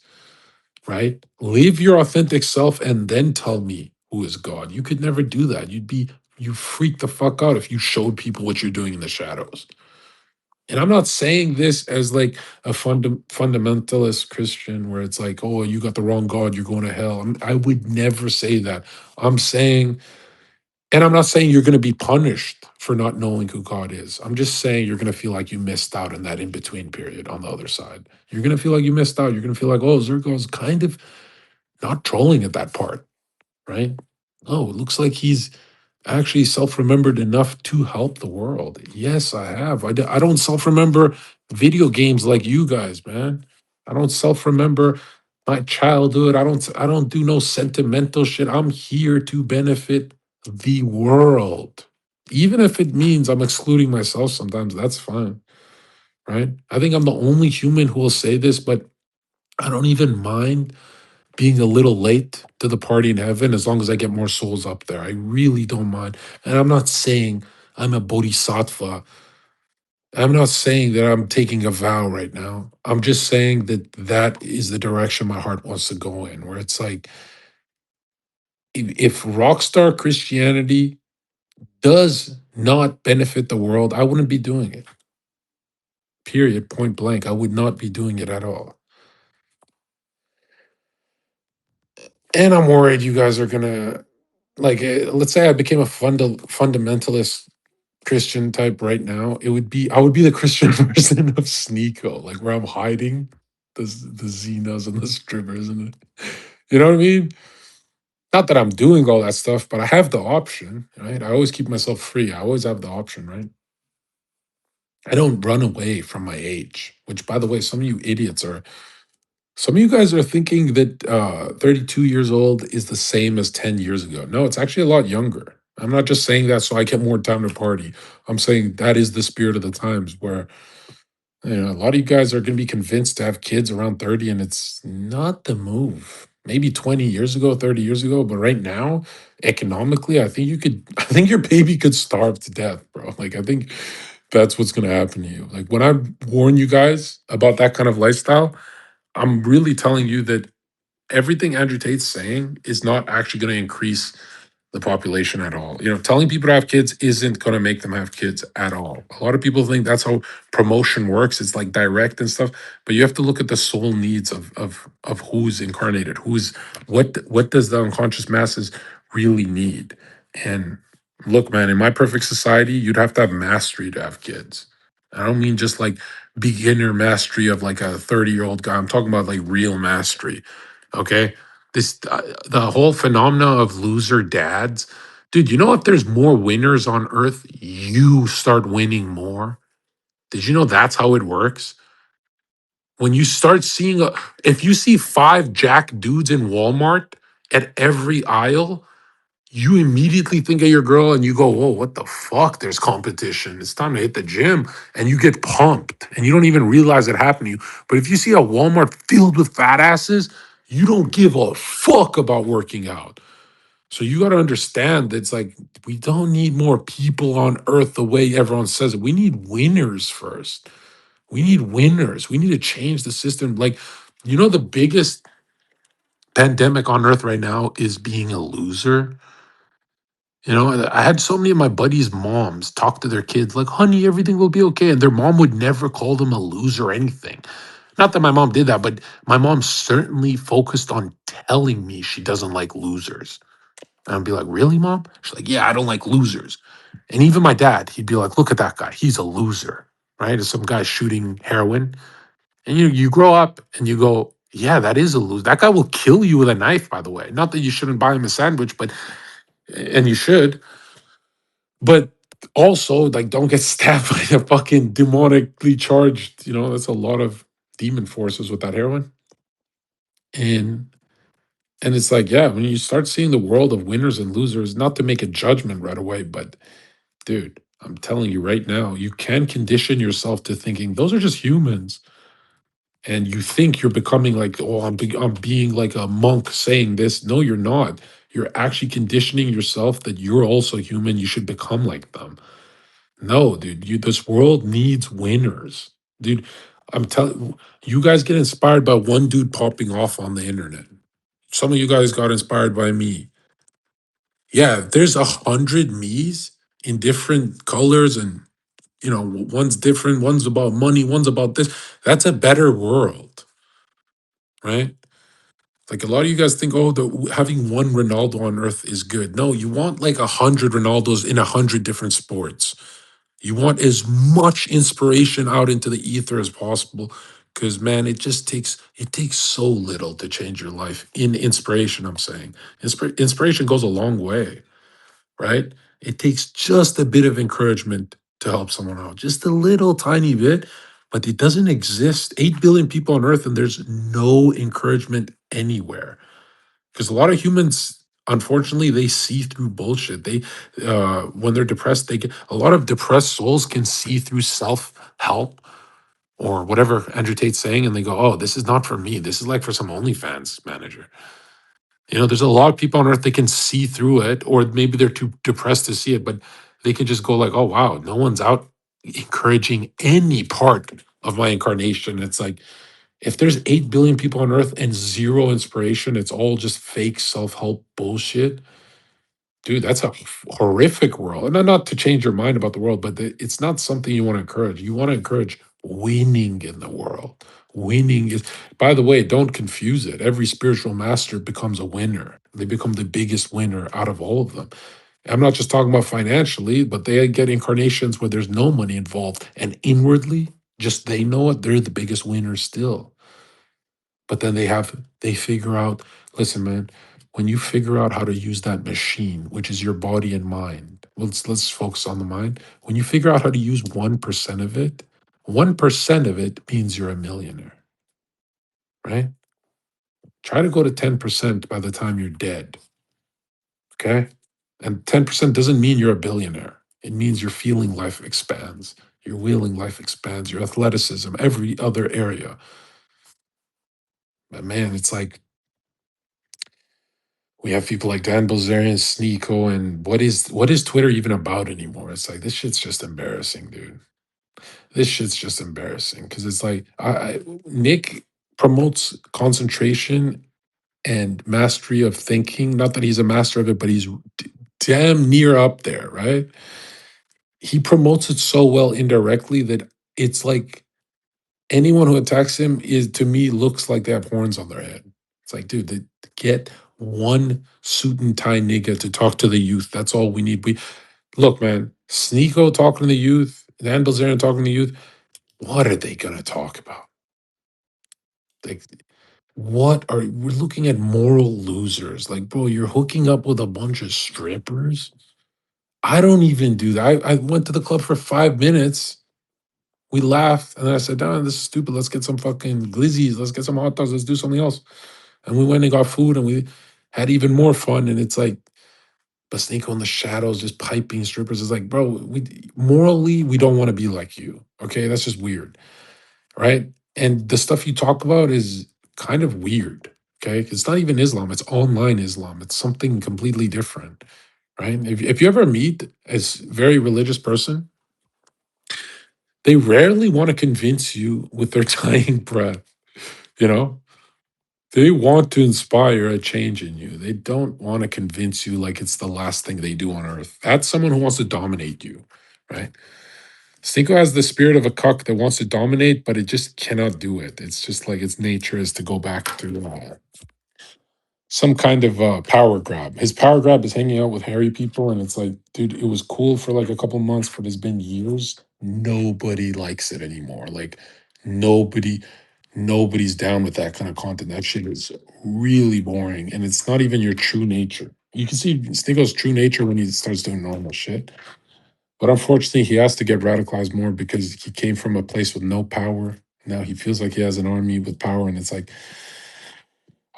right? Live your authentic self and then tell me who is God. You could never do that. You freak the fuck out if you showed people what you're doing in the shadows. And I'm not saying this as like a fundamentalist Christian where it's like, oh, you got the wrong God, you're going to hell. I would never say that. I'm saying, and I'm not saying you're going to be punished for not knowing who God is. I'm just saying you're going to feel like you missed out in that in between period on the other side. You're going to feel like you missed out. You're going to feel like, oh, Zergo's kind of not trolling at that part, right? Oh, it looks like he's actually self-remembered enough to help the world. Yes, I have. I don't self-remember video games like you guys, man. I don't self-remember my childhood. I don't do no sentimental shit. I'm here to benefit the world. Even if it means I'm excluding myself sometimes, that's fine, right? I think I'm the only human who will say this, but I don't even mind being a little late to the party in heaven as long as I get more souls up there. I really don't mind. And I'm not saying I'm a bodhisattva. I'm not saying that I'm taking a vow right now. I'm just saying that that is the direction my heart wants to go in, where it's like, if rockstar Christianity does not benefit the world, I wouldn't be doing it. Period. Point blank. I would not be doing it at all. And I'm worried you guys are gonna like. Let's say I became a fundamentalist Christian type right now. I would be the Christian version of Sneako, like where I'm hiding the Xenas and the strippers and you know what I mean. Not that I'm doing all that stuff, but I have the option, right? I always keep myself free. I always have the option, right? I don't run away from my age. Which, by the way, some of you idiots are some of you guys are thinking that 32 years old is the same as 10 years ago. No, it's actually a lot younger. I'm not just saying that so I get more time to party. I'm saying that is the spirit of the times where a lot of you guys are going to be convinced to have kids around 30 and it's not the move. Maybe 20 years ago, 30 years ago, but right now, economically, I think I think your baby could starve to death, bro. Like, I think that's what's going to happen to you. Like, when I warn you guys about that kind of lifestyle, I'm really telling you that everything Andrew Tate's saying is not actually going to increase the population at all. Telling people to have kids isn't going to make them have kids at all. A lot of people think that's how promotion works. It's like direct and stuff, but you have to look at the soul needs of who's incarnated, what does the unconscious masses really need. And look, man, in my perfect society, you'd have to have mastery to have kids. I don't mean just like beginner mastery of like a 30-year-old guy. I'm talking about like real mastery. Okay. The whole phenomena of loser dads, dude. If there's more winners on earth, you start winning more. Did you know that's how it works? When you start seeing if you see five jack dudes in Walmart at every aisle, you immediately think of your girl and you go, whoa, what the fuck? There's competition. It's time to hit the gym. And you get pumped and you don't even realize it happened to you. But if you see a Walmart filled with fat asses, you don't give a fuck about working out. So you got to understand that it's like, we don't need more people on earth the way everyone says it. We need winners first. We need winners. We need to change the system. Like, the biggest pandemic on earth right now is being a loser. I had so many of my buddies' moms talk to their kids like, honey, everything will be okay. And their mom would never call them a loser or anything. Not that my mom did that, but my mom certainly focused on telling me she doesn't like losers. And I'd be like, really, mom? She's like, yeah, I don't like losers. And even my dad, he'd be like, look at that guy. He's a loser, right? It's some guy shooting heroin. And you grow up and you go, yeah, that is a loser. That guy will kill you with a knife, by the way. Not that you shouldn't buy him a sandwich, and you should. But also, like, don't get stabbed by a fucking demonically charged, that's a lot of demon forces with that heroin. And it's like, yeah, when you start seeing the world of winners and losers, not to make a judgment right away, but dude, I'm telling you right now, you can condition yourself to thinking those are just humans. And you think you're becoming like, oh, I'm being like a monk saying this. No, you're not. You're actually conditioning yourself that you're also human. You should become like them. No, dude, this world needs winners. Dude, I'm telling you, guys get inspired by one dude popping off on the internet. Some of you guys got inspired by me. Yeah, there's 100 me's in different colors, and one's different, one's about money, one's about this. That's a better world, right? Like, a lot of you guys think, oh, having one Ronaldo on earth is good. No, you want like 100 Ronaldos in 100 different sports. You want as much inspiration out into the ether as possible, because man, it takes so little to change your life. In inspiration, I'm saying, inspiration goes a long way, right? It takes just a bit of encouragement to help someone out, just a little tiny bit, but it doesn't exist. 8 billion people on earth, and there's no encouragement anywhere. Because a lot of humans, unfortunately, they see through bullshit. When they're depressed, they get a lot of depressed souls can see through self-help or whatever Andrew Tate's saying, and they go, oh, this is not for me. This is like for some OnlyFans manager. There's a lot of people on earth that can see through it, or maybe they're too depressed to see it, but they can just go like, oh wow, no one's out encouraging any part of my incarnation. It's like, if there's 8 billion people on earth and zero inspiration, it's all just fake self-help bullshit. Dude, that's a horrific world. And not to change your mind about the world, but it's not something you want to encourage. You want to encourage winning in the world. Winning is, by the way, don't confuse it. Every spiritual master becomes a winner. They become the biggest winner out of all of them. I'm not just talking about financially, but they get incarnations where there's no money involved. And inwardly, just they know it, they're the biggest winners still. But then they figure out, listen, man, when you figure out how to use that machine, which is your body and mind, let's focus on the mind. When you figure out how to use 1% of it, 1% of it means you're a millionaire, right? Try to go to 10% by the time you're dead. Okay. And 10% doesn't mean you're a billionaire. It means your feeling life expands, your willing life expands, your athleticism, every other area. But man, it's like, we have people like Dan Bilzerian, Sneako, and what is Twitter even about anymore? It's like, this shit's just embarrassing, dude. This shit's just embarrassing because it's like, Nick promotes concentration and mastery of thinking. Not that he's a master of it, but he's damn near up there, right? He promotes it so well indirectly that it's like anyone who attacks him is to me looks like they have horns on their head. It's like, dude, get one suit and tie nigga to talk to the youth. That's all we need. We look, man. Sneako talking to the youth, Dan Bilzerian talking to the youth. What are they gonna talk about? Like, what are we're looking at moral losers? Like, bro, you're hooking up with a bunch of strippers. I don't even do that. I went to the club for 5 minutes. We laughed, and then I said, "Nah, this is stupid. Let's get some fucking glizzies. Let's get some hot dogs. Let's do something else." And we went and got food, and we had even more fun. And it's like, Basnico in the shadows, just piping strippers. It's like, bro, we morally we don't want to be like you. Okay, that's just weird, right? And the stuff you talk about is kind of weird. Okay, it's not even Islam. It's online Islam. It's something completely different, right? If you ever meet a very religious person, they rarely want to convince you with their dying breath. You know, they want to inspire a change in you. They don't want to convince you like it's the last thing they do on earth. That's someone who wants to dominate you, right? Stinko has the spirit of a cuck that wants to dominate, but it just cannot do it. It's just like its nature is to go back to some kind of power grab. His power grab is hanging out with hairy people, and it's like, dude, it was cool for like a couple months, but it's been years. Nobody likes it anymore. Like nobody, nobody's down with that kind of content. That shit is really boring, and it's not even your true nature. You can see Sneako's true nature when he starts doing normal shit. But unfortunately, he has to get radicalized more because he came from a place with no power. Now he feels like he has an army with power, and it's like,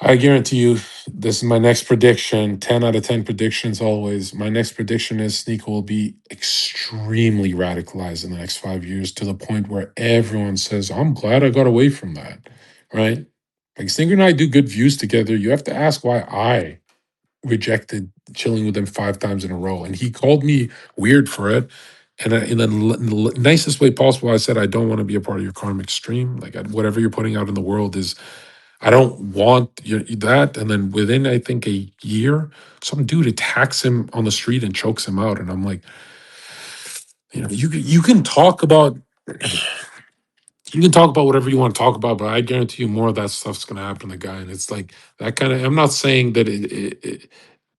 I guarantee you, this is my next prediction. 10 out of 10 predictions always. My next prediction is Sneako will be extremely radicalized in the next 5 years to the point where everyone says, I'm glad I got away from that. Right? Like Sneako and I do good views together. You have to ask why I rejected chilling with him 5 times in a row. And he called me weird for it. And in the nicest way possible, I said, I don't want to be a part of your karmic stream. Like, whatever you're putting out in the world is I don't want that. And then within, I think, a year, some dude attacks him on the street and chokes him out. And I'm like, you can talk about whatever you want to talk about, but I guarantee you more of that stuff's going to happen to the guy. And it's like that kind of. I'm not saying that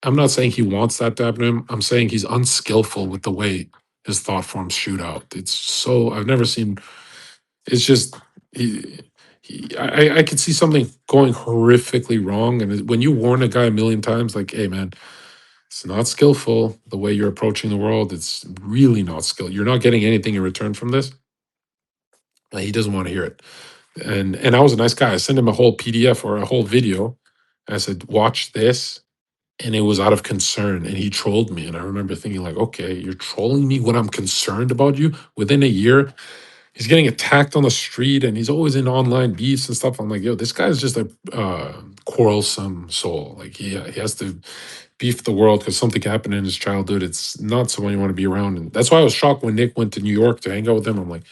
I'm not saying he wants that to happen to him. I'm saying he's unskillful with the way his thought forms shoot out. It's so I've never seen. It's just I could see something going horrifically wrong, and when you warn a guy a million times, like, "Hey, man, it's not skillful the way you're approaching the world. It's really not skilled. You're not getting anything in return from this." He doesn't want to hear it, and I was a nice guy. I sent him a whole PDF or a whole video. I said, "Watch this." And it was out of concern, and he trolled me. And I remember thinking, like, okay, you're trolling me when I'm concerned about you. Within a year, he's getting attacked on the street, and he's always in online beefs and stuff. I'm like, yo, this guy's just a quarrelsome soul. Like, he has to beef the world because something happened in his childhood. It's not someone you want to be around. And that's why I was shocked when Nick went to New York to hang out with him. I'm like,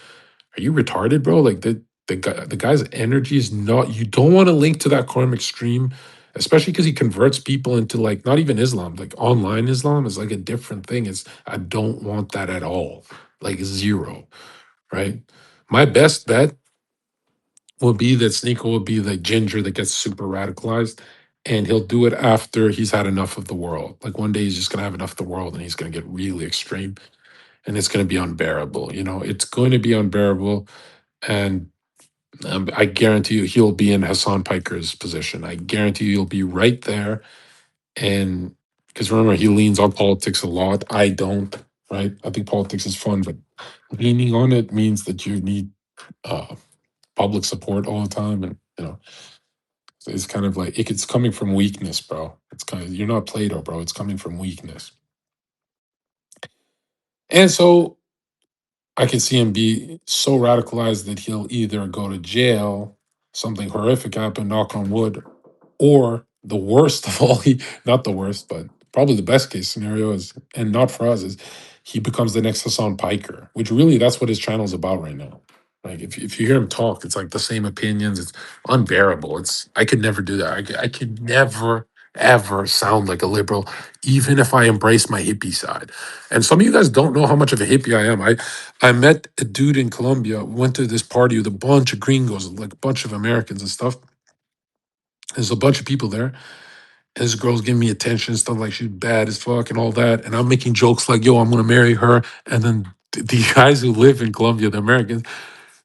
are you retarded, bro? Like the guy's energy is not. You don't want to link to that karmic stream, especially because he converts people into like not even Islam, like online Islam is like a different thing. It's I don't want that at all, like zero, right? My best bet will be that Sneako will be the ginger that gets super radicalized, and he'll do it after he's had enough of the world. Like one day he's just gonna have enough of the world, and he's gonna get really extreme, and it's gonna be unbearable. It's going to be unbearable, and I guarantee you he'll be in Hassan Piker's position. I guarantee you he'll be right there. And because remember, he leans on politics a lot. I don't, right? I think politics is fun, but leaning on it means that you need uh, public support all the time. And, it's kind of like it's coming from weakness, bro. It's kind of, you're not Plato, bro. It's coming from weakness. And so I can see him be so radicalized that he'll either go to jail, something horrific happen, knock on wood, or the worst of all, not the worst, but probably the best case scenario is, and not for us, is he becomes the next Hassan Piker, which really that's what his channel is about right now. Like if you hear him talk, it's like the same opinions. It's unbearable. I could never do that. I could never ever sound like a liberal, even if I embrace my hippie side. And some of you guys don't know how much of a hippie I am. I met a dude in Colombia, went to this party with a bunch of gringos, like a bunch of Americans and stuff. There's a bunch of people there. And this girl's giving me attention and stuff like she's bad as fuck and all that. And I'm making jokes like, yo, I'm gonna marry her. And then the guys who live in Colombia, the Americans,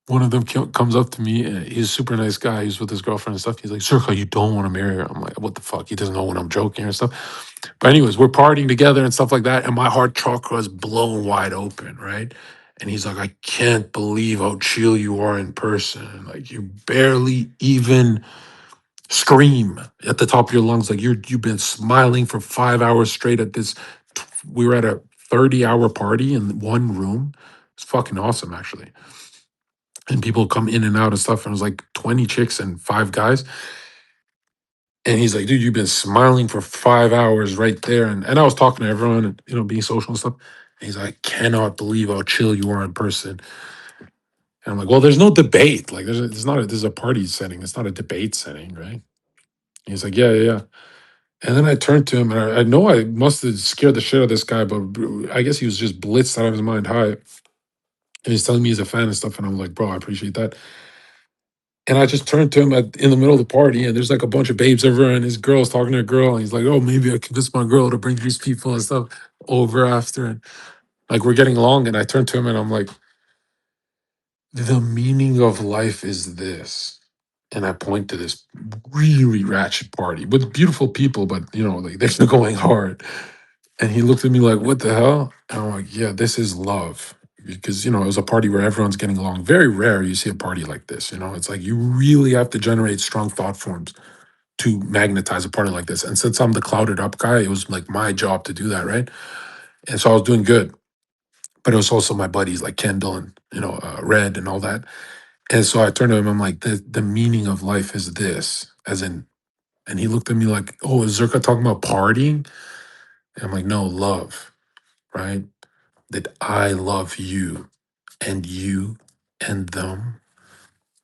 one of them comes up to me and he's a super nice guy. He's with his girlfriend and stuff. He's like, Zherka, you don't want to marry her. I'm like, what the fuck? He doesn't know when I'm joking and stuff. But anyways, we're partying together and stuff like that. And my heart chakra is blown wide open, right? And he's like, I can't believe how chill you are in person. Like you barely even scream at the top of your lungs. Like you've been smiling for 5 hours straight at this. We were at a 30-hour party in one room. It's fucking awesome, actually. And people come in and out and stuff. And it was like 20 chicks and 5 guys. And he's like, dude, you've been smiling for 5 hours right there. And I was talking to everyone and, being social and stuff. And he's like, I cannot believe how chill you are in person. And I'm like, well, there's no debate. Like, there's a party setting. It's not a debate setting, right? And he's like, yeah, yeah, yeah. And then I turned to him and I know I must have scared the shit out of this guy, but I guess he was just blitzed out of his mind high. And he's telling me he's a fan and stuff. And I'm like, bro, I appreciate that. And I just turned to him in the middle of the party, and there's like a bunch of babes over, and his girl's talking to a girl, and he's like, "Oh, maybe I convince my girl to bring these people and stuff over after." And like we're getting along, and I turned to him and I'm like, "The meaning of life is this," and I point to this really ratchet party with beautiful people, but like they're going hard. And he looked at me like, "What the hell?" And I'm like, "Yeah, this is love." Because it was a party where everyone's getting along. Very rare you see a party like this. It's like you really have to generate strong thought forms to magnetize a party like this. And since I'm the clouded up guy, it was like my job to do that, right? And so I was doing good. But it was also my buddies like Kendall and Red and all that. And so I turned to him. I'm like, the meaning of life is this, as in. And he looked at me like, "Oh, is Zherka talking about partying?" And I'm like, "No, love, right? That I love you and you and them.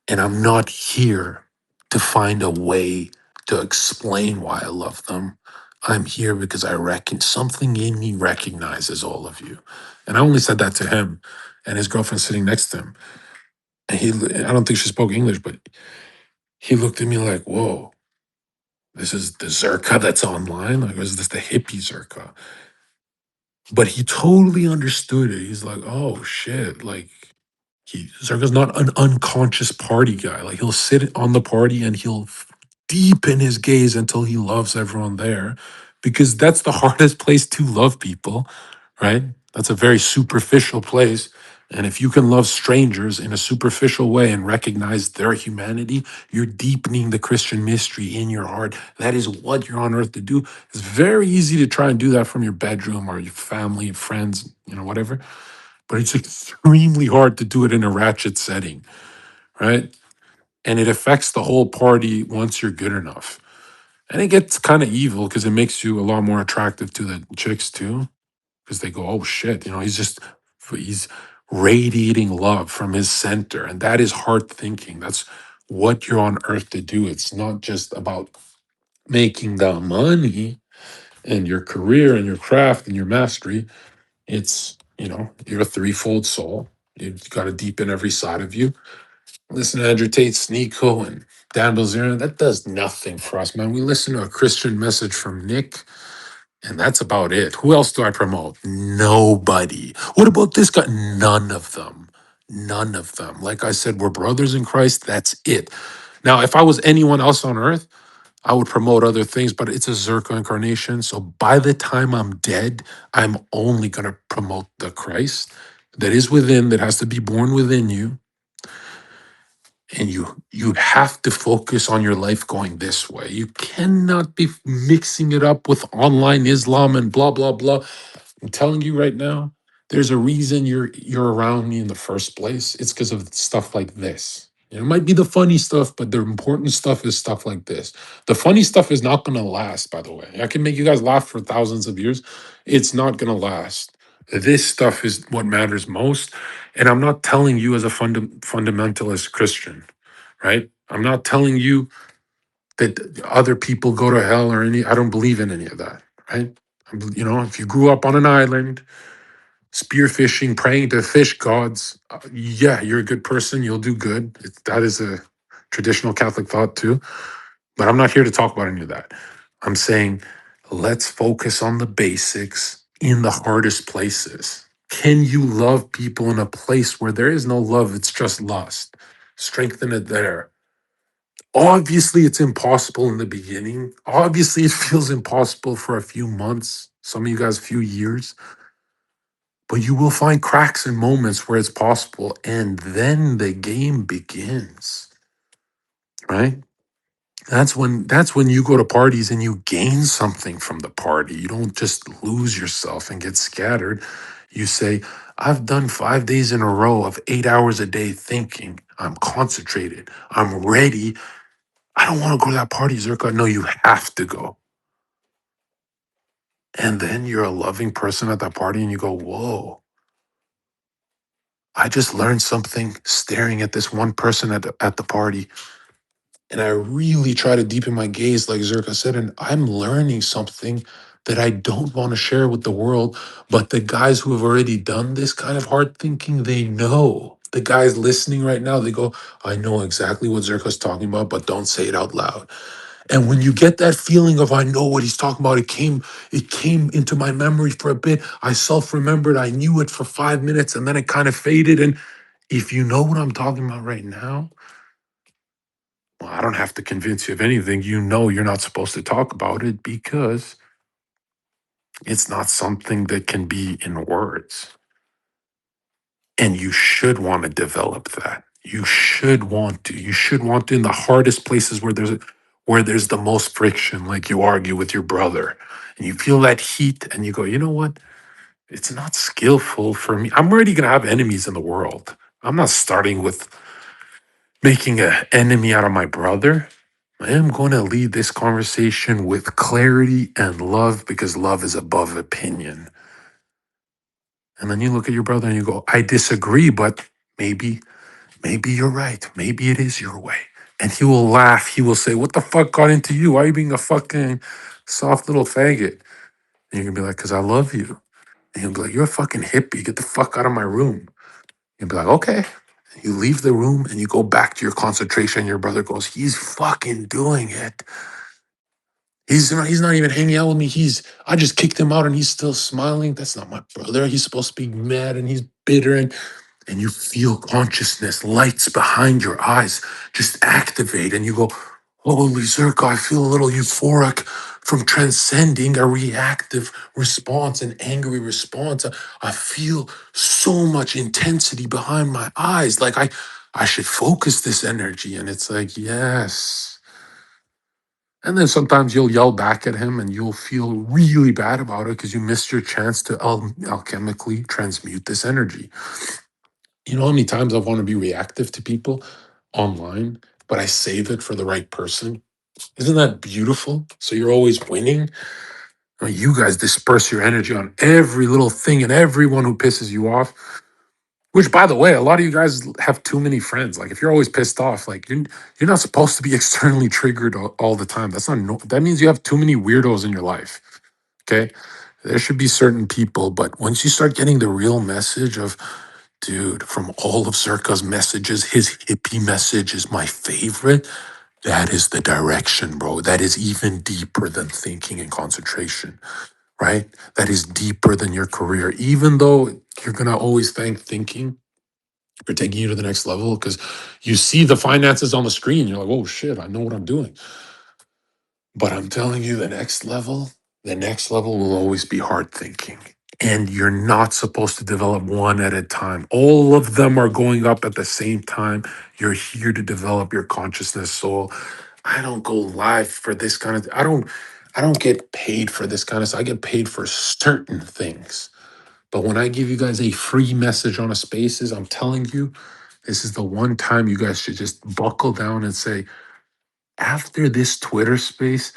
And I'm not here to find a way to explain why I love them. I'm here because I reckon something in me recognizes all of you." And I only said that to him and his girlfriend sitting next to him. And I don't think she spoke English, but he looked at me like, "Whoa, this is the Zherka that's online? Like, is this the hippie Zherka?" But he totally understood it. He's like, "Oh shit, like Zerga's not an unconscious party guy. Like he'll sit on the party and he'll deepen his gaze until he loves everyone there, because that's the hardest place to love people, right? That's a very superficial place. And if you can love strangers in a superficial way and recognize their humanity, you're deepening the Christian mystery in your heart. That is what you're on earth to do. It's very easy to try and do that from your bedroom or your family, friends, whatever, but it's extremely hard to do it in a ratchet setting, right? And it affects the whole party once you're good enough. And it gets kind of evil because it makes you a lot more attractive to the chicks too, because they go, "Oh shit, he's radiating love from his center." And that is hard thinking. That's what you're on earth to do. It's not just about making the money and your career and your craft and your mastery. It's, you're a threefold soul. You've got to deepen every side of you. Listen to Andrew Tate, Sneako, and Dan Bilzerian. That does nothing for us, man. We listen to a Christian message from Nick, and that's about it. Who else do I promote? Nobody. What about this guy? None of them. None of them. Like I said, we're brothers in Christ. That's it. Now, if I was anyone else on earth, I would promote other things, but it's a Zerka incarnation. So by the time I'm dead, I'm only going to promote the Christ that is within, that has to be born within you. And you have to focus on your life going this way. You cannot be mixing it up with online Islam and blah, blah, blah. I'm telling you right now, there's a reason you're around me in the first place. It's because of stuff like this. It might be the funny stuff, but the important stuff is stuff like this. The funny stuff is not going to last, by the way. I can make you guys laugh for thousands of years. It's not going to last. This stuff is what matters most. And I'm not telling you as a fundamentalist Christian, right? I'm not telling you that other people go to hell or any. I don't believe in any of that, right? If you grew up on an island, spearfishing, praying to fish gods, yeah, you're a good person. You'll do good. That is a traditional Catholic thought too. But I'm not here to talk about any of that. I'm saying let's focus on the basics in the hardest places. Can you love people in a place where there is no love? It's just lust. Strengthen it there. Obviously, it's impossible in the beginning. Obviously, it feels impossible for a few months, some of you guys, a few years. But you will find cracks and moments where it's possible. And then the game begins, right? That's when you go to parties and you gain something from the party. You don't just lose yourself and get scattered. You say, I've done 5 days in a row of 8 hours a day thinking. I'm concentrated. I'm ready. I don't want to go to that party, Zherka. No, you have to go. And then you're a loving person at that party and you go, whoa, I just learned something staring at this one person at the party. And I really try to deepen my gaze, like Zherka said, and I'm learning something that I don't want to share with the world. But the guys who have already done this kind of hard thinking, they know. The guys listening right now, they go, I know exactly what Zherka's talking about, but don't say it out loud. And when you get that feeling of I know what he's talking about, it came into my memory for a bit. I self-remembered, I knew it for 5 minutes, and then it kind of faded. And if you know what I'm talking about right now, well, I don't have to convince you of anything. You know you're not supposed to talk about it because it's not something that can be in words. And you should want to develop that. You should want to. You should want to in the hardest places where there's the most friction, like you argue with your brother and you feel that heat and you go, you know what? It's not skillful for me. I'm already gonna have enemies in the world. I'm not starting with making an enemy out of my brother. I am going to lead this conversation with clarity and love because love is above opinion. And then you look at your brother and you go, I disagree, but maybe you're right. Maybe it is your way. And he will laugh. He will say, what the fuck got into you? Why are you being a fucking soft little faggot? And you're going to be like, because I love you. And he'll be like, you're a fucking hippie. Get the fuck out of my room. You'll be like, okay. And you leave the room and you go back to your concentration. Your brother goes, he's fucking doing it. He's not even hanging out with me. I just kicked him out and he's still smiling. That's not my brother. He's supposed to be mad and he's bitter and you feel consciousness, lights behind your eyes just activate and you go, holy Zherka, I feel a little euphoric from transcending a reactive response, an angry response. I feel so much intensity behind my eyes. Like I should focus this energy. And it's like, yes. And then sometimes you'll yell back at him and you'll feel really bad about it because you missed your chance to alchemically transmute this energy. You know how many times I want to be reactive to people online, but I save it for the right person? Isn't that beautiful? So you're always winning. I mean, you guys disperse your energy on every little thing and everyone who pisses you off. Which, by the way, a lot of you guys have too many friends. Like, if you're always pissed off, like you're not supposed to be externally triggered all the time. That's not. That means you have too many weirdos in your life. Okay, there should be certain people, but once you start getting the real message of, dude, from all of Zherka's messages, his hippie message is my favorite. That is the direction, bro. That is even deeper than thinking and concentration, right? That is deeper than your career. Even though you're gonna always thank thinking for taking you to the next level because you see the finances on the screen. You're like, oh shit, I know what I'm doing. But I'm telling you, the next level will always be hard thinking. And you're not supposed to develop one at a time. All of them are going up at the same time. You're here to develop your consciousness soul. I don't go live for this kind of I don't get paid for this kind of stuff. I get paid for certain things. But when I give you guys a free message on a spaces, I'm telling you, this is the one time you guys should just buckle down and say, after this Twitter space,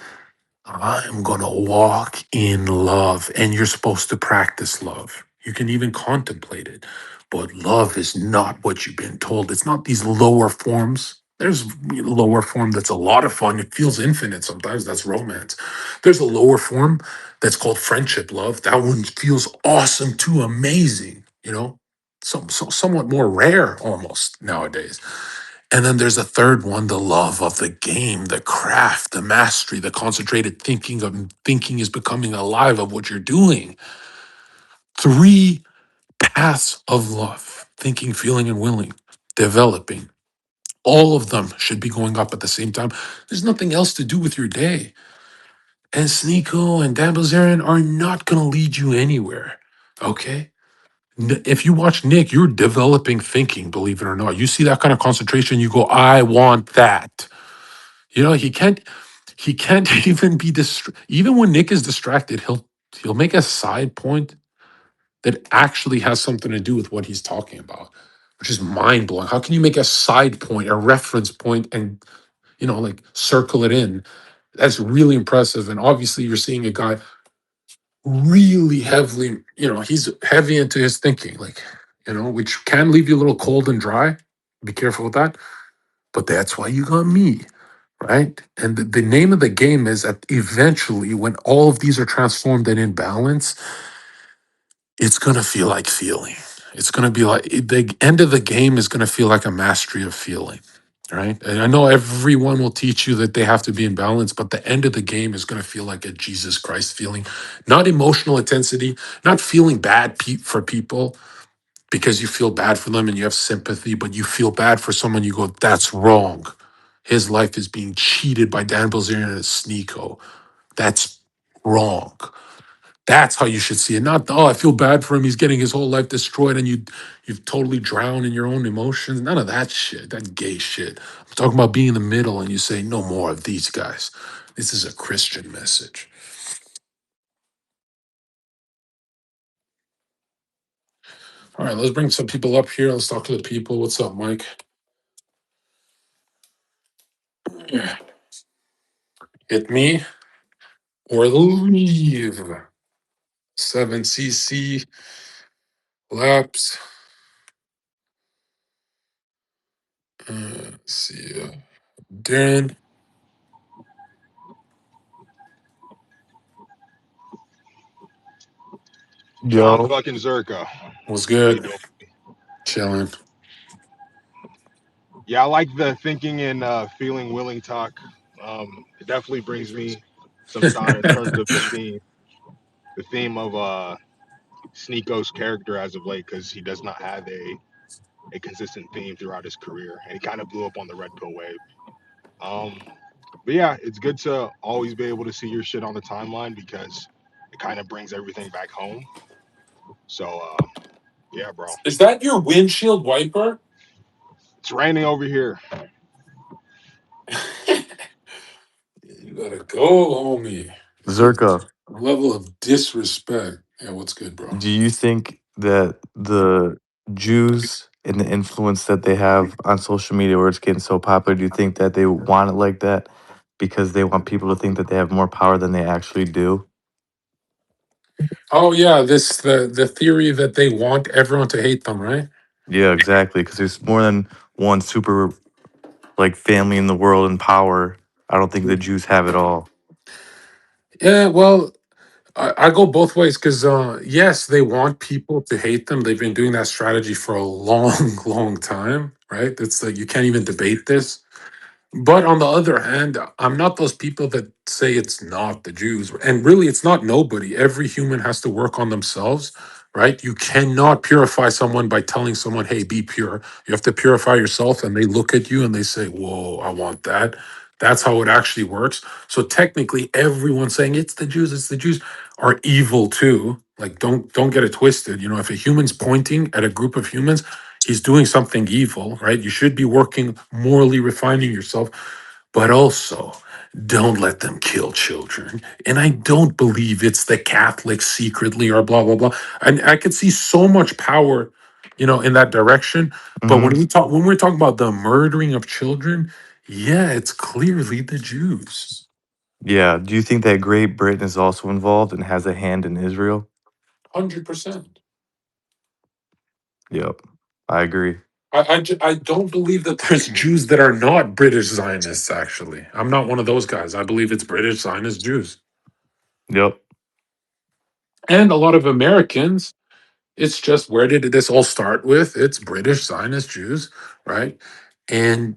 I'm going to walk in love. And you're supposed to practice love. You can even contemplate it. But love is not what you've been told. It's not these lower forms. There's lower form that's a lot of fun. It feels infinite sometimes. That's romance. There's a lower form that's called friendship love. That one feels awesome too, amazing, somewhat more rare almost nowadays. And then there's a third one, the love of the game, the craft, the mastery, the concentrated thinking of thinking is becoming alive of what you're doing. Three paths of love: thinking, feeling, and willing, developing. All of them should be going up at the same time. There's nothing else to do with your day. And Sneako and Dan Bilzerian are not going to lead you anywhere. Okay? If you watch Nick, you're developing thinking, believe it or not. You see that kind of concentration, you go, I want that. He can't even be even when Nick is distracted, he'll make a side point that actually has something to do with what he's talking about, which is mind blowing. How can you make a side point, a reference point, and like circle it in? That's really impressive. And obviously, you're seeing a guy really heavily, he's heavy into his thinking, like, which can leave you a little cold and dry. Be careful with that. But that's why you got me, right? And the name of the game is that eventually, when all of these are transformed and in balance, it's going to feel like feeling. It's going to be like the end of the game is going to feel like a mastery of feeling, right? And I know everyone will teach you that they have to be in balance, but the end of the game is going to feel like a Jesus Christ feeling, not emotional intensity, not feeling bad for people because you feel bad for them and you have sympathy, but you feel bad for someone, you go, that's wrong. His life is being cheated by Dan Bilzerian and Sneako. That's wrong. That's how you should see it. Not, oh, I feel bad for him. He's getting his whole life destroyed, and you've totally drowned in your own emotions. None of that shit. That gay shit. I'm talking about being in the middle, and you say no more of these guys. This is a Christian message. All right, let's bring some people up here. Let's talk to the people. What's up, Mike? Hit me or leave. 7cc laps. Let's see. Darren. John Yo, fucking Zherka. Was How you good. doing? Chilling. Yeah, I like the thinking and feeling willing talk. It definitely brings me some thought in terms of the theme of Sneako's character as of late, because he does not have a consistent theme throughout his career, and he kind of blew up on the red pill wave. Um, but yeah, it's good to always be able to see your shit on the timeline because it kind of brings everything back home. So yeah, bro, Is that your windshield wiper? it's raining over here. You gotta go, homie. This is Zerka, a level of disrespect. Yeah, what's good, bro? do you think that the Jews and the influence that they have on social media where it's getting so popular, do you think that they want it like that because they want people to think that they have more power than they actually do? Oh yeah, the theory that they want everyone to hate them, right? Yeah, exactly. Because there's more than one super like family in the world and power. I don't think the Jews have it all. Yeah, well, I go both ways because yes, they want people to hate them. They've been doing that strategy for a long, long time, right? It's like you can't even debate this. But on the other hand, I'm not those people that say it's not the Jews. And really, it's not nobody. Every human has to work on themselves, right? You cannot purify someone by telling someone, hey, be pure. You have to purify yourself. And they look at you and they say, whoa, I want that. That's how it actually works. So technically, everyone saying it's the Jews are evil too. Like, don't get it twisted. If a human's pointing at a group of humans, he's doing something evil, right? You should be working morally refining yourself, but also don't let them kill children. And I don't believe it's the Catholics secretly or blah blah blah. And I could see so much power, in that direction. But Hmm. when we're talking about the murdering of children, yeah, it's clearly the Jews. Yeah. Do you think that Great Britain is also involved and has a hand in Israel? 100%. Yep. I agree. I don't believe that there's Jews that are not British Zionists. Actually, I'm not one of those guys. I believe it's British Zionist Jews Yep. and a lot of Americans. It's just, where did this all start with? It's British Zionist Jews, right? And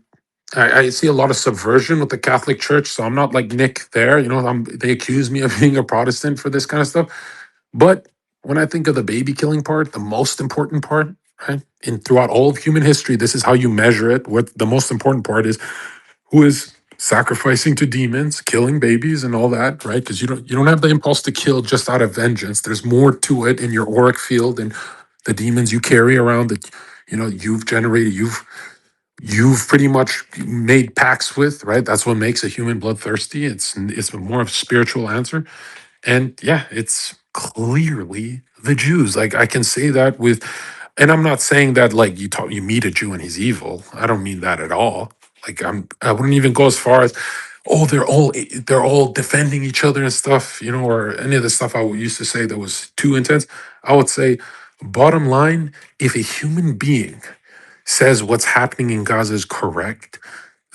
I see a lot of subversion with the Catholic Church. So I'm not like Nick there. They accuse me of being a Protestant for this kind of stuff. But when I think of the baby killing part, the most important part, right? And throughout all of human history, this is how you measure it. What the most important part is, who is sacrificing to demons, killing babies and all that, right? Because you don't have the impulse to kill just out of vengeance. There's more to it in your auric field and the demons you carry around that you've generated, you've pretty much made pacts with, right? That's what makes a human bloodthirsty. It's more of a spiritual answer. And yeah, it's clearly the Jews. Like, I can say that with, and I'm not saying that like you meet a Jew and he's evil. I don't mean that at all. Like, I wouldn't even go as far as, oh, they're all defending each other and stuff, or any of the stuff I used to say that was too intense. I would say, bottom line, if a human being says what's happening in Gaza is correct,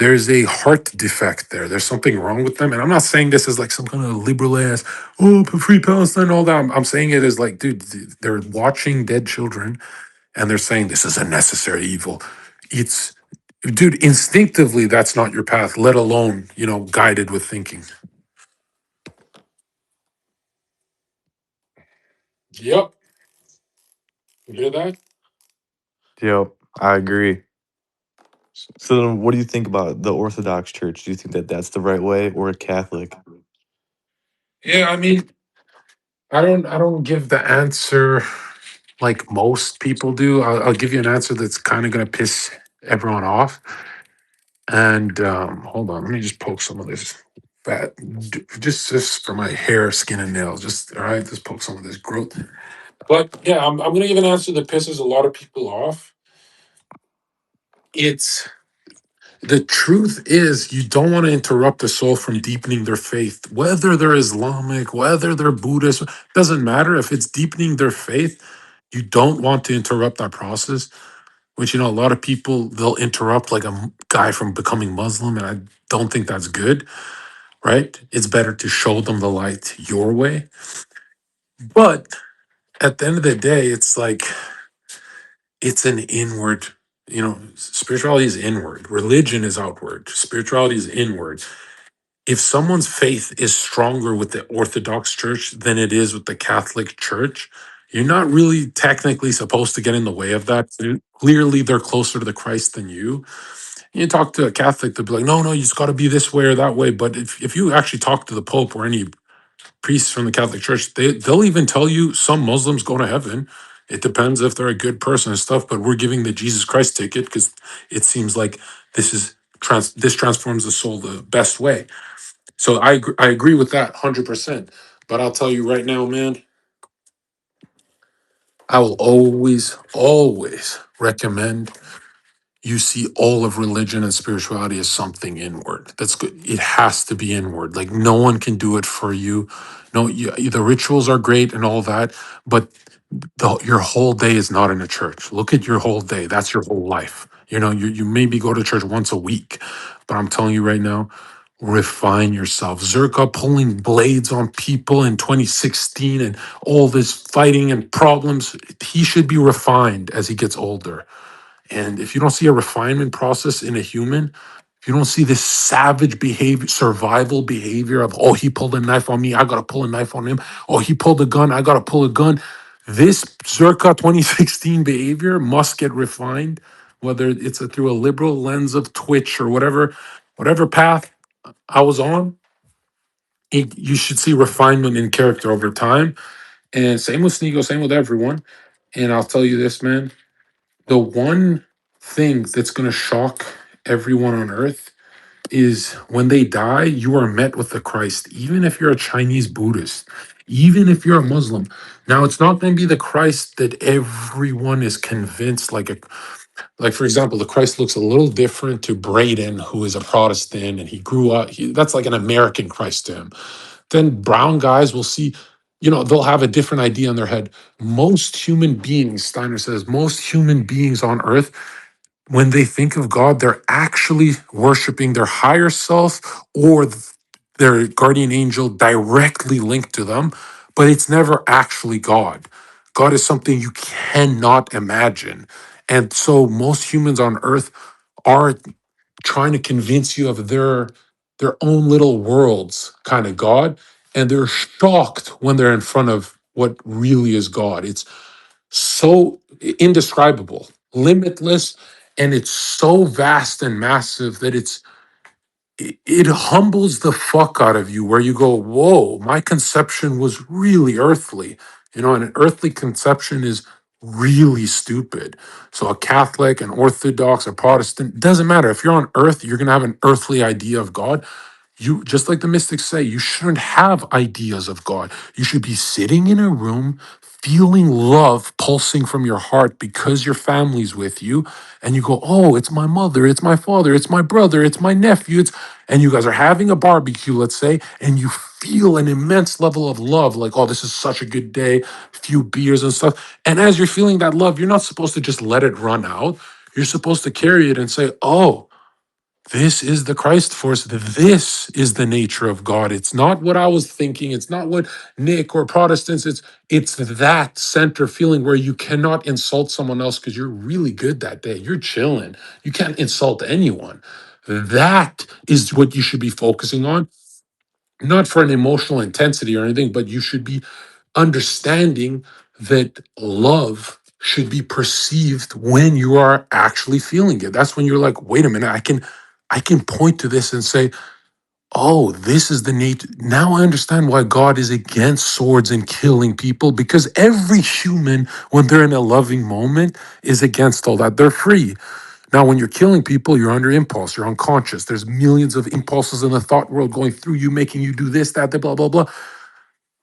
there's a heart defect there. There's something wrong with them. And I'm not saying this is like some kind of liberal ass, oh, free Palestine, all that. I'm saying it is like, dude, they're watching dead children and they're saying this is a necessary evil. It's, dude, instinctively, that's not your path, let alone, guided with thinking. Yep. You hear that? Yep. I agree. So then what do you think about the Orthodox Church? Do you think that that's the right way, or a Catholic? Yeah, I mean, I don't give the answer like most people do. I'll give you an answer that's kind of going to piss everyone off. And hold on, let me just poke some of this fat, just for my hair, skin, and nails. Just all right, just poke some of this growth. But yeah, I'm gonna give an answer that pisses a lot of people off. It's the truth is, you don't want to interrupt a soul from deepening their faith, whether they're Islamic, whether they're Buddhist. Doesn't matter if it's deepening their faith. You don't want to interrupt that process. Which, a lot of people, they'll interrupt like a guy from becoming Muslim, and I don't think that's good, right? It's better to show them the light your way. But at the end of the day, it's like, it's an inward, spirituality is inward, religion is outward, spirituality is inward. If someone's faith is stronger with the Orthodox Church than it is with the Catholic Church, you're not really technically supposed to get in the way of that. Clearly, they're closer to the Christ than you. You talk to a Catholic, they'll be like, no, you just got to be this way or that way. But if you actually talk to the Pope or any priests from the Catholic Church, they'll even tell you some Muslims go to heaven. It depends if they're a good person and stuff. But we're giving the Jesus Christ ticket because it seems like this transforms the soul the best way. So I agree with that 100%. But I'll tell you right now, man, I will always recommend you see all of religion and spirituality as something inward. That's good. It has to be inward. Like, no one can do it for you. No, the rituals are great and all that, but your whole day is not in a church. Look at your whole day. That's your whole life. You maybe go to church once a week, but I'm telling you right now, refine yourself. Zherka pulling blades on people in 2016 and all this fighting and problems. He should be refined as he gets older. And if you don't see a refinement process in a human, if you don't see this savage behavior, survival behavior of, oh, he pulled a knife on me, I gotta pull a knife on him. Oh, he pulled a gun, I gotta pull a gun. This Zherka 2016 behavior must get refined, whether it's through a liberal lens of Twitch or whatever path I was on. You should see refinement in character over time. And same with Sneako, same with everyone. And I'll tell you this, man, the one thing that's going to shock everyone on earth is when they die, you are met with the Christ, even if you're a Chinese Buddhist, even if you're a Muslim. Now, it's not going to be the Christ that everyone is convinced, like for example, the Christ looks a little different to Braden, who is a Protestant and he grew up, that's like an American Christ to him. Then brown guys will see, they'll have a different idea in their head. Most human beings, Steiner says, most human beings on earth, when they think of God, they're actually worshiping their higher self or their guardian angel directly linked to them, but it's never actually God. God is something you cannot imagine. And so most humans on earth are trying to convince you of their own little worlds kind of God, and they're shocked when they're in front of what really is God. It's so indescribable, limitless, and it's so vast and massive that it humbles the fuck out of you where you go, whoa, my conception was really earthly. And an earthly conception is really stupid. So a Catholic, an Orthodox, a Protestant, doesn't matter. If you're on earth, you're gonna have an earthly idea of God. You, just like the mystics say, you shouldn't have ideas of God. You should be sitting in a room feeling love pulsing from your heart because your family's with you, and you go, oh, it's my mother, it's my father, it's my brother, it's my nephew, and you guys are having a barbecue, let's say, and you feel an immense level of love, like, oh, this is such a good day, few beers and stuff. And as you're feeling that love, you're not supposed to just let it run out. You're supposed to carry it and say, oh, this is the Christ force. This is the nature of God. It's not what I was thinking. It's not what Nick or Protestants. It's that center feeling where you cannot insult someone else because you're really good that day. You're chilling. You can't insult anyone. That is what you should be focusing on, not for an emotional intensity or anything, but you should be understanding that love should be perceived when you are actually feeling it. That's when you're like, wait a minute, I can point to this and say, oh, this is the nature. Now I understand why God is against swords and killing people, because every human, when they're in a loving moment, is against all that. They're free. Now, when you're killing people, you're under impulse, you're unconscious. There's millions of impulses in the thought world going through you, making you do this, that, blah, blah, blah.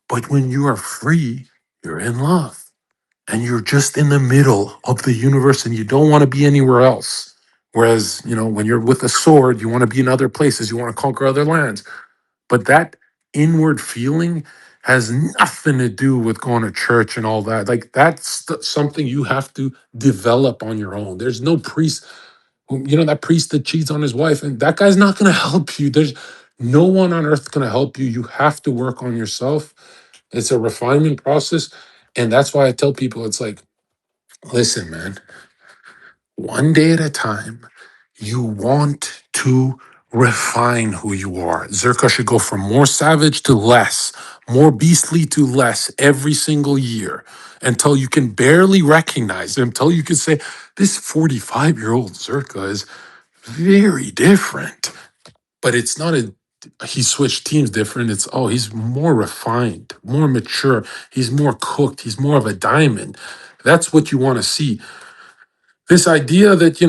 But when you are free, you're in love. And you're just in the middle of the universe and you don't want to be anywhere else. Whereas, when you're with a sword, you want to be in other places, you want to conquer other lands. But that inward feeling has nothing to do with going to church and all that. Like, that's something you have to develop on your own. There's no priest, that priest that cheats on his wife, and that guy's not going to help you. There's no one on earth going to help you. You have to work on yourself. It's a refinement process. And that's why I tell people, it's like, listen, man, one day at a time, you want to refine who you are. Zherka should go from more savage to less, more beastly to less every single year until you can barely recognize him, until you can say, this 45-year-old Zherka is very different. But it's not he switched teams different. It's, oh, he's more refined, more mature. He's more cooked. He's more of a diamond. That's what you want to see. This idea that,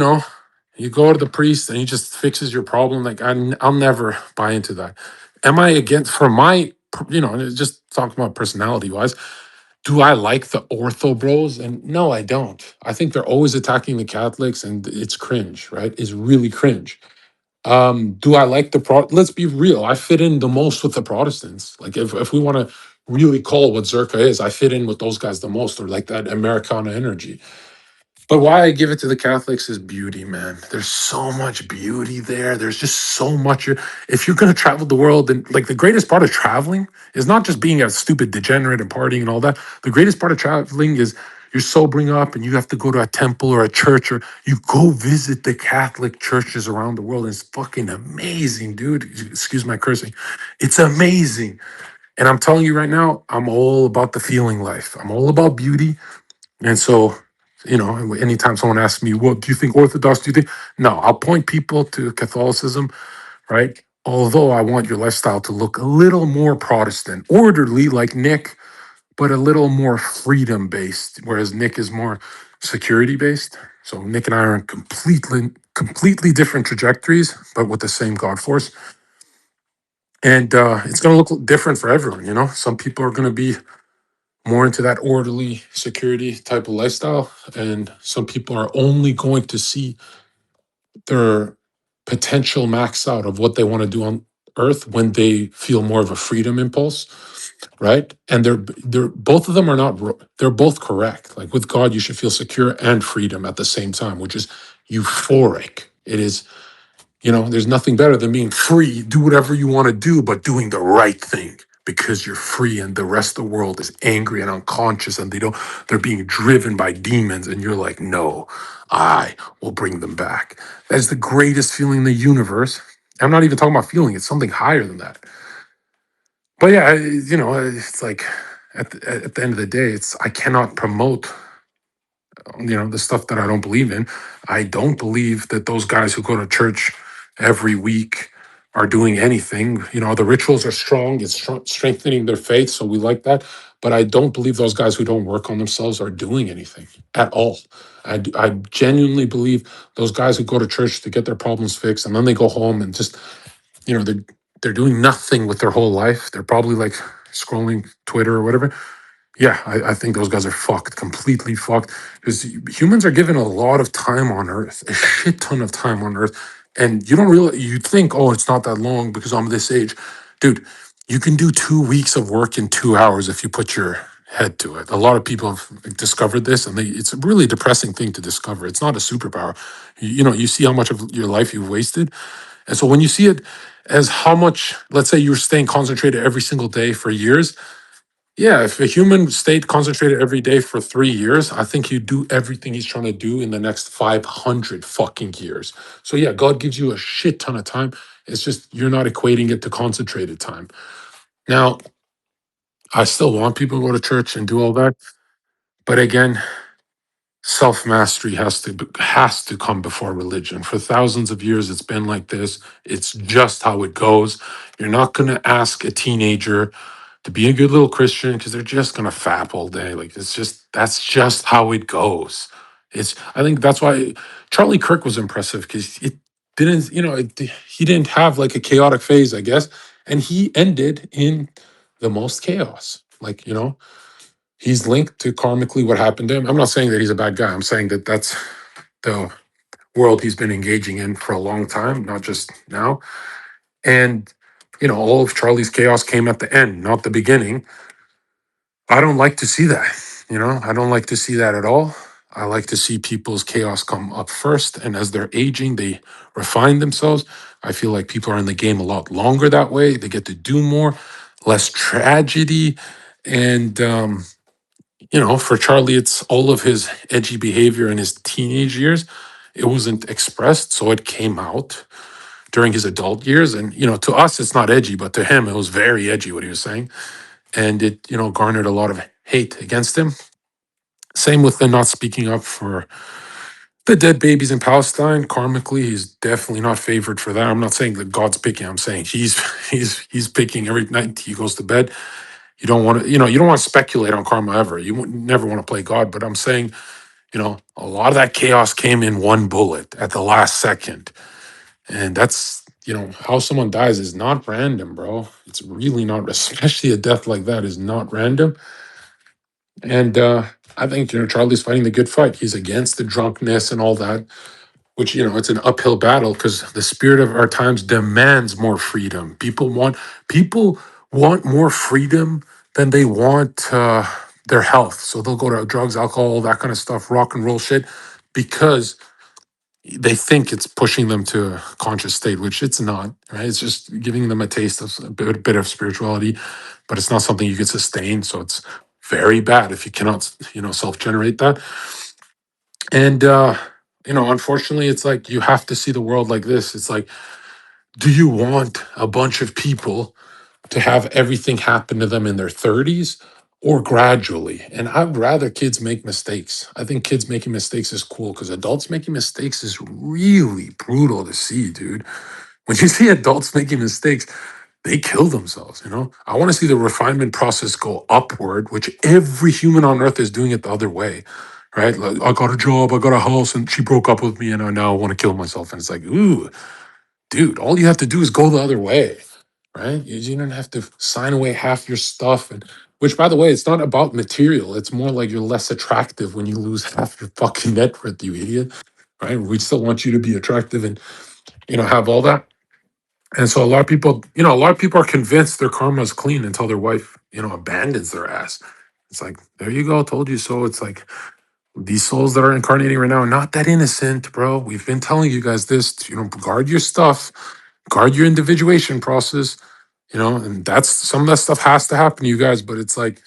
you go to the priest and he just fixes your problem, like, I'll never buy into that. Am I against, for my, just talking about personality wise, do I like the ortho bros? And no, I don't. I think they're always attacking the Catholics and it's cringe, right? It's really cringe. Do I like let's be real. I fit in the most with the Protestants. Like, if we want to really call what Zerka is, I fit in with those guys the most, or like that Americana energy. But why I give it to the Catholics is beauty, man. There's so much beauty there. There's just so much. If you're going to travel the world, and like, the greatest part of traveling is not just being a stupid degenerate and partying and all that. The greatest part of traveling is you're sobering up and you have to go to a temple or a church, or you go visit the Catholic churches around the world. And it's fucking amazing, dude. Excuse my cursing. It's amazing. And I'm telling you right now, I'm all about the feeling life. I'm all about beauty. And so, anytime someone asks me, well, do you think Orthodox? Do you think? No, I'll point people to Catholicism, right? Although I want your lifestyle to look a little more Protestant, orderly like Nick, but a little more freedom based, whereas Nick is more security based. So Nick and I are on completely different trajectories, but with the same God force. And it's going to look different for everyone. Some people are going to be more into that orderly security type of lifestyle, and some people are only going to see their potential max out of what they want to do on earth when they feel more of a freedom impulse, right? And they're both of them are not they're both correct. Like, with God, you should feel secure and freedom at the same time, which is euphoric. It is, there's nothing better than being free, do whatever you want to do, but doing the right thing because you're free and the rest of the world is angry and unconscious and they're being driven by demons. And you're like, no, I will bring them back. That's the greatest feeling in the universe. I'm not even talking about feeling, it's something higher than that. But yeah, it's like at the end of the day, I cannot promote the stuff that I don't believe in. I don't believe that those guys who go to church every week are doing anything. The rituals are strong, it's strengthening their faith, so we like that. But I don't believe those guys who don't work on themselves are doing anything at all. I genuinely believe those guys who go to church to get their problems fixed and then they go home and just, they're doing nothing with their whole life. They're probably like scrolling Twitter or whatever. Yeah, I think those guys are fucked, completely fucked. Because humans are given a lot of time on Earth, a shit ton of time on Earth. And you don't really, you think, oh, it's not that long because I'm this age. Dude, you can do 2 weeks of work in 2 hours if you put your head to it. A lot of people have discovered this, and it's a really depressing thing to discover. It's not a superpower. You see how much of your life you've wasted. And so when you see it as how much, let's say you're staying concentrated every single day for years, yeah, if a human stayed concentrated every day for 3 years, I think he'd do everything he's trying to do in the next 500 fucking years. So yeah, God gives you a shit ton of time. It's just you're not equating it to concentrated time. Now, I still want people to go to church and do all that, but again, self-mastery has to come before religion. For thousands of years it's been like this. It's just how it goes. You're not going to ask a teenager to be a good little Christian because they're just gonna fap all day. Like that's just how it goes. I think that's why Charlie Kirk was impressive because it didn't, he didn't have like a chaotic phase, I guess, and he ended in the most chaos. Like, he's linked to karmically what happened to him. I'm not saying that he's a bad guy. I'm saying that that's the world he's been engaging in for a long time, not just now. And all of Charlie's chaos came at the end, not the beginning. I don't like to see that. I don't like to see that at all. I like to see people's chaos come up first. And as they're aging, they refine themselves. I feel like people are in the game a lot longer that way. They get to do more, less tragedy. And, for Charlie, it's all of his edgy behavior in his teenage years. It wasn't expressed, so it came out during his adult years. And, to us, it's not edgy, but to him, it was very edgy what he was saying. And it, garnered a lot of hate against him. Same with the not speaking up for the dead babies in Palestine. Karmically, he's definitely not favored for that. I'm not saying that God's picking. I'm saying he's picking every night he goes to bed. You don't want to, you don't want to speculate on karma ever. Never want to play God. But I'm saying, a lot of that chaos came in one bullet at the last second, and that's. How someone dies is not random, bro. It's really not, especially a death like that is not random. And I think Charlie's fighting the good fight. He's against the drunkenness and all that, which it's an uphill battle because the spirit of our times demands more freedom. People want more freedom than they want their health. So they'll go to drugs, alcohol, that kind of stuff, rock and roll shit, because they think it's pushing them to a conscious state, which it's not. Right? It's just giving them a taste of a bit of spirituality, but it's not something you can sustain. So it's very bad if you cannot, self-generate that. And unfortunately, it's like you have to see the world like this. It's like, do you want a bunch of people to have everything happen to them in their 30s or gradually? And I'd rather kids make mistakes. I think kids making mistakes is cool because adults making mistakes is really brutal to see, dude. When you see adults making mistakes, they kill themselves, I want to see the refinement process go upward, which every human on earth is doing it the other way, right? Like, I got a job, I got a house, and she broke up with me, and I now want to kill myself. And it's like, ooh, dude, all you have to do is go the other way, right? You don't have to sign away half your stuff. And which, by the way, it's not about material. It's more like you're less attractive when you lose half your fucking net worth, you idiot, right? We still want you to be attractive and, have all that. And so a lot of people are convinced their karma is clean until their wife, abandons their ass. It's like, there you go, told you so. It's like, These souls that are incarnating right now are not that innocent, bro. We've been telling you guys this. Guard your stuff, guard your individuation process. And that's some of that stuff has to happen to you guys. But it's like,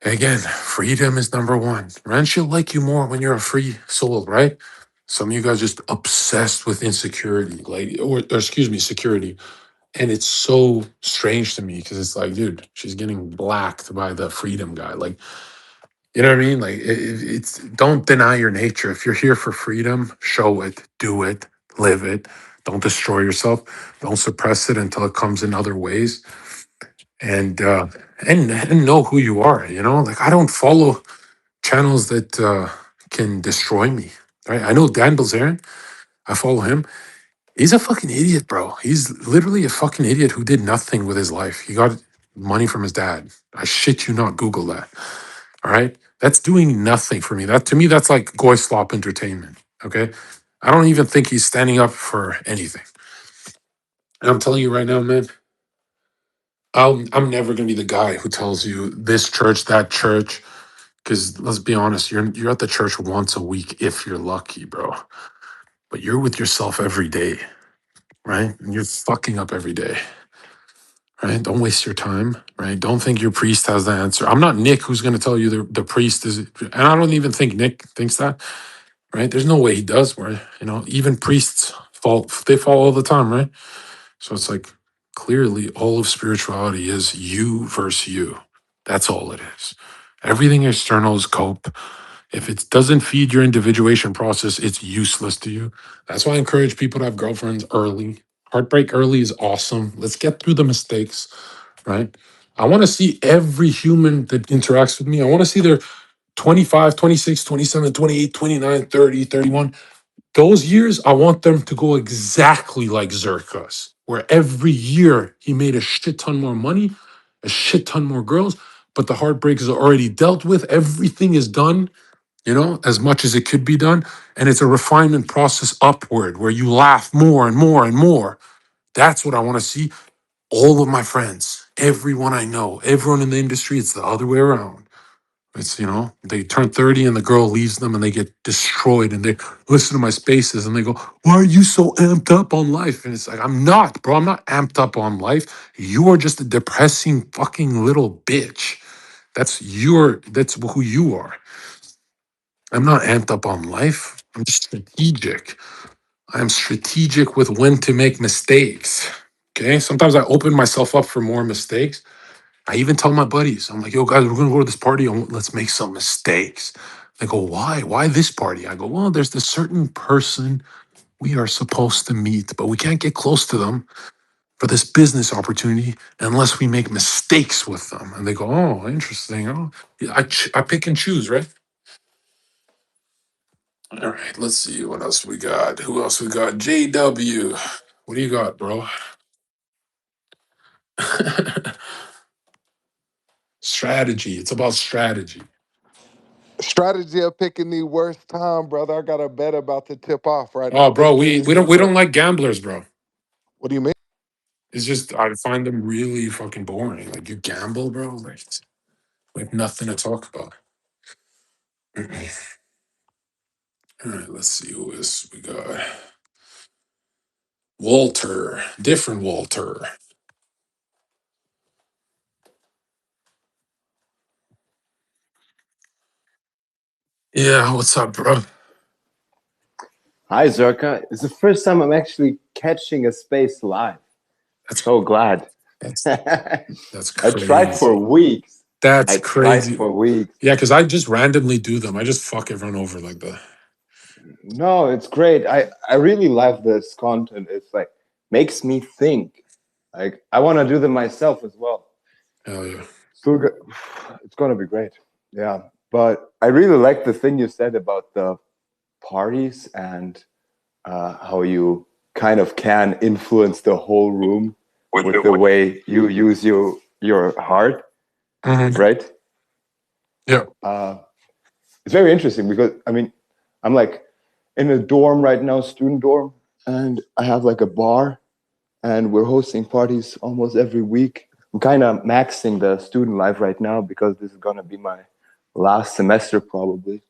again, freedom is number one. Ren she'll like you more when you're a free soul, right? Some of you guys just obsessed with insecurity, like, or excuse me, security. And it's so strange to me because it's like, dude, she's getting blacked by the freedom guy. Like, you know what I mean? Like, it's don't deny your nature. If you're here for freedom, show it, do it, live it. Don't destroy yourself. Don't suppress it until it comes in other ways. And know who you are. Like I don't follow channels that can destroy me. Right? I know Dan Bilzerian. I follow him. He's a fucking idiot, bro. He's literally a fucking idiot who did nothing with his life. He got money from his dad. I shit you not. Google that. All right. That's doing nothing for me. That to me, that's like goy slop entertainment. Okay. I don't even think he's standing up for anything. And I'm telling you right now, man, I'm never gonna be the guy who tells you this church, that church. Because let's be honest, you're at the church once a week if you're lucky, bro. But you're with yourself every day, right? And you're fucking up every day. Right? Don't waste your time, right? Don't think your priest has the answer. I'm not Nick who's going to tell you the priest is, and I don't even think Nick thinks that, right? There's no way he does, where, even priests fall, they fall all the time, right? So it's like clearly all of spirituality is you versus you. That's all it is. Everything external is cope. If it doesn't feed your individuation process, it's useless to you. That's why I encourage people to have girlfriends early. Heartbreak early is awesome. Let's get through the mistakes, right? I want to see every human that interacts with me. I want to see their 25, 26, 27, 28, 29, 30, 31. Those years, I want them to go exactly like Zherka's, where every year he made a shit ton more money, a shit ton more girls, but the heartbreak is already dealt with. Everything is done, as much as it could be done. And it's a refinement process upward where you laugh more and more and more. That's what I want to see. All of my friends, everyone I know, everyone in the industry, it's the other way around. It's, they turn 30 and the girl leaves them and they get destroyed and they listen to my spaces and they go, why are you so amped up on life? And it's like, I'm not, bro. I'm not amped up on life. You are just a depressing fucking little bitch. That's who you are. I'm not amped up on life. I'm just strategic. I'm strategic with when to make mistakes. Okay. Sometimes I open myself up for more mistakes. I even tell my buddies, I'm like, yo, guys, we're going to go to this party and let's make some mistakes. They go, why? Why this party? I go, well, there's this certain person we are supposed to meet, but we can't get close to them for this business opportunity unless we make mistakes with them. And they go, oh, interesting. Oh, yeah, I pick and choose, right? All right, let's see what else we got. Who else we got? JW. What do you got, bro? Strategy. It's about strategy. Strategy of picking the worst time, brother. I got a bet about to tip off right Oh, now. bro, Pick we this we shit, don't we bro. don't like gamblers, bro. What do you mean? It's just I find them really fucking boring. Like you gamble, bro. Like we have nothing to talk about. All right, let's see who is we got. Walter, different Walter. Yeah, what's up, bro? Hi, Zherka. It's the first time I'm actually catching a space live. That's So glad. that's that's I tried for crazy. weeks. That's I tried crazy. for weeks. Yeah, because I just randomly do them. I just fuck everyone over like that. No, it's great. I really love this content. It's like makes me think. Like I want to do them myself as well. Hell yeah. So it's gonna be great. Yeah, but I really like the thing you said about the parties and how you kind of can influence the whole room with the way you use your heart, Mhm. right? Yeah. It's very interesting because I mean, I'm like in a dorm right now, student dorm, and I have like a bar, and we're hosting parties almost every week. I'm kind of maxing the student life right now because this is gonna be my last semester probably.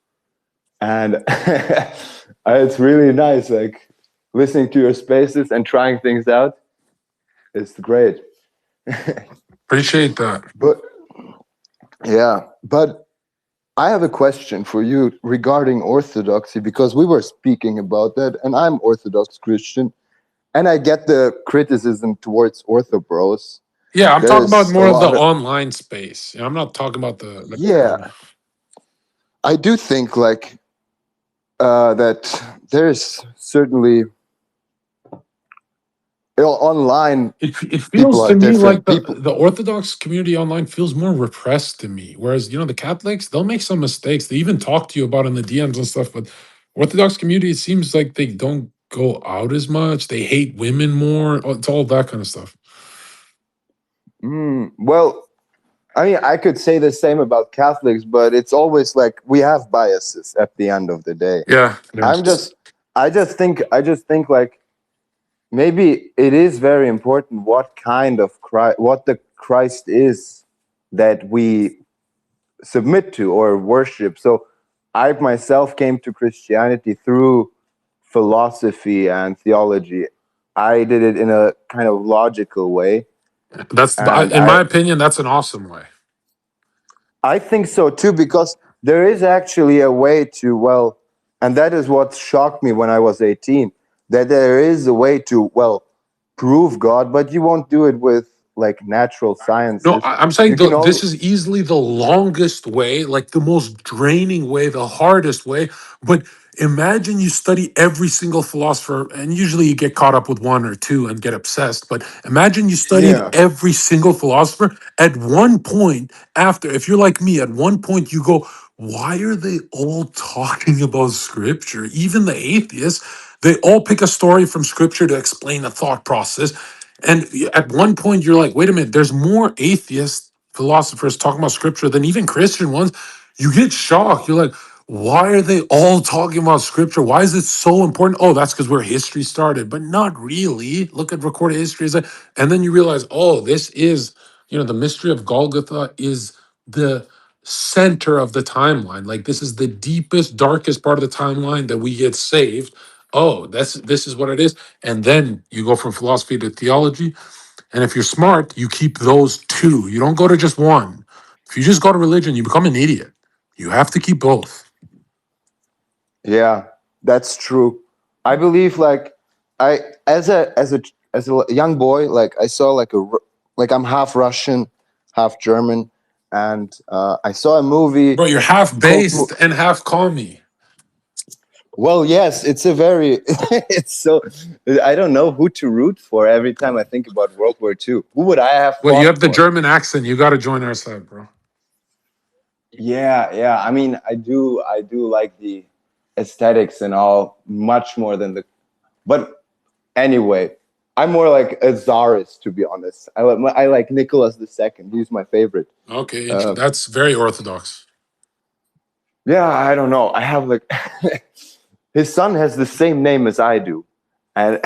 and it's really nice. Like listening to your spaces and trying things out. It's great. Appreciate that. But yeah, but I have a question for you regarding orthodoxy because we were speaking about that, and I'm Orthodox Christian, and I get the criticism towards orthobros. Yeah, I'm talking about There's a more of the lot of online space. I'm not talking about the yeah. crowd. I do think like that there's certainly online It people feels are to me different. like People, the Orthodox community online feels more repressed to me. Whereas, the Catholics, they'll make some mistakes. They even talk to you about in the DMs and stuff. But Orthodox community, it seems like they don't go out as much. They hate women more. It's all that kind of stuff. well, I mean, I could say the same about Catholics, but it's always like we have biases at the end of the day. Yeah. Yeah. I'm just, I just think like maybe it is very important what kind of Christ, what the Christ is that we submit to or worship. So I myself came to Christianity through philosophy and theology. I did it in a kind of logical way, and In my opinion, that's an awesome way. I think so too, because there is actually a way to, well, and that is what shocked me when I was 18, that there is a way to, well, prove God, but you won't do it with like natural No, sciences. I'm saying You can this only, is easily the longest way, like the most draining way, the hardest way. But imagine you study every single philosopher, and usually you get caught up with one or two and get obsessed. But imagine you studied yeah, every single philosopher. At one point, after, if you're like me, at one point you go, why are they all talking about scripture? Even the atheists, they all pick a story from scripture to explain a thought process. And at one point, you're like, wait a minute, there's more atheist philosophers talking about scripture than even Christian ones. You get shocked. You're like, why are they all talking about scripture? Why is it so important? Oh, that's because where history started, but not really. Look at recorded history. And then you realize, oh, this is, the mystery of Golgotha is the center of the timeline. Like, this is the deepest, darkest part of the timeline that we get saved. Oh, this is what it is. And then you go from philosophy to theology. And if you're smart, you keep those two. You don't go to just one. If you just go to religion, you become an idiot. You have to keep both. yeah, that's true. I believe like I, as a young boy, like I saw like like I'm half Russian, half German, and I saw a movie Bro, you're half called, based and half commie. well, yes, it's a very, it's so, I don't know who to root for every time I think about World War II. Who would I have Well, you fought have the for? German accent. You got to join our side, bro. Yeah, yeah. I mean, I do like the aesthetics and all much more than the, but anyway, I'm more like a czarist, to be honest. I like Nicholas II. He's my favorite. Okay, Uh, that's very orthodox. yeah, I don't know. I have like, his son has the same name as I do, and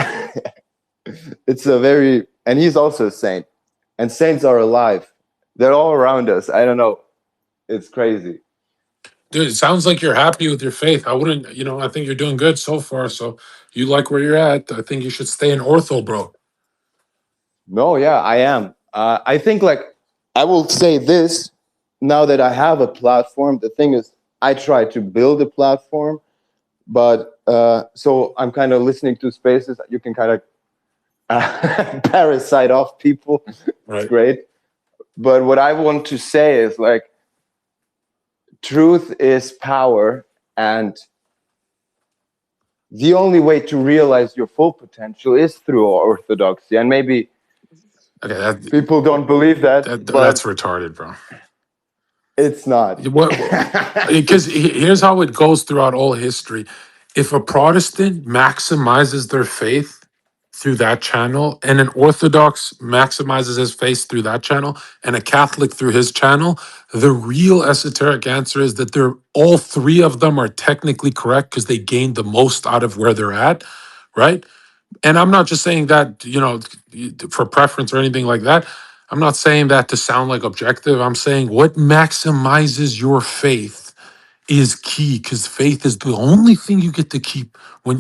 it's a very, and he's also a saint, and saints are alive. They're all around us. I don't know. It's crazy. Dude, it sounds like you're happy with your faith. I wouldn't, I think you're doing good so far. So you like where you're at. I think you should stay in ortho, bro. No, yeah, I am. I think like I will say this now that I have a platform. The thing is, I try to build a platform, but so I'm kind of listening to spaces. You can kind of parasite off people. It's Right. great. But what I want to say is like truth is power, and the only way to realize your full potential is through orthodoxy. And maybe Okay, people don't believe that, that's but retarded, bro. it's not. What? Because here's how it goes throughout all history. If a Protestant maximizes their faith through that channel, and an Orthodox maximizes his faith through that channel, and a Catholic through his channel, the real esoteric answer is that they're all three of them are technically correct because they gained the most out of where they're at, right? And I'm not just saying that, for preference or anything like that. I'm not saying that to sound like objective. I'm saying what maximizes your faith is key, because faith is the only thing you get to keep when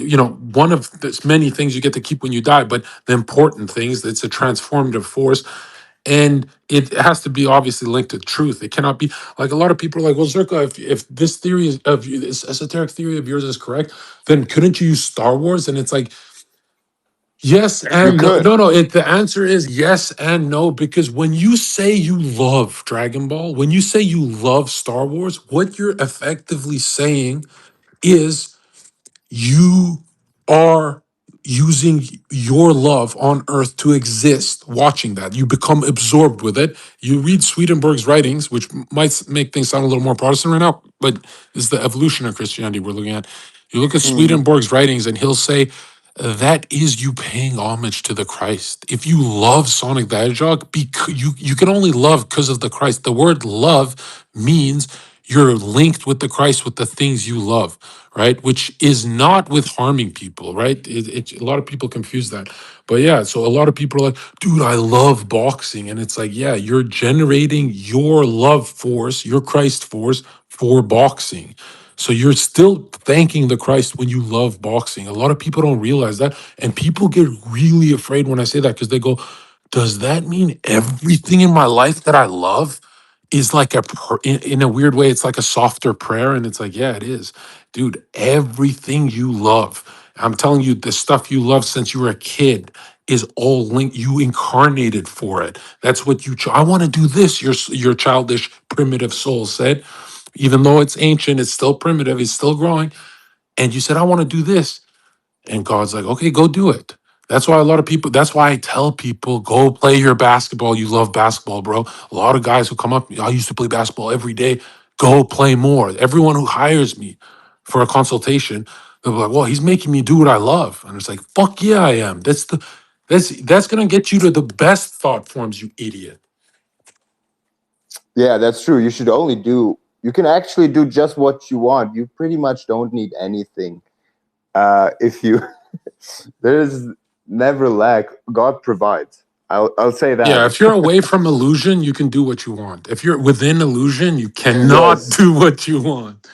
one of the many things you get to keep when you die, but the important things. It's a transformative force, and it has to be obviously linked to truth. It cannot be like a lot of people are like, well, Zherka, if this theory is of this esoteric theory of yours is correct, then couldn't you use Star Wars? And it's like, yes You and no. could. No. The answer is yes and no, because when you say you love Dragon Ball, when you say you love Star Wars, what you're effectively saying is you are using your love on earth to exist, watching that. You become absorbed with it. You read Swedenborg's writings, which might make things sound a little more Protestant right now, but this is the evolution of Christianity we're looking at. You look at Mhm. Swedenborg's writings, and he'll say, that is you paying homage to the Christ. If you love Sonic the Hedgehog, you can only love because of the Christ. The word love means you're linked with the Christ with the things you love, right? Which is not with harming people, right? A lot of people confuse that. But yeah, so a lot of people are like, dude, I love boxing. And it's like, yeah, you're generating your love force, your Christ force for boxing. So you're still thanking the Christ when you love boxing. A lot of people don't realize that. And people get really afraid when I say that, because they go, does that mean everything in my life that I love is like in a weird way, it's like a softer prayer? And it's like, yeah, it is. Dude, everything you love, I'm telling you, the stuff you love since you were a kid is all linked. You incarnated for it. That's what I want to do this. Your childish, primitive soul said, even though it's ancient, it's still primitive, it's still growing. And you said, I want to do this. And God's like, okay, go do it. That's why that's why I tell people, go play your basketball. You love basketball, bro. A lot of guys who come up, I used to play basketball every day. Go play more. Everyone who hires me for a consultation, they're like, well, he's making me do what I love. And it's like, fuck yeah, I am. That's gonna get you to the best thought forms, you idiot. Yeah, that's true. You should only do. You can actually do just what you want. You pretty much don't need anything. If you, there is never lack. God provides. I'll say Yeah, that. if you're away from illusion, you can do what you want. If you're within illusion, you cannot Yes, do what you want.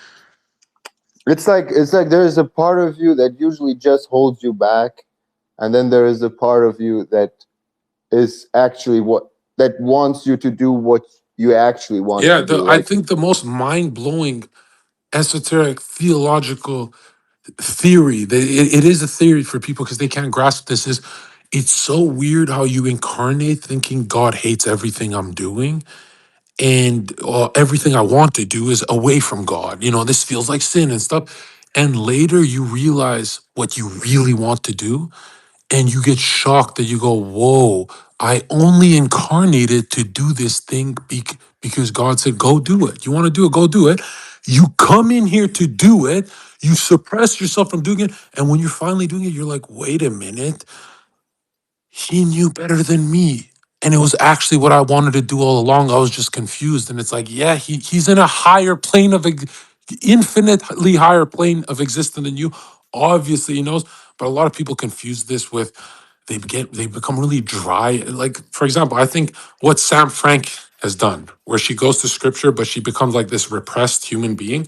it's like there is a part of you that usually just holds you back, and then there is a part of you that is actually what that wants you to do what you actually want Yeah, to do. I Like, think the most mind-blowing esoteric theological theory, it is a theory for people because they can't grasp this, is it's so weird how you incarnate thinking God hates everything I'm doing, and everything I want to do is away from God. This feels like sin and stuff. And later you realize what you really want to do, and you get shocked that you go, whoa, I only incarnated to do this thing because God said, go do it. You want to do it, go do it. You come in here to do it. You suppress yourself from doing it. And when you're finally doing it, you're like, wait a minute, he knew better than me. And it was actually what I wanted to do all along. I was just confused. And it's like, yeah, he's in a higher plane of infinitely higher plane of existence than you. Obviously, he knows. But a lot of people confuse this with they become really dry. Like, for example, I think what Sam Frank has done, where she goes to scripture, but she becomes like this repressed human being,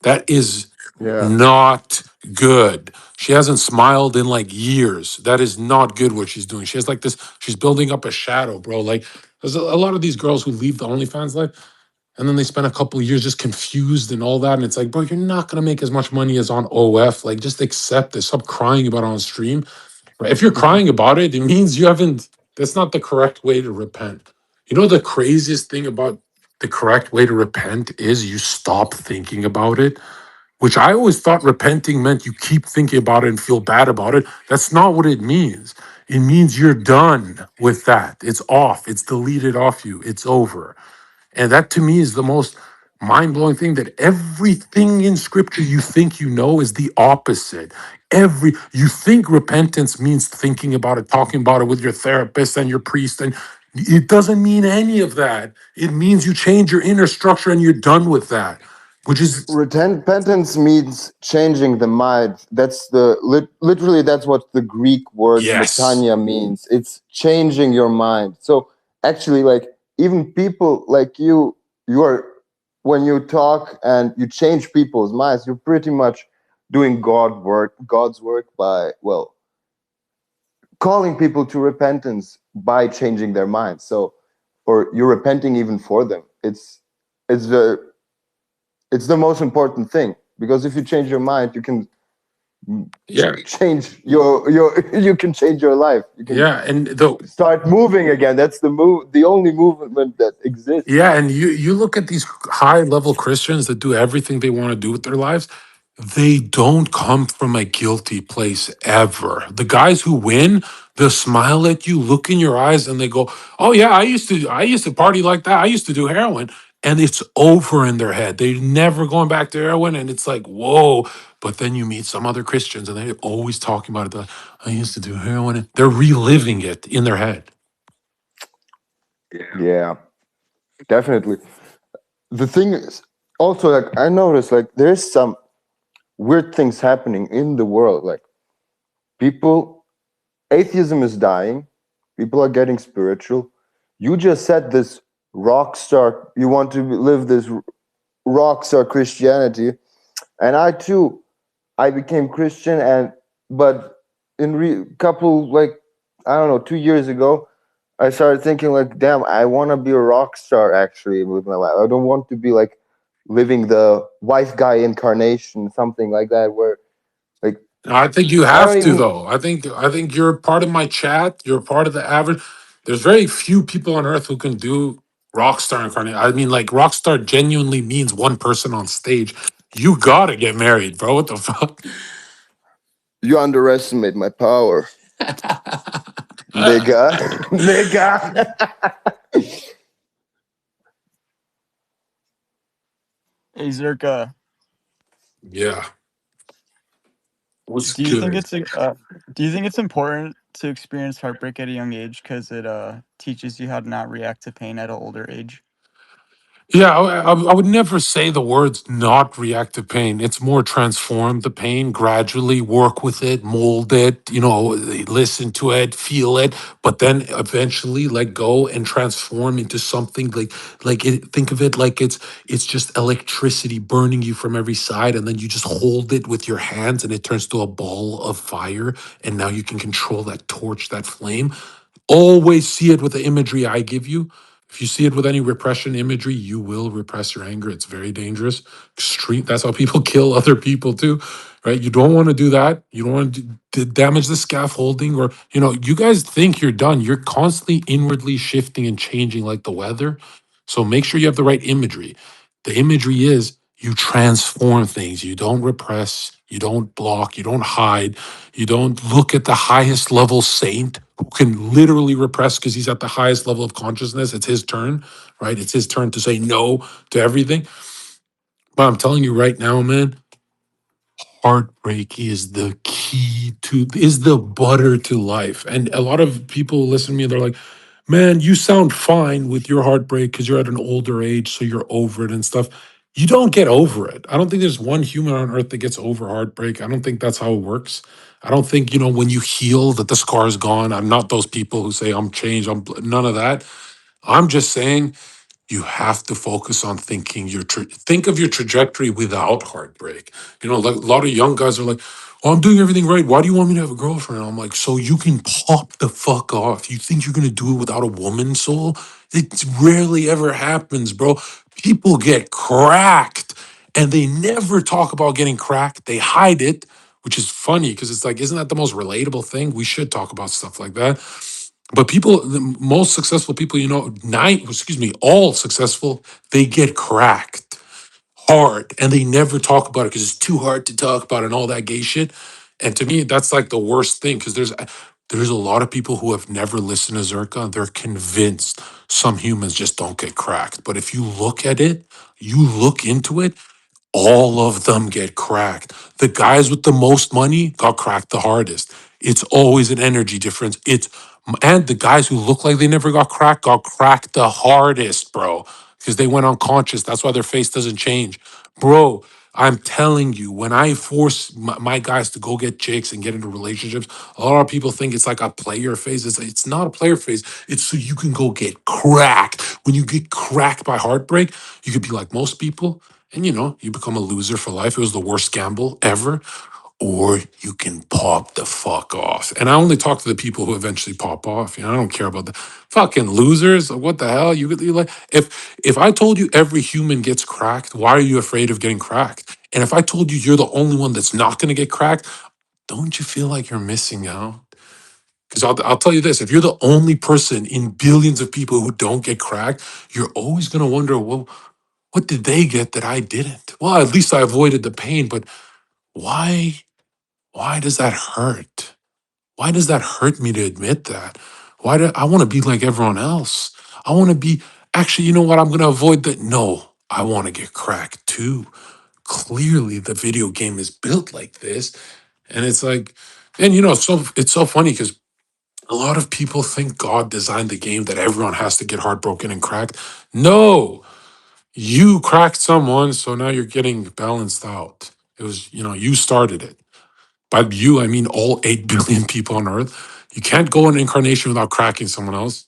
that is yeah, not good. She hasn't smiled in like years. That is not good what she's doing. She has like this, she's building up a shadow, bro. Like, there's a lot of these girls who leave the OnlyFans life and then they spend a couple of years just confused and all that. And it's like, bro, you're not gonna make as much money as on OF. Like, just accept this. Stop crying about it on stream. Right? If you're crying about it, it means you haven't, that's not the correct way to repent. The craziest thing about the correct way to repent is you stop thinking about it, which I always thought repenting meant you keep thinking about it and feel bad about it. That's not what it means. It means you're done with that. It's off. It's deleted off you. It's over. And that to me is the most mind blowing thing, that everything in scripture you think you know is the opposite. You think repentance means thinking about it, talking about it with your therapist and your priest, and it doesn't mean any of that. It means you change your inner structure and you're done with that, which is repentance means changing the mind. That's literally that's what the Greek word yes. metania means. It's changing your mind. So actually, like, even people like you are when you talk and you change people's minds, you're pretty much doing God's work by, well, calling people to repentance by changing their minds. So, or you're repenting even for them. It's the it's the most important thing, because if you change your mind, you can Yeah, change your you can change your life. You can yeah, and the start moving again. That's the only movement that exists. yeah, and you look at these high level Christians that do everything they want to do with their lives. They don't come from a guilty place ever. The guys who win, they'll smile at you, look in your eyes, and they go, "Oh yeah, I used to party like that. I used to do heroin." And it's over in their head. They're never going back to heroin, and it's like, whoa. But then you meet some other Christians, and they're always talking about it. They're like, I used to do heroin. They're reliving it in their head. Yeah, definitely. The thing is also, like, I noticed, like, there's some weird things happening in the world. Like, people, atheism is dying. People are getting spiritual. You just said this rock star. You want to live this rock star Christianity, and I too, I became Christian, and but in couple, like, I don't know, 2 years ago, I started thinking, like, damn, I want to be a rock star actually with my life. I don't want to be like living the wife guy incarnation, something like that, where, like, I think you I don't have to even. though. I think you're part of my chat. You're part of the average. There's very few people on earth who can do rockstar incarnate. I mean, like rockstar genuinely means one person on stage. You gotta get married, bro. What the fuck? You underestimate my power, nigga, nigga. Hey Zherka, Yeah. What's do you think good? it's do you think it's important to experience heartbreak at a young age because it teaches you how to not react to pain at an older age? Yeah, I would never say the words not react to pain. It's more transform the pain, gradually work with it, mold it, listen to it, feel it, but then eventually let go and transform into something think of it like it's just electricity burning you from every side, and then you just hold it with your hands and it turns to a ball of fire, and now you can control that torch, that flame. Always see it with the imagery I give you. If you see it with any repression imagery, you will repress your anger. It's very dangerous. Extreme. That's how people kill other people too, right? You don't want to do that. You don't want to damage the scaffolding, or you guys think you're done. You're constantly inwardly shifting and changing like the weather. So make sure you have the right imagery. The imagery is you transform things. You don't repress. You don't block. You don't hide. You don't look at the highest level saint who can literally repress because he's at the highest level of consciousness. It's his turn, right? It's his turn to say no to everything. But I'm telling you right now, man, heartbreak is the key is the butter to life. And a lot of people listen to me and they're like, man, you sound fine with your heartbreak because you're at an older age, so you're over it and stuff. You don't get over it. I don't think there's one human on earth that gets over heartbreak. I don't think that's how it works. I don't think, when you heal that the scar is gone. I'm not those people who say I'm changed. None of that. I'm just saying you have to focus on thinking think of your trajectory without heartbreak. Like a lot of young guys are like, "Oh, I'm doing everything right. Why do you want me to have a girlfriend?" I'm like, "So you can pop the fuck off. You think you're gonna do it without a woman soul? It rarely ever happens, bro. People get cracked, and they never talk about getting cracked. They hide it." Which is funny because it's like, isn't that the most relatable thing? We should talk about stuff like that. But the most successful people, all successful, they get cracked hard and they never talk about it because it's too hard to talk about and all that gay shit. And to me, that's like the worst thing because there's a lot of people who have never listened to Zerka and they're convinced some humans just don't get cracked. But if you look at it, you look into it, all of them get cracked. The guys with the most money got cracked the hardest. It's always an energy difference. And the guys who look like they never got cracked the hardest, bro, because they went unconscious. That's why their face doesn't change. Bro, I'm telling you, when I force my guys to go get chicks and get into relationships, a lot of people think it's like a player phase. It's not a player phase. It's so you can go get cracked. When you get cracked by heartbreak, you could be like most people, and you become a loser for life. It was the worst gamble ever. Or you can pop the fuck off. And I only talk to the people who eventually pop off. I don't care about the fucking losers. What the hell? You like if I told you every human gets cracked, why are you afraid of getting cracked? And if I told you you're the only one that's not going to get cracked, don't you feel like you're missing out? Because I'll tell you this: if you're the only person in billions of people who don't get cracked, you're always going to wonder, well, what did they get that I didn't? Well, at least I avoided the pain, but why? Why does that hurt? Why does that hurt me to admit that? Why do I want to be like everyone else? I want to be actually, you know what? I'm going to avoid that. No, I want to get cracked too. Clearly, the video game is built like this. And it's like, and it's so funny because a lot of people think God designed the game that everyone has to get heartbroken and cracked. No, you cracked someone, so now you're getting balanced out. It was, you started it. By you, I mean all 8 billion people on Earth. You can't go in incarnation without cracking someone else.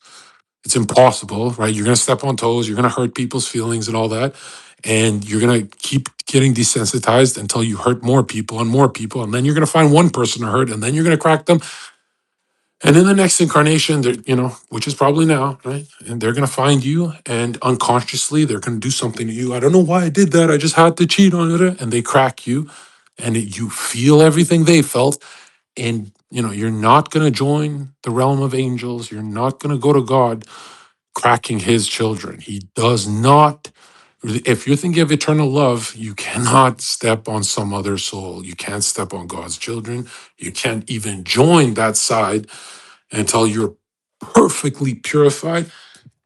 It's impossible, right? You're going to step on toes. You're going to hurt people's feelings and all that. And you're going to keep getting desensitized until you hurt more people and more people. And then you're going to find one person to hurt, and then you're going to crack them. And in the next incarnation, which is probably now, right? And they're going to find you, and unconsciously, they're going to do something to you. I don't know why I did that. I just had to cheat on it. And they crack you, and you feel everything they felt. And you're not going to join the realm of angels. You're not going to go to God cracking his children. He does not. If you're thinking of eternal love, you cannot step on some other soul. You can't step on God's children. You can't even join that side until you're perfectly purified.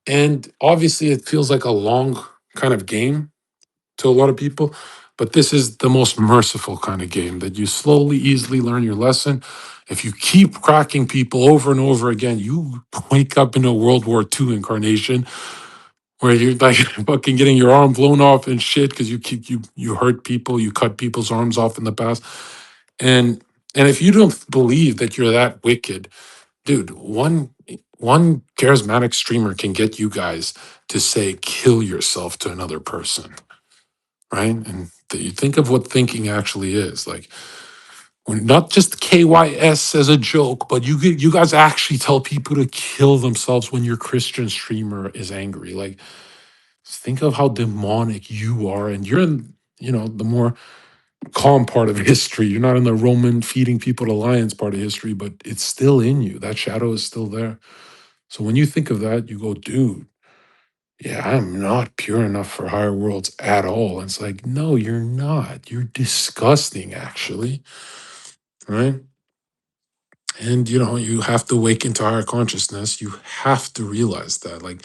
And obviously it feels like a long kind of game to a lot of people. But this is the most merciful kind of game that you slowly, easily learn your lesson. If you keep cracking people over and over again, you wake up in a World War II incarnation where you're like fucking getting your arm blown off and shit because you hurt people, you cut people's arms off in the past. And if you don't believe that you're that wicked, dude, one charismatic streamer can get you guys to say kill yourself to another person, right? And you think of what thinking actually is. Like, when not just KYS as a joke, but you guys actually tell people to kill themselves when your Christian streamer is angry. Like, think of how demonic you are, and you're in, the more calm part of history. You're not in the Roman feeding people to lions part of history, but it's still in you. That shadow is still there. So when you think of that, you go, dude, yeah, I'm not pure enough for higher worlds at all. And it's like, no, you're not. You're disgusting, actually. Right. And you have to wake into higher consciousness. You have to realize that. Like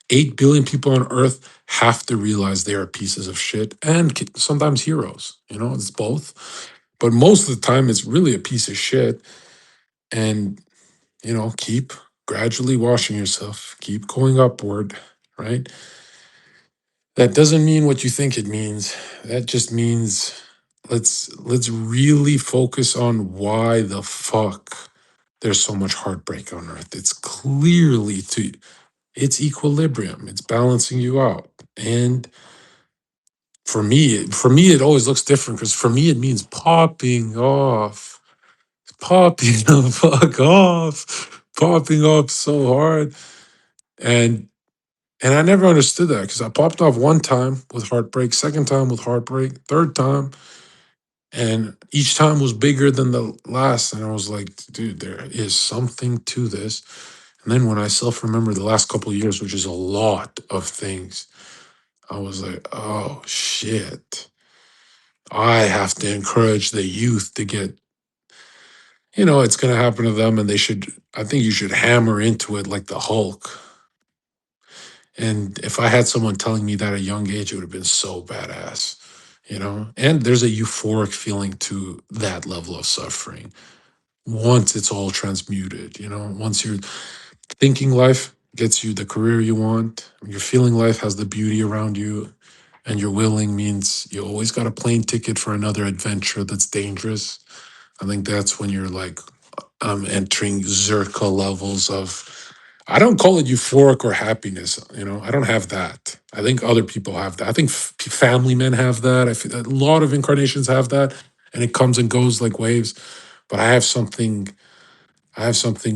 8 billion people on earth have to realize they are pieces of shit and sometimes heroes. It's both. But most of the time, it's really a piece of shit. And, keep gradually washing yourself, keep going upward, right? That doesn't mean what you think it means. That just means let's really focus on why the fuck there's so much heartbreak on earth. It's clearly it's equilibrium. It's balancing you out. And for me it always looks different because for me it means popping off. Popping the fuck off. Popping off so hard. And And I never understood that because I popped off one time with heartbreak, second time with heartbreak, third time, and each time was bigger than the last. And I was like, dude, there is something to this. And then when I self remember the last couple of years, which is a lot of things, I was like, oh shit. I have to encourage the youth to get, it's going to happen to them. And I think you should hammer into it like the Hulk. And if I had someone telling me that at a young age, it would have been so badass. And there's a euphoric feeling to that level of suffering once it's all transmuted. Once your thinking life gets you the career you want, your feeling life has the beauty around you, And you're willing means you always got a plane ticket for another adventure that's dangerous. I think that's when you're like, I'm entering Zherka levels of, I don't call it euphoric or happiness. You know, I don't have that. I think other people have that. I think family men have that. I feel a lot of incarnations have that, and it comes and goes like waves. But I have something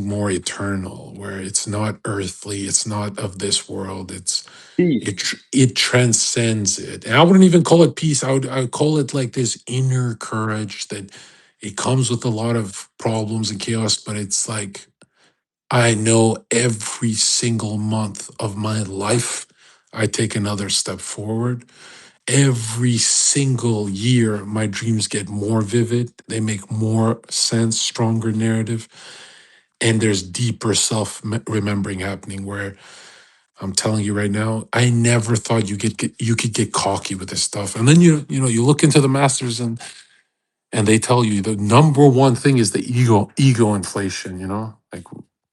more eternal where it's not earthly, it's not of this world. Peace. It transcends it. And I wouldn't even call it peace. I would call it like this inner courage that it comes with a lot of problems and chaos, but it's like I know every single month of my life I take another step forward. Every single year my dreams get more vivid, they make more sense, stronger narrative, and there's deeper self remembering happening where I'm telling you right now, I never thought you could get cocky with this stuff. And then you look into the masters and they tell you the number one thing is the ego inflation, like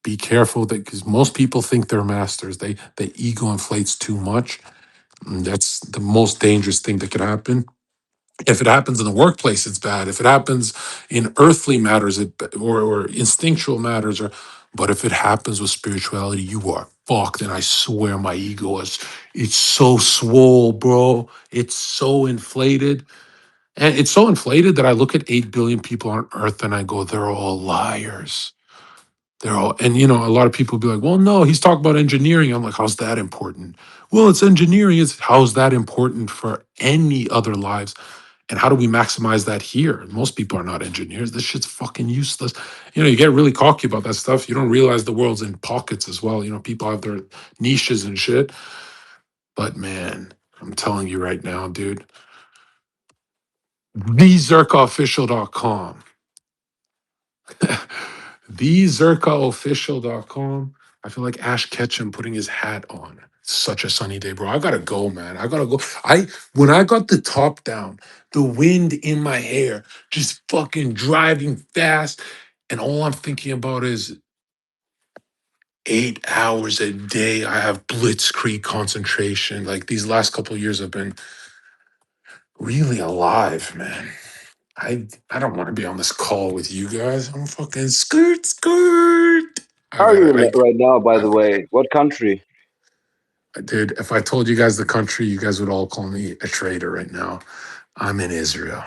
be careful that because most people think they're masters. The ego inflates too much. And that's the most dangerous thing that could happen. If it happens in the workplace, it's bad. If it happens in earthly matters, or instinctual matters, but if it happens with spirituality, you are fucked. And I swear, my ego it's so swole, bro. It's so inflated, and it's so inflated that I look at 8 billion people on Earth and I go, they're all liars. They're all, and a lot of people be like, well, no, he's talking about engineering. I'm like, how's that important? Well, it's engineering. It's how's that important for any other lives? And how do we maximize that here? Most people are not engineers. This shit's fucking useless. You get really cocky about that stuff. You don't realize the world's in pockets as well. People have their niches and shit. But man, I'm telling you right now, dude, thezerkaofficial.com. thezerkaofficial.com. I feel like Ash Ketchum putting his hat on. It's such a sunny day, bro. I gotta go, man. I gotta go. When I got the top down, the wind in my hair, just fucking driving fast, and all I'm thinking about is 8 hours a day. I have blitzkrieg concentration. Like these last couple of years have been really alive, man. I don't want to be on this call with you guys. I'm fucking skirt. I How are got you it. right now, by I the way? What country? Dude, if I told you guys the country, you guys would all call me a traitor right now. I'm in Israel.